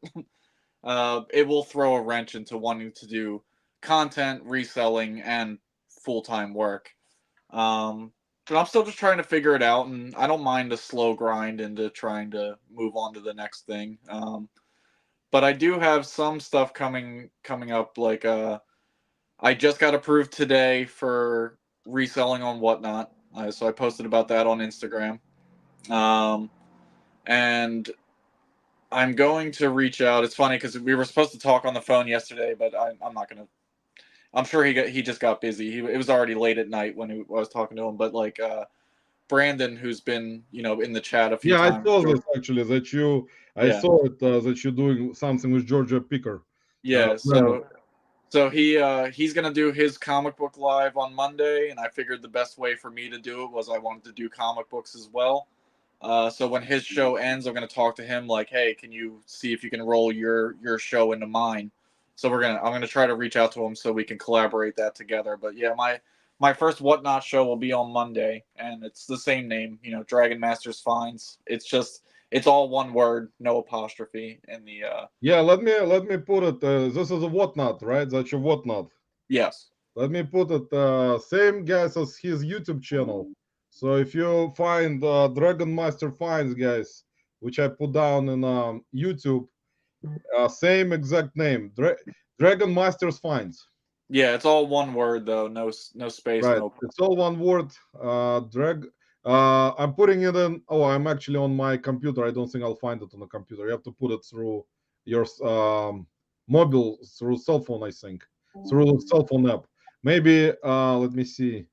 It will throw a wrench into wanting to do content, reselling, and full time work. But I'm still just trying to figure it out, and I don't mind a slow grind into trying to move on to the next thing. But I do have some stuff coming up. Like I just got approved today for reselling on Whatnot, so I posted about that on Instagram. Um, and I'm going to reach out. It's funny because we were supposed to talk on the phone yesterday, but I'm not gonna. I'm sure he just got busy. It was already late at night when I was talking to him. But like Brandon, who's been in the chat a few Yeah, I times. saw this actually. That you, I Yeah, saw it that you're doing something with Georgia Picker. yeah. Brandon. So he's gonna do his comic book live on Monday, and I figured the best way for me to do it was I wanted to do comic books as well. So when his show ends, I'm gonna talk to him like, hey, can you see if you can roll your show into mine? So I'm gonna try to reach out to him so we can collaborate that together. But yeah, my first Whatnot show will be on Monday, and it's the same name, Dragon Masters Finds. It's all one word, no apostrophe in the Yeah, let me put it. This is a whatnot, right? That's your whatnot. yes. Let me put it. Same guys as his YouTube channel. So if you find Dragon Master Finds, guys, which I put down in YouTube, same exact name, Dragon Masters Finds. Yeah, it's all one word though, no space, Right. no. It's all one word. Drag. I'm putting it in. Oh, I'm actually on my computer. I don't think I'll find it on the computer. You have to put it through your mobile, through cell phone. I think through the cell phone app. Maybe. Let me see.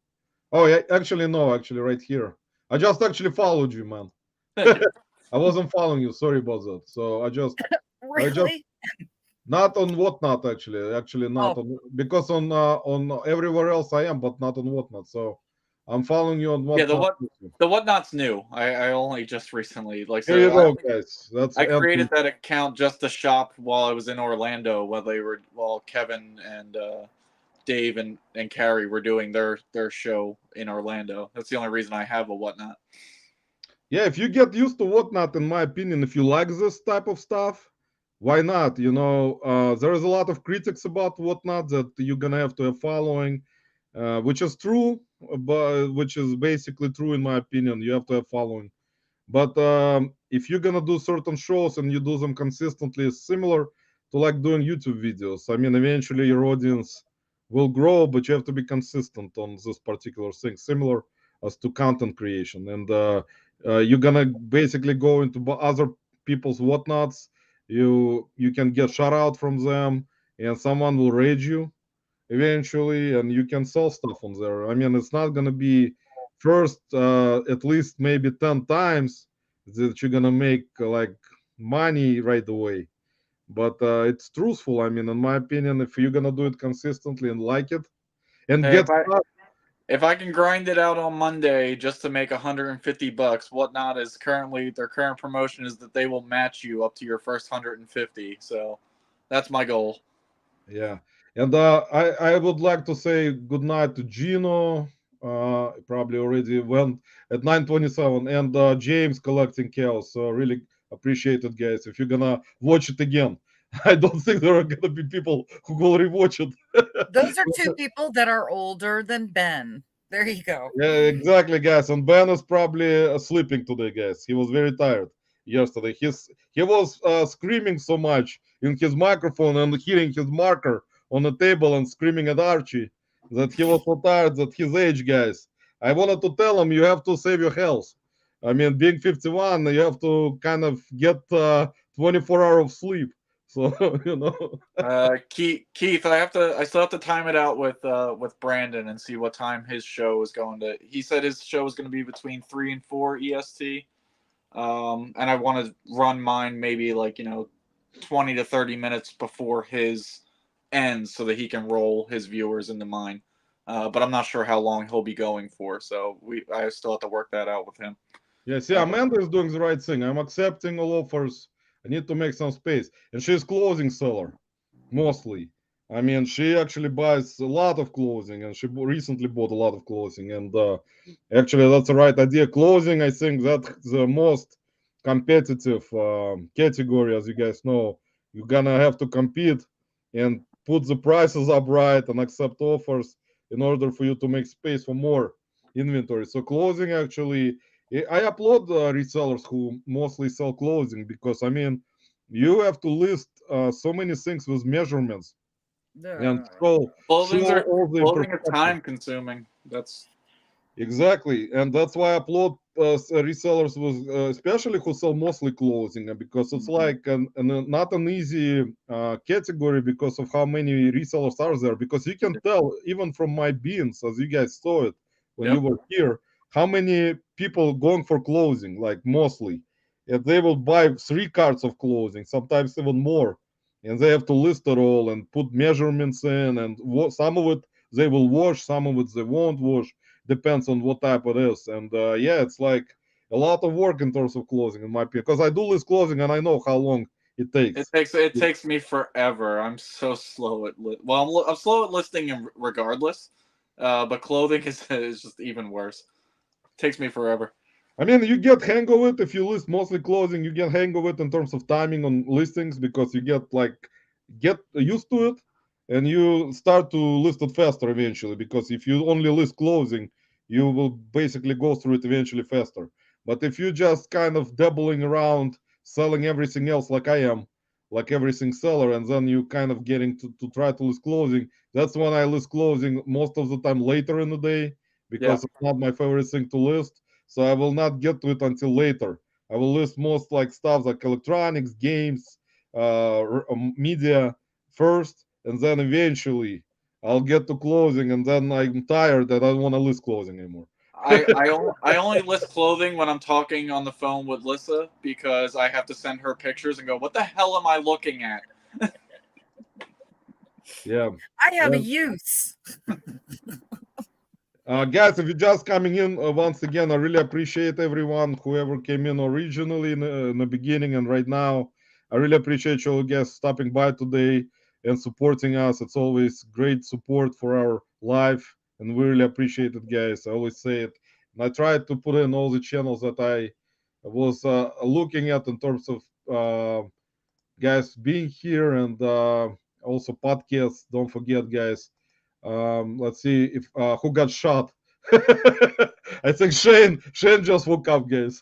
Oh, yeah. Actually, no. Actually, right here. I just actually followed you, man. Thank you. I wasn't following you. Sorry about that. So I just Really? not on Whatnot actually. Actually, not Oh, on because on everywhere else I am, but not on Whatnot. So I'm following you on Yeah, Whatnot. the Whatnot's new. I only just recently Here you so go, guys. That's I Anthony. created that account just to shop while I was in Orlando while Kevin and Dave and Carrie were doing their show in Orlando. That's the only reason I have a Whatnot. Yeah, if you get used to Whatnot, in my opinion, if you like this type of stuff, why not? There is a lot of critics about Whatnot that you're gonna have to have following, which is true, but which is basically true in my opinion. You have to have following. But if you're gonna do certain shows and you do them consistently, it's similar to like doing YouTube videos. I mean, eventually your audience will grow, but you have to be consistent on this particular thing, similar as to content creation. And you're gonna basically go into other people's whatnots. You can get shout out from them, and someone will raid you eventually, and you can sell stuff on there. I mean, it's not gonna be first at least maybe 10 times that you're gonna make like money right away, but it's truthful. I mean, in my opinion, if you're gonna do it consistently and like it and Hey, get stuff. if I can grind it out on Monday just to make $150, Whatnot is their current promotion is that they will match you up to your first 150. So that's my goal. Yeah, and I would like to say good night to Gino. Probably already went at 9:27, and James collecting chaos. So really appreciate it, guys. If you're gonna watch it again, I don't think there are gonna be people who will rewatch it. those are two people that are older than Ben. There you go. Yeah, exactly, guys. And Ben is probably sleeping today, guys. He was very tired. yesterday. He was screaming so much in his microphone and hitting his marker on the table and screaming at Archie that he was so tired at his age, guys. I wanted to tell him you have to save your health. I mean, being 51, you have to kind of get 24 hours of sleep. So Keith, I still have to time it out with Brandon and see what time his show is going to. He said his show is going to be between 3 and 4 EST. And I want to run mine maybe 20 to 30 minutes before his ends so that he can roll his viewers into mine. But I'm not sure how long he'll be going for, so I still have to work that out with him. Yeah, see, Amanda is doing the right thing. I'm accepting all offers. I need to make some space. And she's clothing seller, mostly. I mean, she actually buys a lot of clothing, and she recently bought a lot of clothing. And actually, that's the right idea. Clothing, I think, that's the most competitive category, as you guys know. You're gonna have to compete and put the prices up right and accept offers in order for you to make space for more inventory. So clothing actually I applaud resellers who mostly sell clothing because I mean, you have to list so many things with measurements and show Clothing all the is time consuming. That's exactly, and that's why I applaud resellers with especially who sell mostly clothing because it's like not an easy category because of how many resellers are there. Because you can tell even from my bins, as you guys saw it when you were here, how many people going for clothing, like mostly, and they will buy 3 carts of clothing, sometimes even more, and they have to list it all and put measurements in, and some of it they will wash, some of it they won't wash, depends on what type it is. And yeah, it's like a lot of work in terms of closing, in my opinion, because I do list closing and I know how long it takes. It takes me forever. I'm so slow at I'm slow at listing regardless, but clothing is just even worse. It takes me forever. I mean, you get hang of it if you list mostly closing. You get hang of it in terms of timing on listings because you get used to it, and you start to list it faster eventually. Because if you only list closing, you will basically go through it eventually faster. But if you just kind of dabbling around selling everything else like I am, like everything seller, and then you kind of getting to try to list closing, that's when I list closing most of the time later in the day because it's not my favorite thing to list, so I will not get to it until later. I will list most like stuff like electronics, games, media first, and then eventually I'll get to closing, and then I'm tired that I don't want to list closing anymore. I only list clothing when I'm talking on the phone with Lissa because I have to send her pictures and go, what the hell am I looking at? Yeah. I have a use. Guys, if you're just coming in, once again, I really appreciate everyone, whoever came in originally in the beginning and right now. I really appreciate you all guys stopping by today and supporting us. It's always great support for our life, and we really appreciate it, guys. I always say it. And I tried to put in all the channels that I was looking at in terms of guys being here and also podcasts. Don't forget, guys. Let's see if who got shot. I think Shane just woke up, guys.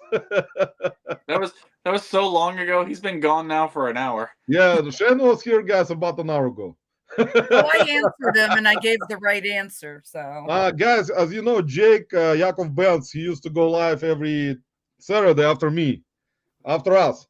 That was so long ago. He's been gone now for an hour. Yeah, Shane was here, guys, about an hour ago. Oh, I answered him and I gave the right answer. So, guys, as you know, Jake Yakov Benz, he used to go live every Saturday after me, after us,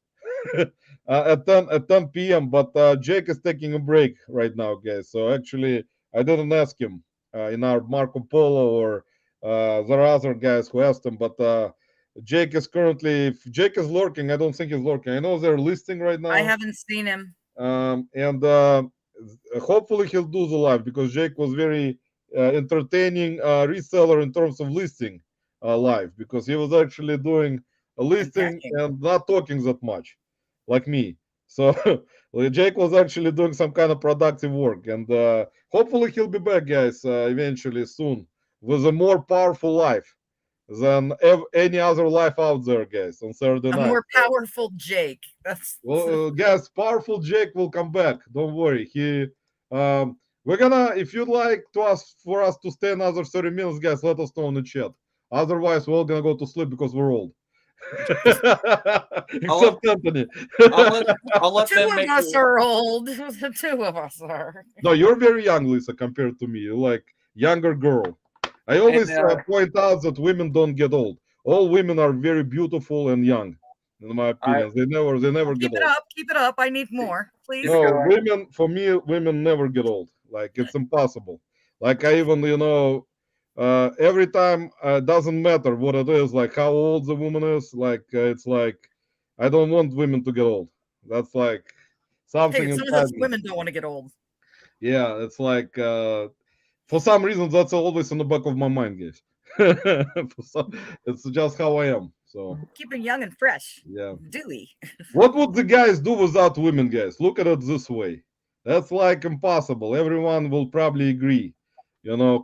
at 10 p.m. But Jake is taking a break right now, guys. So actually, I didn't ask him in our Marco Polo, or there are other guys who asked him, but Jake is currently, if Jake is lurking, I don't think he's lurking. I know they're listing right now. I haven't seen him. And hopefully he'll do the live because Jake was very entertaining reseller in terms of listing live, because he was actually doing a listing and not talking that much like me. So Jake was actually doing some kind of productive work, and hopefully he'll be back, guys, eventually soon with a more powerful life than any other life out there, guys, on Saturday night. A more powerful Jake. That's well, guys, powerful Jake will come back. Don't worry. We're gonna, if you'd like for us to stay another 30 minutes, guys, let us know in the chat. Otherwise, we're all gonna go to sleep because we're old. Except Anthony. I'll let Two them of make us it. are old. The two of us are. No, you're very young, Lisa, compared to me. You're like younger girl. I And always point out that women don't get old. All women are very beautiful and young, in my I opinion. They never get Keep it old. up. Keep it up. I need more, please. it No, going. women, for me, women never get old. Like it's impossible. Like I even, every time doesn't matter what it is, like how old the woman is. Like it's like I don't want women to get old. That's like something Hey, some of us inside me. women don't want to get old. Yeah, it's like for some reason that's always in the back of my mind, guys. It's just how I am. So Keep it young and fresh, yeah. dewy. What would the guys do without women, guys? Look at it this way. That's like impossible. Everyone will probably agree,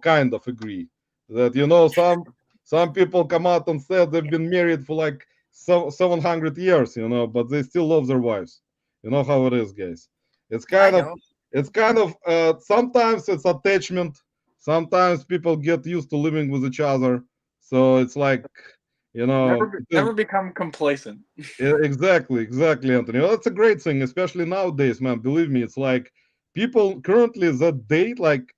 kind of agree that some people come out and said they've been married for like 700 years, but they still love their wives. You know how it is, guys. It's I kind of know. it's kind of sometimes it's attachment. Sometimes people get used to living with each other. So it's like, it is. Never become complacent. Yeah, exactly, Anthony. Well, that's a great thing, especially nowadays, man. Believe me, it's like people currently that date, like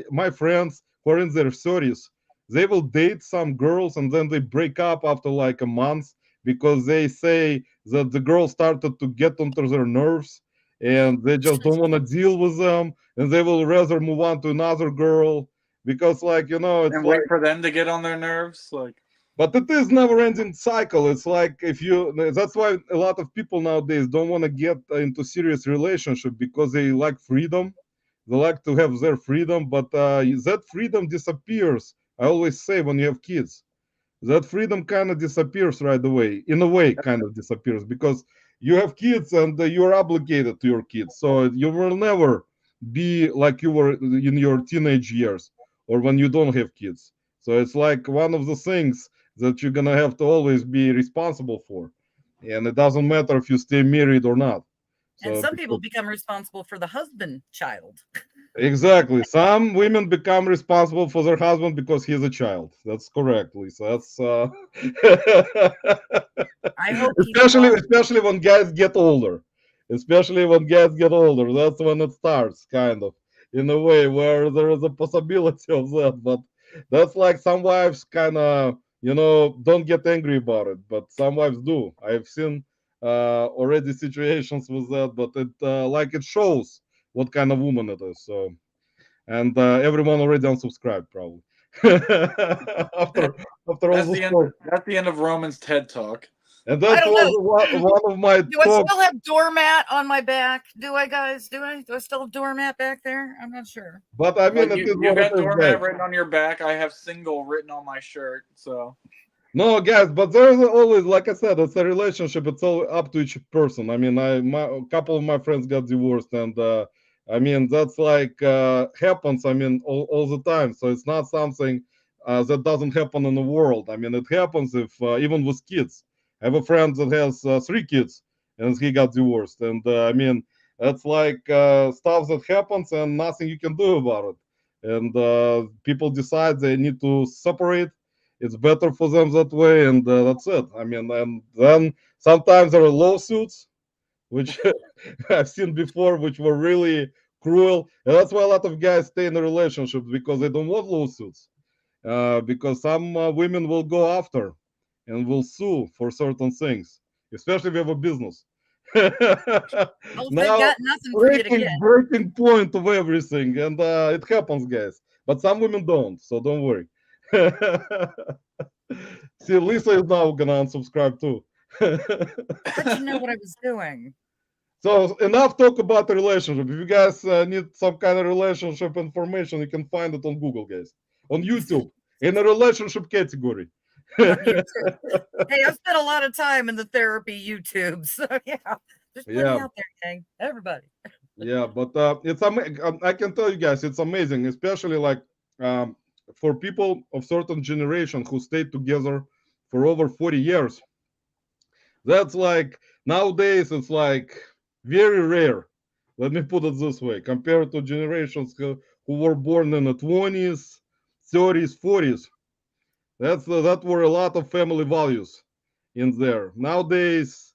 my friends who are in their 30s, they will date some girls and then they break up after like a month because they say that the girl started to get onto their nerves and they just don't want to deal with them and they will rather move on to another girl because, like, it's And like wait for them to get on their nerves. Like, but it is never-ending cycle. It's like if you. That's why a lot of people nowadays don't want to get into serious relationship because they like freedom. They like to have their freedom, but that freedom disappears. I always say when you have kids, that freedom kind of disappears right away. In a way, kind of disappears because you have kids and you're obligated to your kids. So you will never be like you were in your teenage years or when you don't have kids. So it's like one of the things that you're gonna have to always be responsible for, and it doesn't matter if you stay married or not. And So some people because become responsible for the husband child. exactly. Some women become responsible for their husband because he's a child. That's correct, Lisa. That's I hope he's especially not. especially when guys get older. Especially when guys get older. That's when it starts, kind of, in a way where there is a possibility of that. But that's like some wives kind of, don't get angry about it, but some wives do. I've seen already situations with that, but it shows what kind of woman it is. So, and everyone already unsubscribed probably after after all that's this the end. talk. That's the end of Roman's TED talk. And I that don't was know. one of my Do I talks. still have doormat on my back? Do I, guys? Do I? Do I still have doormat back there? I'm not sure. But I mean, it is You what it got is, guys. doormat written on your back. I have single written on my shirt. So No, guys, but there's always, like I said, it's a relationship. It's all up to each person. I mean, a couple of my friends got divorced, and I mean that's like happens. I mean, all the time. So it's not something that doesn't happen in the world. I mean, it happens if even with kids. I have a friend that has 3 kids, and he got divorced, and I mean, that's like stuff that happens, and nothing you can do about it. And people decide they need to separate. It's better for them that way, and that's it. I mean, and then sometimes there are lawsuits, which I've seen before, which were really cruel, and that's why a lot of guys stay in a relationship because they don't want lawsuits. Because some women will go after and will sue for certain things, especially if you have a business. Oh, they've Now, got nothing for you to get. breaking point of everything, and it happens, guys. But some women don't, so don't worry. See, Lisa is now gonna unsubscribe too. How'd you know what I was doing? So enough talk about the relationship. If you guys need some kind of relationship information, you can find it on Google, guys, on YouTube, in the relationship category. On YouTube. Hey, I've spent a lot of time in the therapy YouTube, so yeah, there's plenty Yeah, out there, gang. Everybody. yeah, but I can tell you guys, it's amazing, especially like um, for people of certain generation who stayed together for over 40 years. That's like nowadays it's like very rare. Let me put it this way, compared to generations who were born in the 20s, 30s, 40s. That were a lot of family values. in there. Nowadays,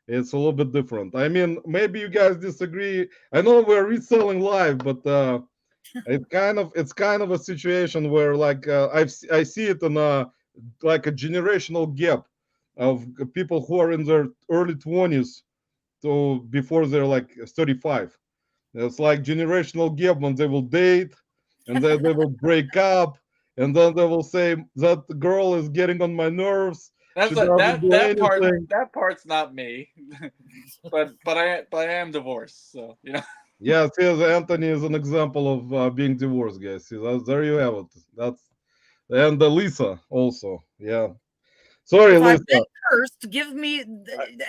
it's a little bit different. I mean, maybe you guys disagree. I know we're reselling live, but it's kind of a situation where like I see it in a like a generational gap of people who are in their early 20s to before they're like 35. It's like generational gap when they will date and then they will break up and then they will say that the girl is getting on my nerves. She That's doesn't do that part. anything. That part's not me, but I am divorced, so you know. Yes, here's Anthony is an example of being divorced, guys. See, there you have it. That's and Lisa also. Yeah. Sorry, If I've Lisa. been cursed, give me at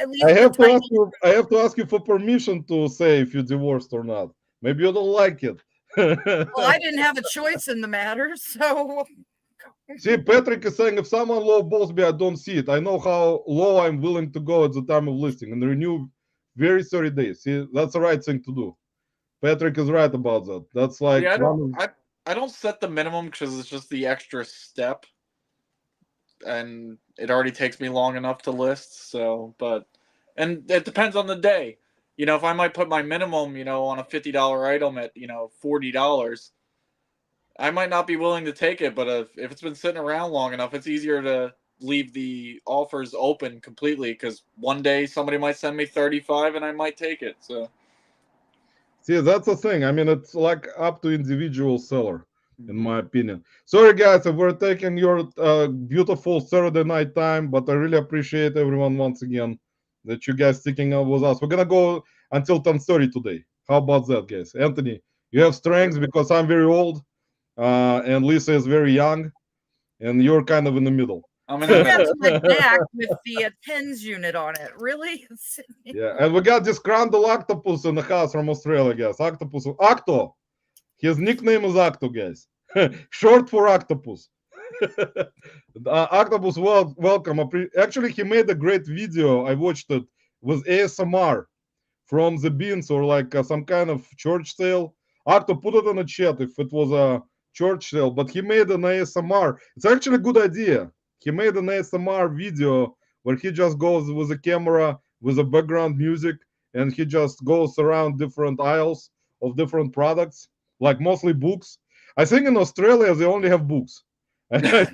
I least the have to ask tiny. you. I have to ask you for permission to say if you're divorced or not. Maybe you don't like it. Well, I didn't have a choice in the matter, so See, Patrick is saying if someone low balls me, I don't see it. I know how low I'm willing to go at the time of listing and renew very 30 days. See, that's the right thing to do. Patrick is right about that. That's like Yeah, one of I don't set the minimum because it's just the extra step, and it already takes me long enough to list. So, and it depends on the day. You know, if I might put my minimum, on a $50 item at $40, I might not be willing to take it. But if it's been sitting around long enough, it's easier to leave the offers open completely because one day somebody might send me 35 and I might take it. So. See, that's the thing. I mean, it's like up to individual seller, in my opinion. Sorry, guys, if we're taking your beautiful Saturday night time, but I really appreciate everyone once again that you guys sticking up with us. We're gonna go until 10:30 today. How about that, guys? Anthony, you have strengths because I'm very old, and Lisa is very young, and you're kind of in the middle. I'm in the middle. that's my back with the tens unit on it. Really? Yeah, and we got this Crandall Octopus in the house from Australia, guys. Octopus, Octo. His nickname is Octo, guys. Short for octopus. Octopus, welcome. Actually, he made a great video. I watched it with ASMR from the beans or like some kind of church sale. Octo, put it in the chat if it was a church sale. But he made an ASMR. It's actually a good idea. He made an ASMR video where he just goes with a camera with a background music and he just goes around different aisles of different products, like mostly books. I think in Australia they only have books. I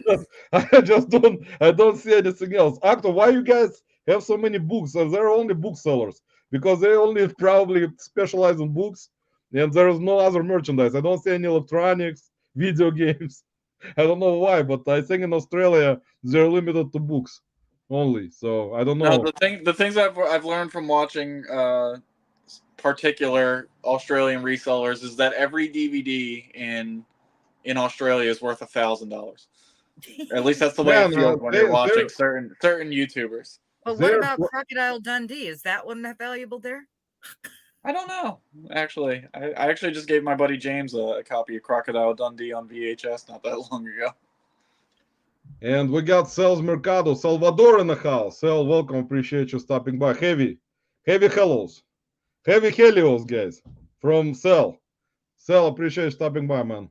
just don't see anything else. Octo, why you guys have so many books? They're only booksellers because they only probably specialize in books and there is no other merchandise. I don't see any electronics, video games. I don't know why, but I think in Australia they're limited to books only. So I don't No, know. the things I've learned from watching particular Australian resellers is that every DVD in Australia is worth $1,000. At least that's the way it Man, feels when you're watching certain YouTubers. But what they're about Crocodile Dundee? Is that one that valuable there? I don't know. Actually, I actually just gave my buddy James a copy of Crocodile Dundee on VHS not that long ago. And we got Sales Mercado, Salvador in the house. Sal, welcome. Appreciate you stopping by. Heavy hellos. Heavy helios, guys, from Sal. Sal, appreciate you stopping by, man.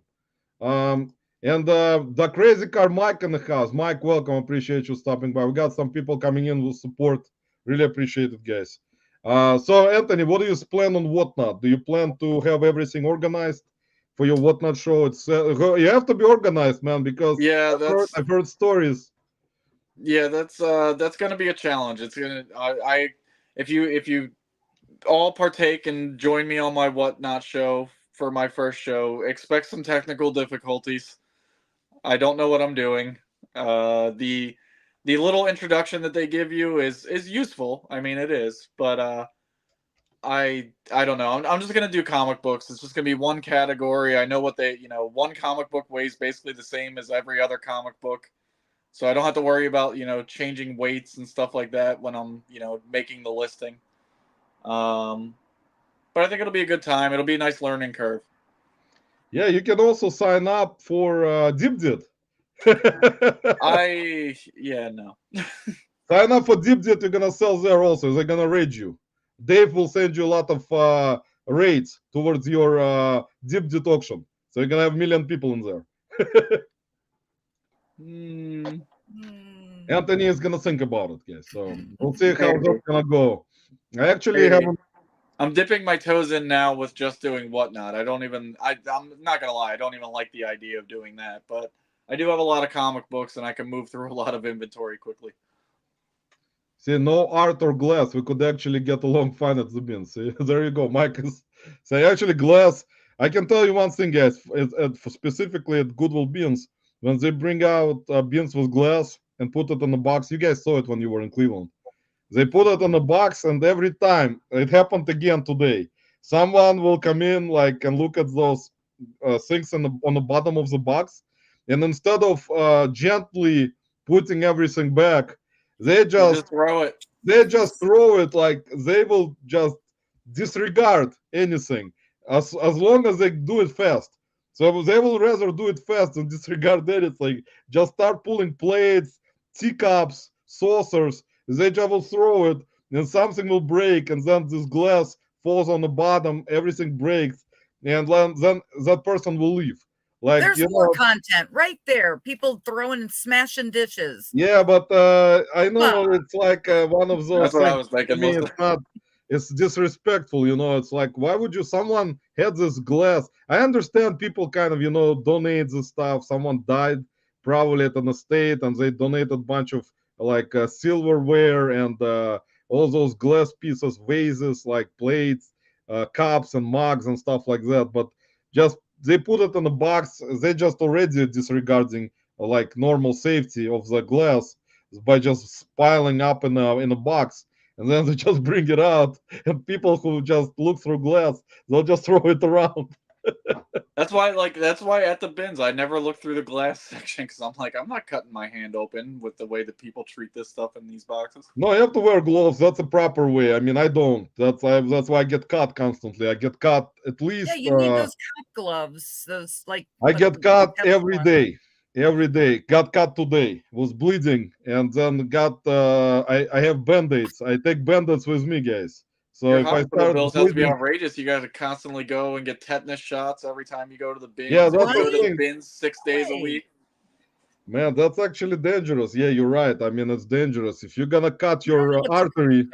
And the crazy car Mike in the house. Mike, welcome. Appreciate you stopping by. We got some people coming in with support. Really appreciate it, guys. So Anthony, what do you plan on Whatnot? Do you plan to have everything organized for your Whatnot show? It's you have to be organized, man, because Yeah, I've heard stories. yeah, that's gonna be a challenge. It's gonna if you all partake and join me on my Whatnot show for my first show, expect some technical difficulties. I don't know what I'm doing. The little introduction that they give you is useful. I mean, it is, but I don't know. I'm just gonna do comic books. It's just gonna be one category. I know what one comic book weighs basically the same as every other comic book, so I don't have to worry about changing weights and stuff like that when I'm making the listing. But I think it'll be a good time. It'll be a nice learning curve. Yeah, you can also sign up for DeepDit. No. Sign up for DeepDit. You're gonna sell there also. They're gonna raid you. Dave will send you a lot of raids towards your DeepDit auction. So you're gonna have 1 million people in there. Anthony is gonna think about it, guys. So we'll see how Maybe. that's gonna go. I actually Maybe. haven't. I'm dipping my toes in now with just doing whatnot. I'm not gonna lie, I don't even like the idea of doing that, but I do have a lot of comic books and I can move through a lot of inventory quickly. See, no art or glass. We could actually get along fine at the bin. See, there you go. Mike is say actually glass. I can tell you one thing, guys. Specifically at Goodwill Bins, when they bring out bins with glass and put it in a box, you guys saw it when you were in Cleveland. They put it in a box, and every time it happened again today. Someone will come in like and look at those things on the bottom of the box, and instead of gently putting everything back, they Just throw it. they just throw it like they will just disregard anything as long as they do it fast. So they will rather do it fast than disregard anything. Just start pulling plates, teacups, saucers. They just will throw it, and something will break, and then this glass falls on the bottom. Everything breaks, and then that person will leave. Like There's you more know, content right there. People throwing and smashing dishes. yeah, but I know it's like one of those That's what I things. was To thinking me, most it's not. It's disrespectful, you know. It's like, why would you? Someone had this glass. I understand people kind of, donate the stuff. Someone died probably at an estate, and they donated a bunch of like silverware and all those glass pieces, vases, like plates, cups, and mugs and stuff like that. But just they put it in a box. They just already disregarding like normal safety of the glass by just piling up in a box, and then they just bring it out, and people who just look through glass, they'll just throw it around. That's why at the bins I never look through the glass section because I'm like I'm not cutting my hand open with the way that people treat this stuff in these boxes. No, you have to wear gloves. That's a proper way. I mean, I don't. That's why I get cut constantly. I get cut at Yeah, least. you need those cut gloves. Those like I get cut every one. day. Every day. Got cut today. Was bleeding, and then got. I have band-aids. I take band-aids with me, guys. So Your if I hospital start bills have to be bleeding, outrageous. You got to constantly go and get tetanus shots every time you go to the bins. yeah, You that's go the to the thing. bins 6 days a Right. week. Man, that's actually dangerous. Yeah, you're right. I mean, it's dangerous. If you're gonna cut You don't know your what artery,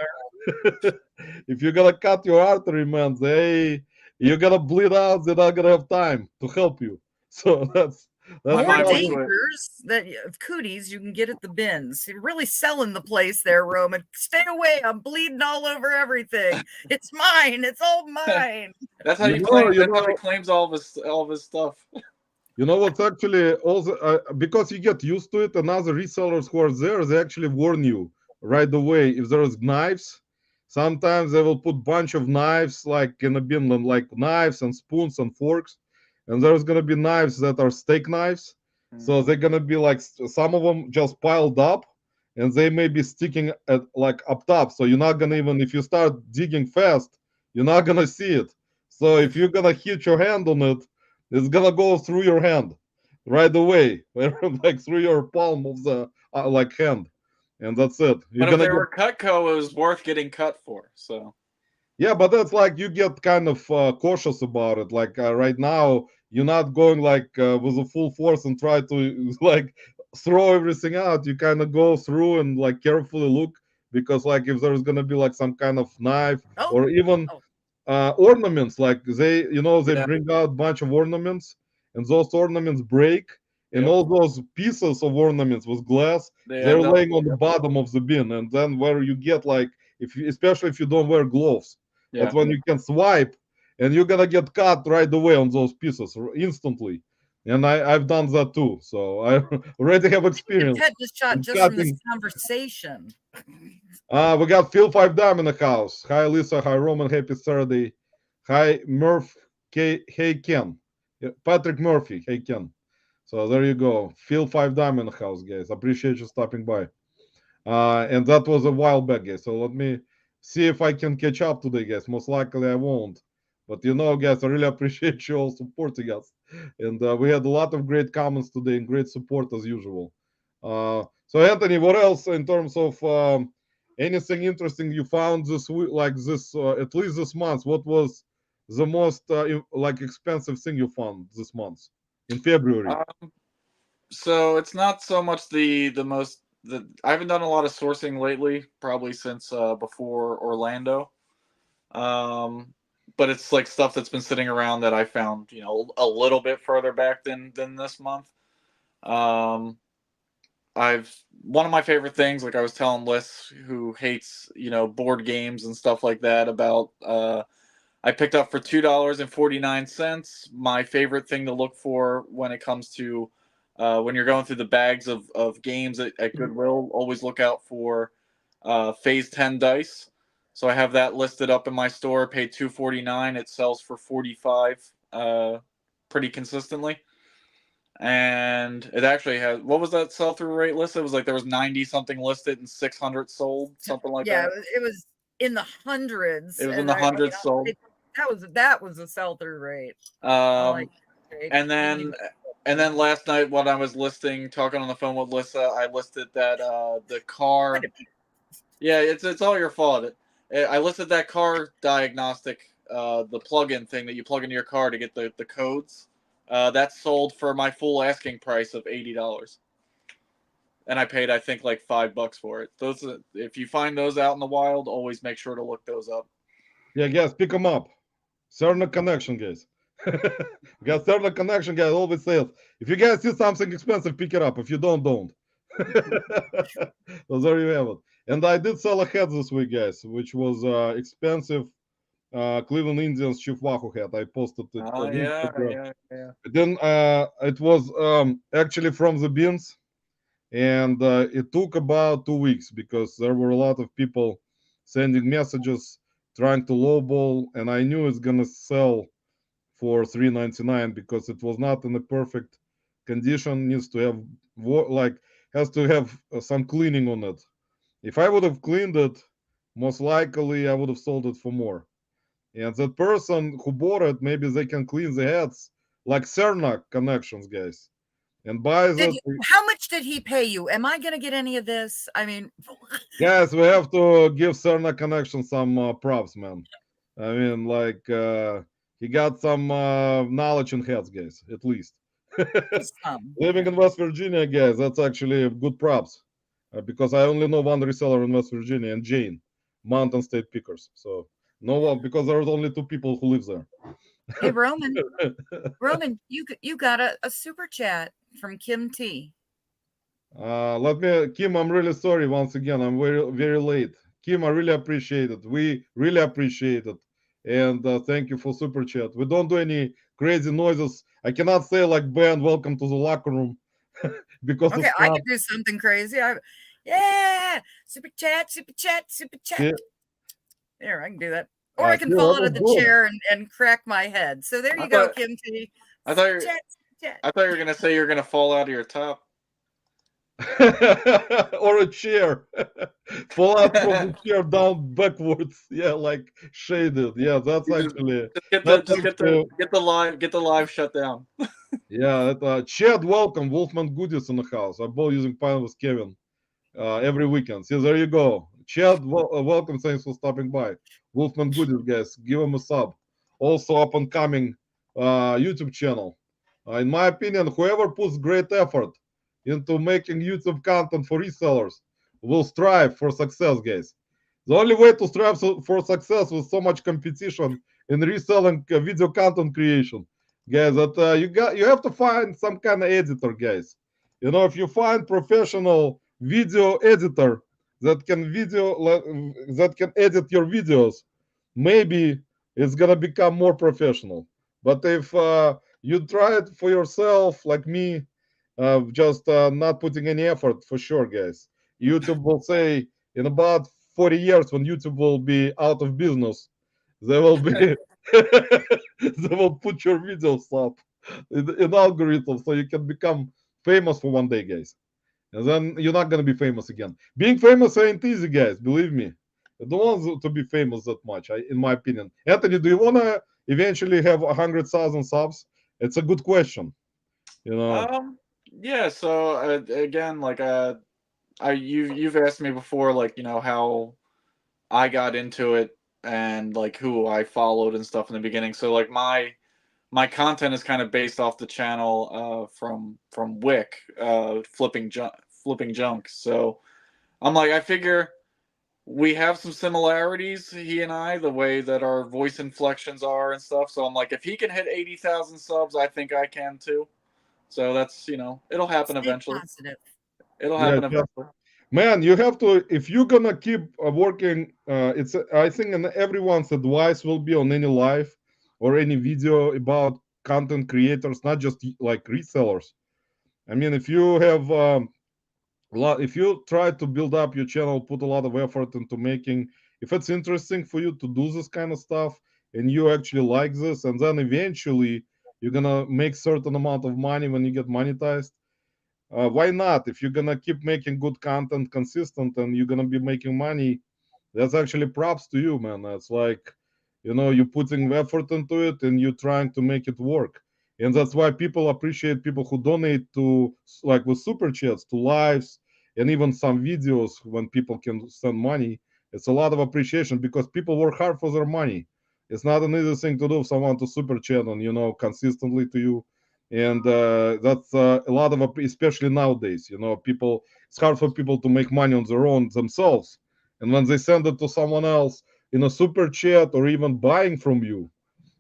if you're gonna cut your artery, man, you're gonna bleed out. They're not gonna have time to help you. So that's My more mind went to it. dangers that of cooties you can get at the bins. You're really selling the place there, Roman. Stay away. I'm bleeding all over everything. It's mine. It's all mine. That's how You you know, claim. you That's how he know, claims all of his stuff. you know what's actually also because you get used to it, and other resellers who are there, they actually warn you right away if there's knives. Sometimes they will put bunch of knives like in a bin, like knives and spoons and forks, and there's gonna be knives that are steak knives. So they're gonna be like some of them just piled up, and they may be sticking at like up top. So you're not gonna even if you start digging fast, you're not gonna see it. So if you're gonna hit your hand on it, it's gonna go through your hand right away, like through your palm of the like hand, and that's it. You're But if gonna they get were Cutco, it was worth getting cut for. So yeah, but that's like you get kind of cautious about it. Like right now, you're not going like with a full force and try to like throw everything out. You kind of go through and like carefully look because like if there's gonna be like some kind of knife Oh, or even oh. ornaments, like they yeah, bring out a bunch of ornaments, and those ornaments break, and yep. all those pieces of ornaments with glass, They they're end up. laying on the bottom of the bin, and then where you get like especially if you don't wear gloves, Yeah. that's when you can swipe, and you're gonna get cut right away on those pieces instantly. And I've done that too, so I already have experience Tetanus shot in just from this cutting. conversation. We got Phil 5 Dime in the house. Hi Lisa, hi Roman, happy Saturday. Hi Murph, hey Ken. Yeah, Patrick Murphy, hey Ken. So there you go. Phil 5 Dime in the house, guys. Appreciate you stopping by. And that was a while back, guys. So let me see if I can catch up today, guys. Most likely I won't. But guys, I really appreciate you all supporting us. And we had a lot of great comments today and great support as usual. So Anthony, what else in terms of anything interesting you found this week, like this, at least this month? What was the most like expensive thing you found this month in February? So it's not so much the I haven't done a lot of sourcing lately, probably since before Orlando. But it's like stuff that's been sitting around that I found, a little bit further back than this month. One of my favorite things, like I was telling Liz, who hates, board games and stuff like that, about I picked up for $2.49. My favorite thing to look for when it comes to when you're going through the bags of games at Goodwill, always look out for Phase 10 dice. So I have that listed up in my store. Paid $2.49. It sells for $45 pretty consistently. And it actually has, what was that sell-through rate listed? It was like there was 90 something listed and 600 sold, something like that. It was in the hundreds. It was in the hundreds sold. That was a sell-through rate. And then last night when I was talking on the phone with Lissa, I listed that the car. Yeah, it's all your fault. I listed that car diagnostic, the plug-in thing that you plug into your car to get the codes. That's sold for my full asking price of $80, and I paid, I think, like $5 for it. Those, if you find those out in the wild, always make sure to look those up. Yeah, guys, pick them up. Certain connection, guys. Guys, certain connection, guys, always says, if you guys see something expensive, pick it up. If you don't. So there you have it. And I did sell a hat this week, guys, which was expensive Cleveland Indians Chief Wahoo hat. I posted it. Oh, yeah. Then it was actually from the bins, and it took about 2 weeks because there were a lot of people sending messages trying to lowball, and I knew it's gonna sell for $3.99 because it was not in a perfect condition. Needs to have has to have some cleaning on it. If I would have cleaned it, most likely I would have sold it for more. And that person who bought it, maybe they can clean the heads like Cernak connections, guys, and buys it. How much did he pay you? Am I going to get any of this? I mean, guys, we have to give Cernak connection some props, man. I mean, like he got some knowledge in heads, guys, at least. Living in West Virginia, guys, that's actually good props because I only know one reseller in West Virginia, and Jane, Mountain State Pickers. So no one, because there's only 2 people who live there. Hey, Roman, you got a super chat from Kim T. Kim, I'm really sorry once again. I'm very, very late. Kim, I really appreciate it. We really appreciate it. And thank you for super chat. We don't do any crazy noises. I cannot say like, Ben, welcome to the locker room. Because okay, I can do something crazy. Yeah, super chat. Yeah. There, I can do that. Or I can fall out of the chair and crack my head. So there you go, Kim T. I thought you were going to say you're going to fall out of your top. Or a chair. Fall out from the chair down backwards. Yeah, like shaded. Yeah, that's actually get the live shut down. Yeah, Chad, welcome. Wolfman Goodies in the house. I'm both using Pine with Kevin every weekend. See, there you go. Chad, welcome. Thanks for stopping by. Wolfman Goodies, guys. Give him a sub. Also, up and coming YouTube channel. In my opinion, whoever puts great effort into making YouTube content for resellers will strive for success, guys. The only way to strive for success with so much competition in reselling video content creation, guys, that you have to find some kind of editor, guys. If you find professional video editor that can edit your videos, maybe it's gonna become more professional. But if you try it for yourself, like me, just not putting any effort, for sure, guys, YouTube will say in about 40 years, when YouTube will be out of business, they will be they will put your videos up in algorithms so you can become famous for one day, guys. And then you're not gonna be famous again. Being famous ain't easy, guys. Believe me. I don't want to be famous that much, in my opinion. Anthony, do you wanna eventually have 100,000 subs? It's a good question. Yeah. So again, like you've asked me before, like how I got into it and like who I followed and stuff in the beginning. So like my content is kind of based off the channel from Wick, flipping flipping junk. So I'm like, I figure we have some similarities, he and I, the way that our voice inflections are and stuff. So I'm like, if he can hit 80,000 subs, I think I can too. So that's, it'll happen Stay eventually. positive. It'll Yeah, happen eventually. man, you have to, if you're gonna keep working, I think, and everyone's advice will be on any live or any video about content creators, not just like resellers. I mean, if you have if you try to build up your channel, put a lot of effort into making, if it's interesting for you to do this kind of stuff and you actually like this, and then eventually you're gonna make certain amount of money when you get monetized, why not? If you're gonna keep making good content consistent and you're gonna be making money, that's actually props to you, man. That's like, you're putting effort into it and you're trying to make it work. And that's why people appreciate people who donate to, like, with super chats, to lives, and even some videos when people can send money. It's a lot of appreciation because people work hard for their money. It's not an easy thing to do if someone to super chat and, consistently to you. And that's a lot of, especially nowadays, people, it's hard for people to make money on their own themselves, and when they send it to someone else in a super chat or even buying from you.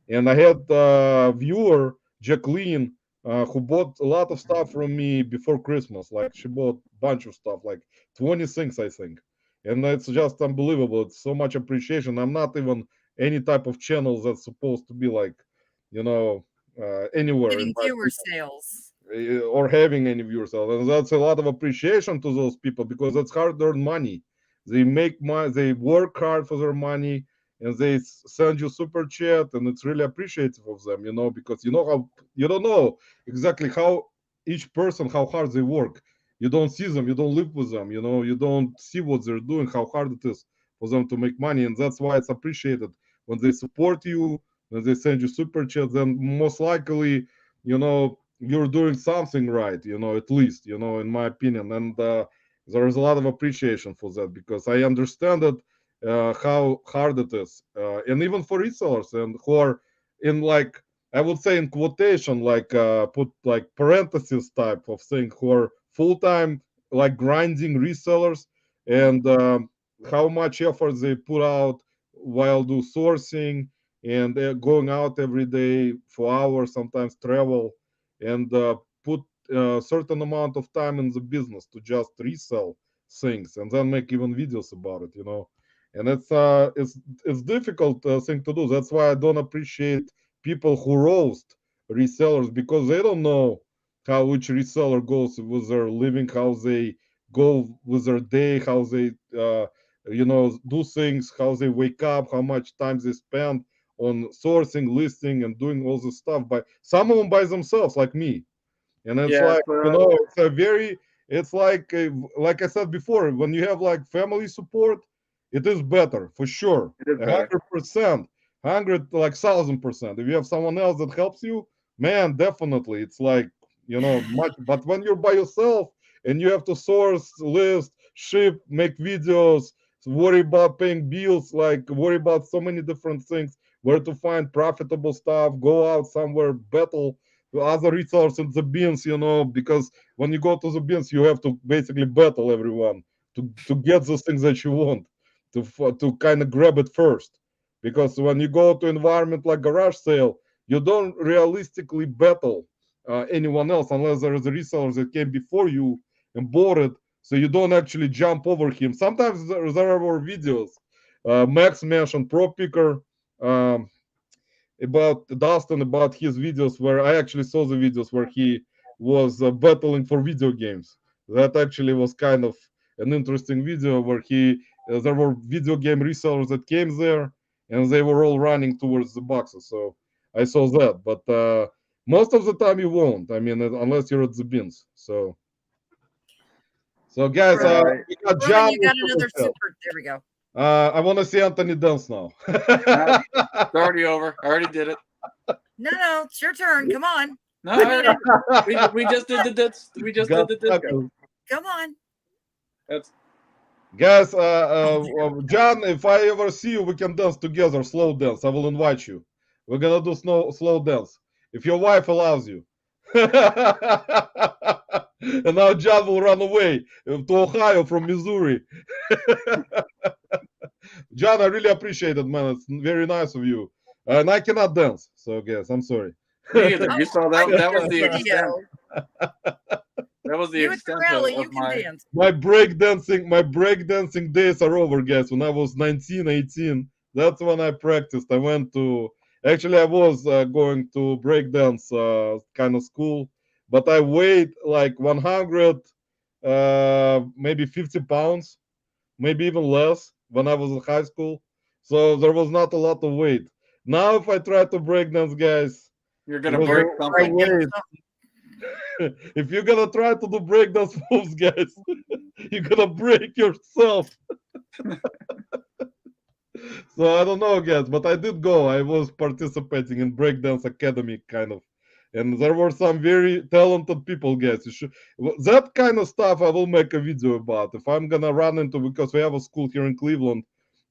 And I had a viewer, Jacqueline, who bought a lot of stuff from me before Christmas. Like, she bought a bunch of stuff, like 20 things, I think. And it's just unbelievable. It's so much appreciation. I'm not even any type of channel that's supposed to be like, anywhere in Getting my viewer sales. or having any viewers. And that's a lot of appreciation to those people because that's hard-earned money. They make money, they work hard for their money, and they send you super chat, and it's really appreciative of them, because how you don't know exactly how each person, how hard they work. You don't see them, you don't live with them, you don't see what they're doing, how hard it is for them to make money, and that's why it's appreciated when they support you, when they send you super chat. Then most likely, you're doing something right, at least, in my opinion. And there is a lot of appreciation for that because I understand it, how hard it is, and even for resellers and who are in, like, I would say in quotation, like, put like parentheses type of thing, who are full-time, like, grinding resellers, and how much effort they put out while do sourcing, and they're going out every day for hours, sometimes travel, and put a certain amount of time in the business to just resell things and then make even videos about it, and it's difficult thing to do. That's why I don't appreciate people who roast resellers, because they don't know how each reseller goes with their living, how they go with their day, how they do things, how they wake up, how much time they spend on sourcing, listing, and doing all this stuff by some of them by themselves, like me. And it's Yeah, like, it's a very, it's like I said before, when you have like family support, it is better for sure. it is better. 100%, 1,000%. If you have someone else that helps you, man, definitely, it's like, much. But when you're by yourself and you have to source, list, ship, make videos, worry about paying bills, like worry about so many different things, where to find profitable stuff, go out somewhere, battle other resellers in the bins, because when you go to the bins, you have to basically battle everyone to get the things that you want, to kind of grab it first. Because when you go to environment like garage sale, you don't realistically battle anyone else unless there is a reseller that came before you and bought it. So you don't actually jump over him. Sometimes there are videos. Max mentioned Pro Picker. About Dustin, about his videos, where I actually saw the videos where he was battling for video games. That actually was kind of an interesting video where there were video game resellers that came there, and they were all running towards the boxes. So I saw that, but most of the time you won't. I mean, unless you're at the bins. So guys, Roman, we got Roman, John. you got another super. There we go. I want to see Anthony dance now. It's already over. I already did it. No, it's your turn. Come on. No, we just did the dits. We just did the disco. Come on. That's Guys, John, if I ever see you, we can dance together, slow dance. I will invite you. We're gonna do slow dance if your wife allows you. And now John will run away to Ohio from Missouri. John, I really appreciate it, man. It's very nice of you. And I cannot dance, so guess I'm sorry. Me either. You saw I that? That need was your the extent. video. That was the You at the extent rally, you of can my. dance. My breakdancing days are over, guys. When I was 19, 18, that's when I practiced. I went to actually I was going to breakdance kind of school, but I weighed like 100, maybe 50 pounds, maybe even less when I was in high school. So there was not a lot of weight. Now, if I try to breakdance, guys, You're gonna with break my something. weight, if you're gonna try to do breakdance moves, guys, you're gonna break yourself. So I don't know, guys, but I did go. I was participating in breakdance academy, kind of, and there were some very talented people, guys. That kind of stuff I will make a video about. If I'm gonna run into, because we have a school here in Cleveland,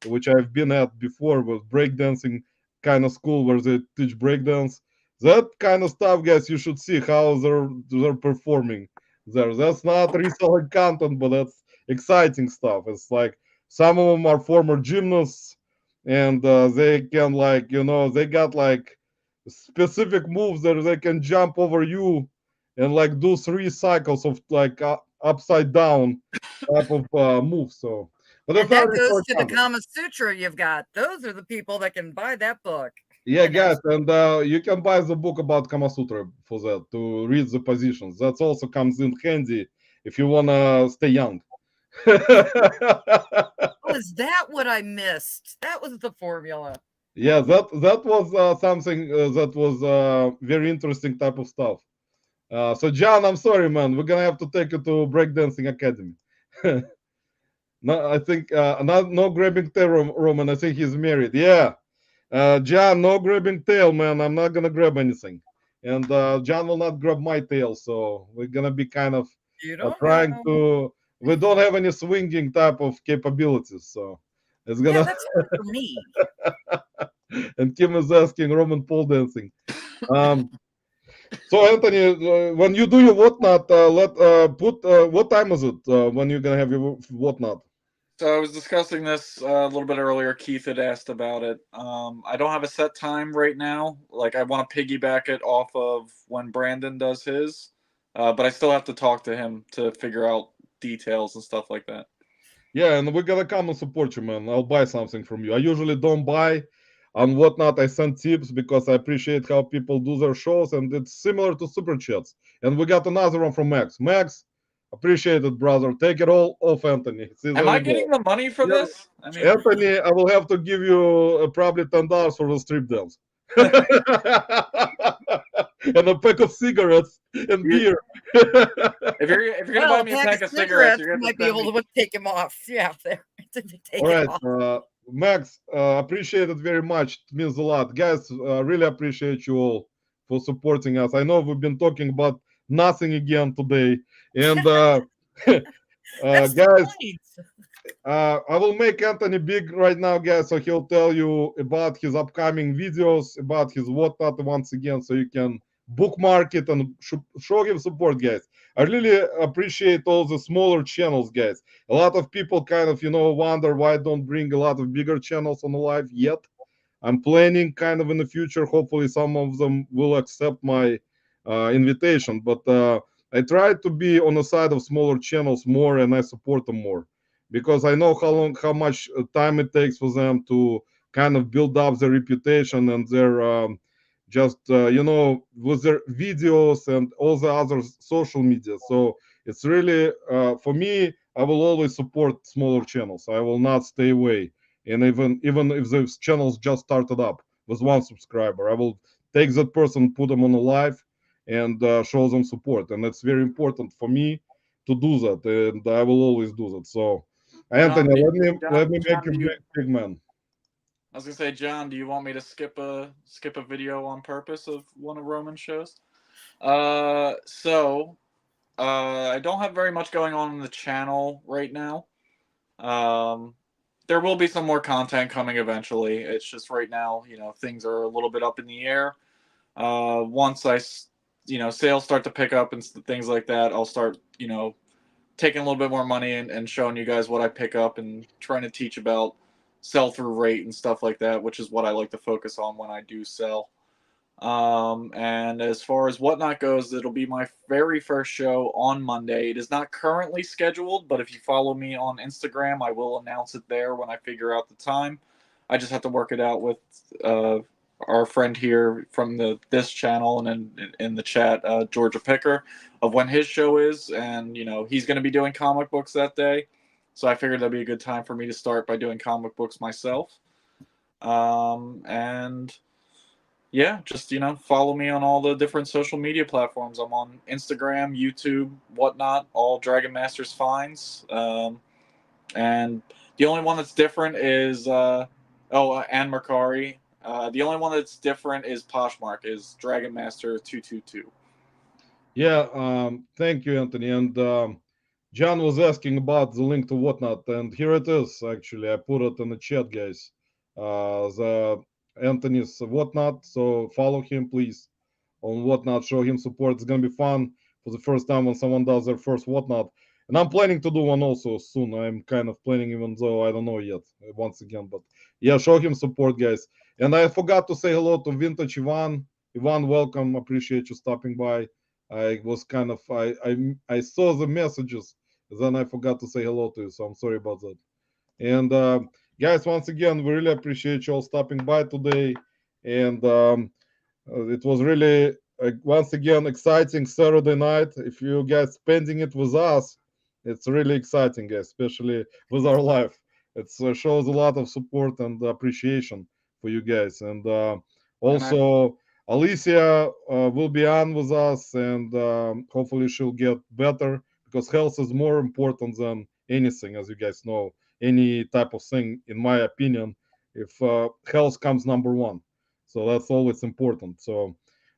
which I've been at before, with breakdancing kind of school where they teach breakdance. That kind of stuff, guys, you should see how they're performing there. That's not reselling content, but that's exciting stuff. It's like some of them are former gymnasts, and they can, like, they got like specific moves that they can jump over you and like do 3 cycles of like upside down type of move. So, but that's And not that goes reselling to the content. Kama Sutra you've got. Those are the people that can buy that book. Yeah, And guys, and you can buy the book about Kama Sutra for that, to read the positions. That also comes in handy if you wanna stay young. Oh, is that what I missed? That was the formula. Yeah, that was something that was very interesting type of stuff. So John, I'm sorry, man. We're gonna have to take you to breakdancing academy. No, I think no grabbing tail, Roman. I think he's married. Yeah, John, no grabbing tail, man. I'm not gonna grab anything, and John will not grab my tail. So we're gonna be kind of You don't trying know. to. We don't have any swinging type of capabilities, so it's Yeah, gonna. that's hard for me. And Kim is asking Roman pole dancing. Um, so Anthony, when you do your whatnot, let put what time is it when you're gonna have your whatnot? So I was discussing this a little bit earlier. Keith had asked about it. I don't have a set time right now. Like, I want to piggyback it off of when Brandon does his, but I still have to talk to him to figure out details and stuff like that. Yeah, and we're gonna come and support you, man. I'll buy something from you. I usually don't buy on whatnot. I send tips because I appreciate how people do their shows, and it's similar to super chats. And we got another one from Max. Max, appreciate it, brother. Take it all off, Anthony. Am I getting the money for Yeah. this? I mean, Anthony, I will have to give you probably $10 for the strip dance. And a pack of cigarettes and beer. if you're gonna buy me a pack of cigarettes, you're you gonna might be send able me. to take him off. Yeah, there. Take All it right, off. Max, appreciate it very much. It means a lot, guys. Really appreciate you all for supporting us. I know we've been talking about nothing again today, and That's the guys, point. I will make Anthony big right now, guys, so he'll tell you about his upcoming videos, about his whatnot once again, so you can bookmark it and show him support, guys. I really appreciate all the smaller channels, guys. A lot of people kind of, wonder why I don't bring a lot of bigger channels on the live yet. I'm planning kind of in the future. Hopefully, some of them will accept my invitation, but I try to be on the side of smaller channels more, and I support them more because I know how much time it takes for them to kind of build up their reputation and their just with their videos and all the other social media. So it's really for me. I will always support smaller channels. I will not stay away. And even if those channels just started up with one subscriber, I will take that person, put them on a live, and show them support. And it's very important for me to do that, and I will always do that. So John, Anthony, let me make John, you big man. I was gonna say, John, do you want me to skip a video on purpose of one of Roman's shows? So I don't have very much going on in the channel right now. There will be some more content coming eventually. It's just right now, things are a little bit up in the air. Once I sales start to pick up and things like that, I'll start, taking a little bit more money and showing you guys what I pick up and trying to teach about sell-through rate and stuff like that, which is what I like to focus on when I do sell. And as far as Whatnot goes, it'll be my very first show on Monday. It is not currently scheduled, but if you follow me on Instagram, I will announce it there when I figure out the time. I just have to work it out with our friend here from this channel and in the chat, Georgia Picker, of when his show is. And, he's going to be doing comic books that day. So I figured that'd be a good time for me to start by doing comic books myself. And yeah, just, follow me on all the different social media platforms. I'm on Instagram, YouTube, Whatnot, all Dragon Masters finds. And the only one that's different is, and Mercari. The only one that's different is Poshmark, is Dragon Master 222. Yeah, thank you, Anthony. And John was asking about the link to Whatnot, and here it is. Actually, I put it in the chat, guys. The Anthony's Whatnot, so follow him, please, on Whatnot. Show him support. It's gonna be fun for the first time when someone does their first Whatnot. And I'm planning to do one also soon. I'm kind of planning, even though I don't know yet, once again. But yeah, show him support, guys. And I forgot to say hello to Vintage Ivan. Ivan, welcome. Appreciate you stopping by. I was kind of I saw the messages, then I forgot to say hello to you, so I'm sorry about that. And guys, once again, we really appreciate you all stopping by today. And it was really once again exciting Saturday night. If you guys spending it with us, it's really exciting, guys, especially with our live. It shows a lot of support and appreciation for you guys. And also, Alicia will be on with us, and hopefully she'll get better, because health is more important than anything, as you guys know. Any type of thing, in my opinion, if health comes number one. So that's always important. So,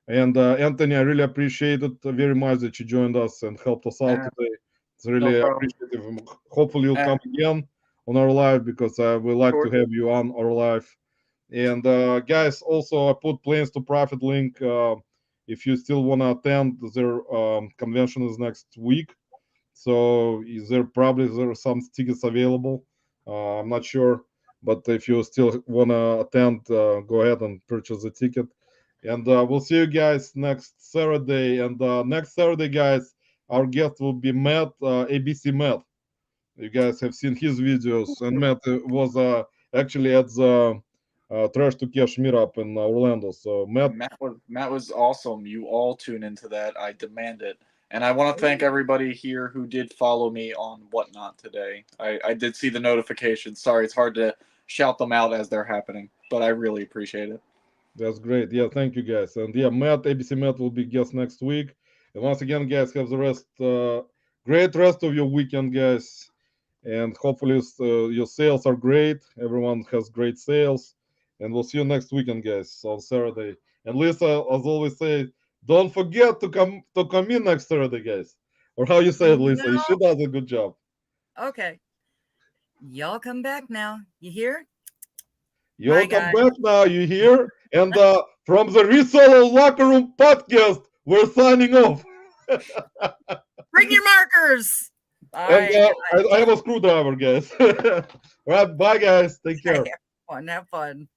and Anthony, I really appreciate it very much that you joined us and helped us out today. It's really appreciative. Hopefully you'll come again on our live, because we like to have you on our live. And guys, also I put Planes to Profit link. If you still want to attend, their convention is next week. So there are some tickets available. I'm not sure, but if you still want to attend, go ahead and purchase the ticket. And we'll see you guys next Saturday. And next Saturday, guys, our guest will be Matt, ABC Matt. You guys have seen his videos, and Matt was actually at the Trash to Cash meetup in Orlando. So Matt was awesome. You all tune into that. I demand it. And I want to thank everybody here who did follow me on Whatnot today. I did see the notifications. Sorry, it's hard to shout them out as they're happening, but I really appreciate it. That's great. Yeah, thank you, guys. And yeah, ABC Matt will be guest next week. And once again, guys, have the great rest of your weekend, guys. And hopefully your sales are great. Everyone has great sales. And we'll see you next weekend, guys, on Saturday. And Lisa, as always, say, don't forget to come in next Saturday, guys. Or how you say it, Lisa? No. She does a good job. Okay. Y'all come back now. You hear? Y'all come back now. You hear? And from the Reseller Locker Room podcast, we're signing off. Bring your markers. And I have a screwdriver, guys. All right, bye, guys. Take care. Have fun.